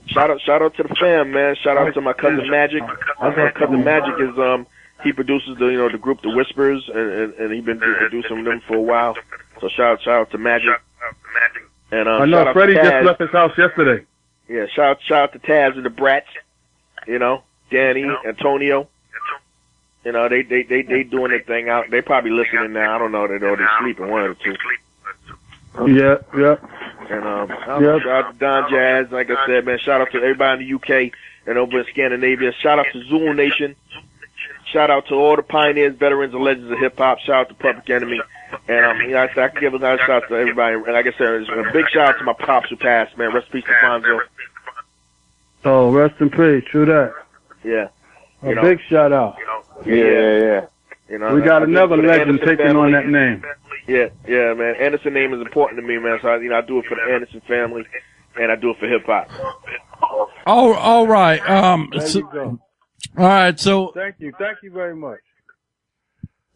Shout out to the fam, man. Shout out to my cousin Magic. My cousin Magic is he produces the group The Whispers, and he's been producing them for a while. So shout out to Magic. And I know Freddie just left his house yesterday. Yeah, shout out to Taz and the Brats. Danny, Antonio. They doing their thing out. They probably listening now. I don't know. They're sleeping, one or two. Yeah. And shout out to Don Jazz. Like I said, man, shout out to everybody in the UK and over in Scandinavia. Shout out to Zool Nation. Shout out to all the pioneers, veterans, and legends of hip hop. Shout out to Public Enemy. And I can give a nice shout out to everybody. And like I said, a big shout out to my pops who passed, man. Rest in peace to Fonzo. Oh, rest in peace. True that. Yeah. A big shout out. Yeah. We got another legend taking on that name. Yeah, man. Anderson name is important to me, man. So I do it for the Anderson family, and I do it for hip hop. Oh, all right. There you go. All right. So Thank you very much.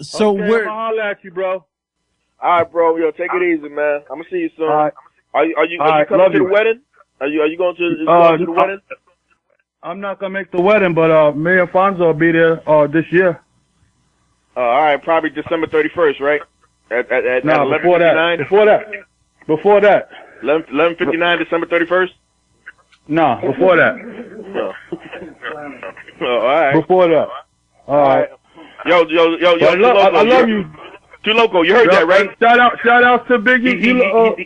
So okay, we're I'm gonna holler at you, bro. All right, bro. Yo, take it easy, man. I'm gonna see you soon. All right. Are you All right, coming love to the you. wedding? Are you going to the wedding? I'm not gonna make the wedding, but me and Fonzo will be there this year. All right, probably December 31st, right? At No, before that. 11:59? Before that. 11:59, December 31st. No, before that. Oh. Oh, all right. Before that. All right. Yo, I love you. Too Loco, you heard that, right? Shout out to Biggie.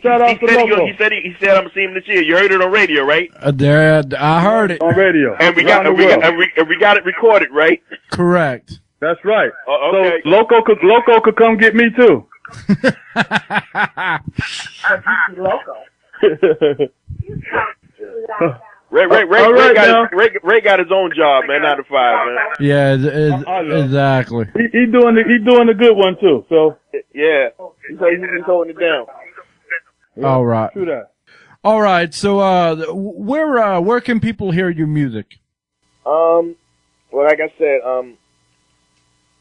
Shout out to Loco. He said I'm gonna see him this year. You heard it on radio, right? there. I heard it. On radio. And we got it recorded, right? Correct. That's right. Okay. So Loco could come get me too. Loco. Ray got his own job, man. 9 to 5, man. Yeah, exactly. He doing a good one too. So Yeah, he's holding it down. All right. True that. All right. So, where can people hear your music? Well, like I said,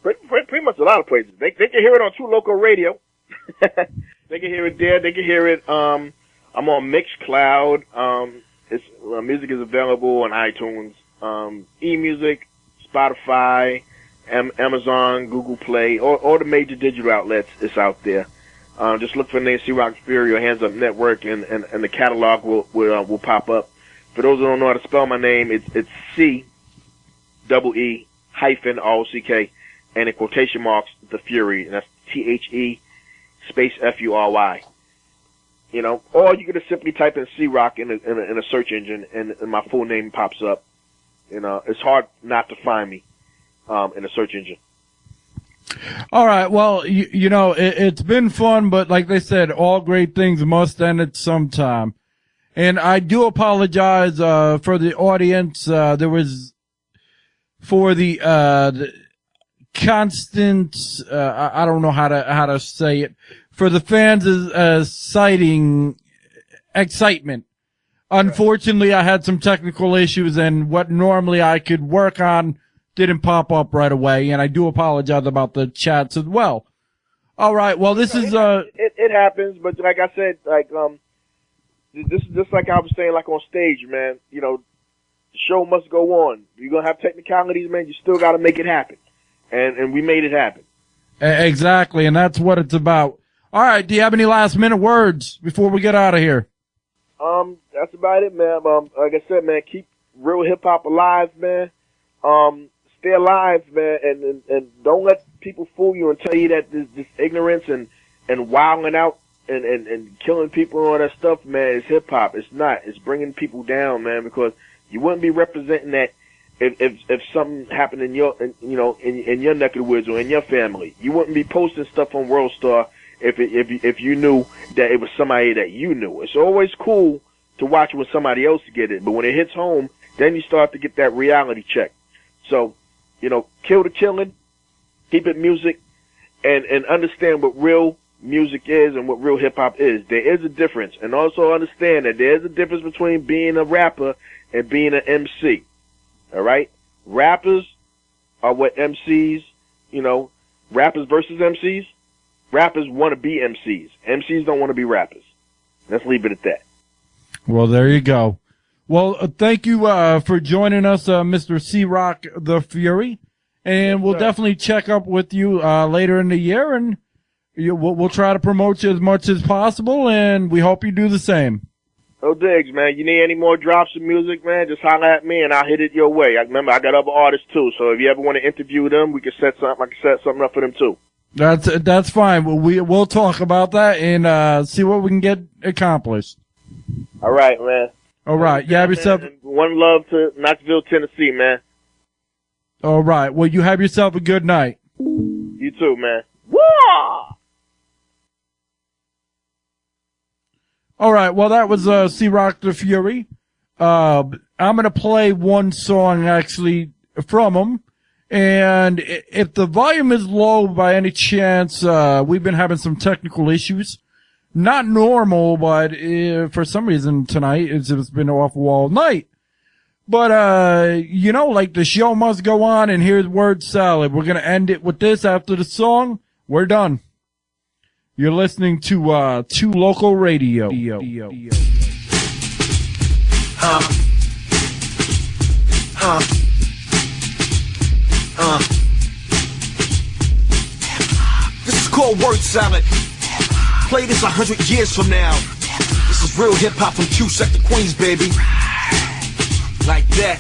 pretty much a lot of places. They can hear it on True Loco Radio. They can hear it there. They can hear it. I'm on Mixcloud. Music is available on iTunes, eMusic, Spotify, Amazon, Google Play, all the major digital outlets. It's out there. Just look for the name Cee-Rock Fury or Handzup Network, and the catalog will pop up. For those who don't know how to spell my name, it's C-E-E-ROCK, and in quotation marks, the Fury, and that's THE space FURY. You know, or you can just simply type in Cee-Rock in a search engine, and my full name pops up. You know, it's hard not to find me in a search engine. All right. Well, you know, it's been fun, but like they said, all great things must end at some time. And I do apologize for the audience. There was for the constant. I don't know how to say it. For the fans, citing excitement. Unfortunately, I had some technical issues, and what normally I could work on didn't pop up right away, and I do apologize about the chats as well. All right, well, this is it happens, but like I said, this is just like I was saying, like on stage, man. You know, the show must go on. You're gonna have technicalities, man. You still got to make it happen, and we made it happen. Exactly, and that's what it's about. All right, do you have any last minute words before we get out of here? That's about it, man. Like I said, man, keep real hip hop alive, man. Stay alive, man, and don't let people fool you and tell you that this ignorance and wilding out and killing people and all that stuff, man, is hip hop. It's not. It's bringing people down, man, because you wouldn't be representing that if something happened in your neck of the woods or in your family. You wouldn't be posting stuff on World Star if you knew that it was somebody that you knew. It's always cool to watch when somebody else get it, but when it hits home, then you start to get that reality check. So, you know, kill the killing, keep it music, and understand what real music is and what real hip hop is. There is a difference, and also understand that there is a difference between being a rapper and being an MC. All right, rappers are what MCs, you know, rappers versus MCs. Rappers want to be MCs. MCs don't want to be rappers. Let's leave it at that. Well, there you go. Well, thank you for joining us, Mr. Cee-Rock the Fury, and we'll definitely check up with you later in the year, and we'll try to promote you as much as possible, and we hope you do the same. No digs, man. You need any more drops of music, man, just holler at me, and I'll hit it your way. Remember, I got other artists, too, so if you ever want to interview them, we can set something. I can set something up for them, too. That's fine. We'll talk about that and see what we can get accomplished. All right, man. All right. You have yourself. One love to Knoxville, Tennessee, man. All right. Well, you have yourself a good night. You too, man. Woo! All right. Well, that was Cee-Rock the Fury. I'm gonna play one song actually from him, And if the volume is low by any chance, we've been having some technical issues. Not normal, but for some reason tonight it's been awful all night. But, like the show must go on, and here's word salad. We're going to end it with this after the song. We're done. You're listening to Loco Radio. This is called word salad. Play this 100 years from now. This is real hip hop from Q-Sec to Queens, baby. Like that.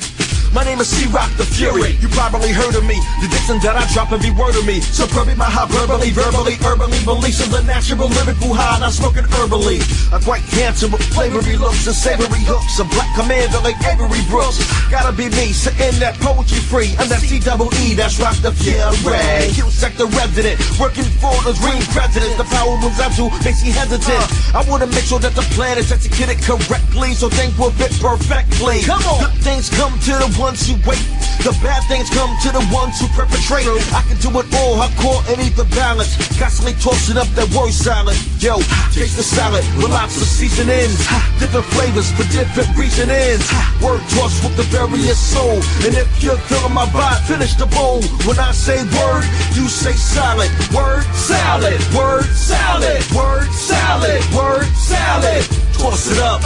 My name is Cee-Rock the Fury. You probably heard of me. The diction that I drop every word of me. So probably my hyperbole, verbally, urbanly releasing the natural lyrical high. Not smoking herbally. I'm quite handsome with flavory looks and savory hooks. A black commander like Avery Brooks. Gotta be me, sitting that poetry free. I'm that C-double-E, that's Rock the Fury. Q-Sec the resident, working for the green president. The power moves out to makes me hesitant. I wanna make sure that the plan is executed correctly, so things will fit perfectly. Come on. Good things come to the ones who wait. The bad things come to the ones who perpetrate. I can do it all, hardcore and even balance. Constantly tossing up that word salad. Yo, taste the salad with lots of seasonings. Different flavors for different reasonings. Word toss with the various soul. And if you're feeling my vibe, finish the bowl. When I say word, you say salad. Word salad. Word salad. Word salad. Word salad. Toss it up.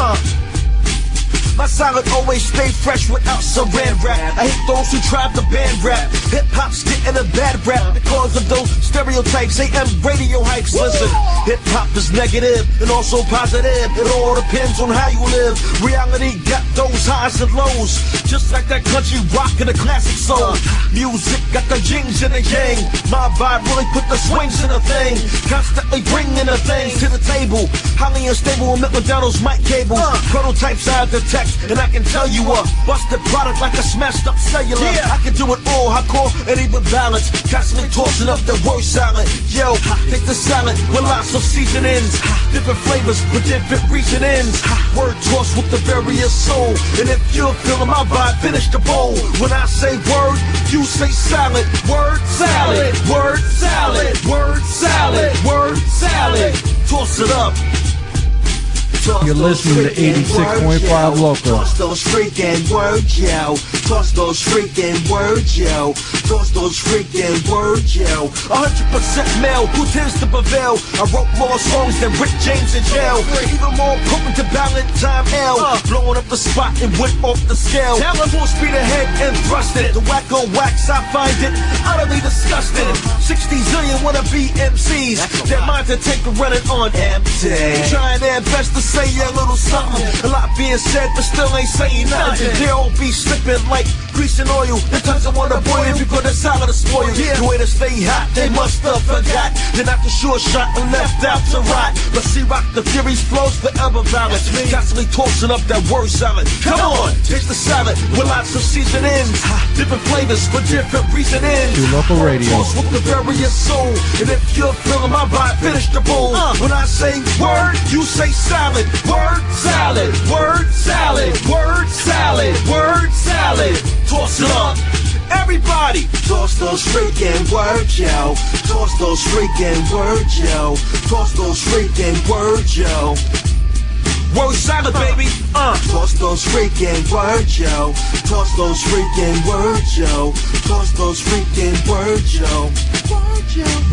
My salad always stay fresh without saran wrap. I hate those who try to band rap. Hip-hop's getting a bad rap because of those stereotypes. AM radio hypes. Listen, hip-hop is negative and also positive. It all depends on how you live. Reality got those highs and lows, just like that country rock and the classic soul. Music got the yings and the yang. My vibe really put the swings in the thing. Constantly bringing the things to the table. Highly unstable and McDonald's mic cables. Prototypes out the text. And I can tell you a busted product like a smashed up cellular. I can do it all, hardcore and even balance. Constantly tossing up the word salad. Yo, take the salad with lots of seasonings. Different flavors for different reasonings. Word toss with the various soul. And if you're feeling my vibe, finish the bowl. When I say word, you say salad. Word salad. Word salad. Word salad. Word salad. Toss it up. You're listening to 86.5 Loco. Toss those freaking words, yo. Toss those freaking words, yo. Toss those freaking words, yo. 100% male, who tends to prevail. I wrote more songs than Rick James in jail. Even more potent to Valentine L. Blowing up the spot and went off the scale. Full speed ahead and thrust it. The wacko wax, I find it utterly disgusting. 60 zillion wanna be Emcees. Their minds to take a running on empty. Trying their best to say a little something. A lot being said, but still ain't saying nothing. They'll be slipping like grease and oil. The touch I wanna boil if you put a salad to spoil. The way to stay hot, they must have forgot. They're not the sure shot and left out to rot. But Cee-Rock the Fury's flows forever valid. Constantly tossing up that word salad. Come on, taste the salad with lots of seasonings. Different flavors for different reasonings. To Local Radio. Toss with the various soul. And if you're feeling my vibe, finish the bowl. When I say word, you say salad. Word salad. Word salad. Word salad. Word salad. Toss it up. Everybody, toss those freaking words, yo. Toss those freaking words, yo. Toss those freaking words, yo. Word salad, baby. Toss those freaking words, yo. Toss those freaking words, yo. Toss those freaking words, yo.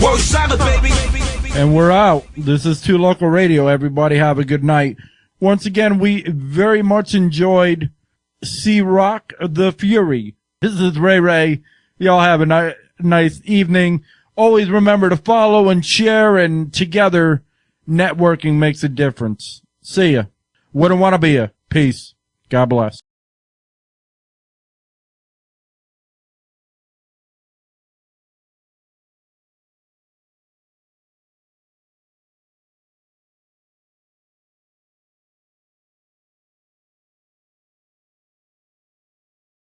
Word salad, baby. And we're out. This is 2 Local Radio. Everybody have a good night. Once again, we very much enjoyed Cee-Rock the Fury. This is Ray. Y'all have a nice evening. Always remember to follow and share, and together, networking makes a difference. See ya. Wouldn't want to be ya. Peace. God bless.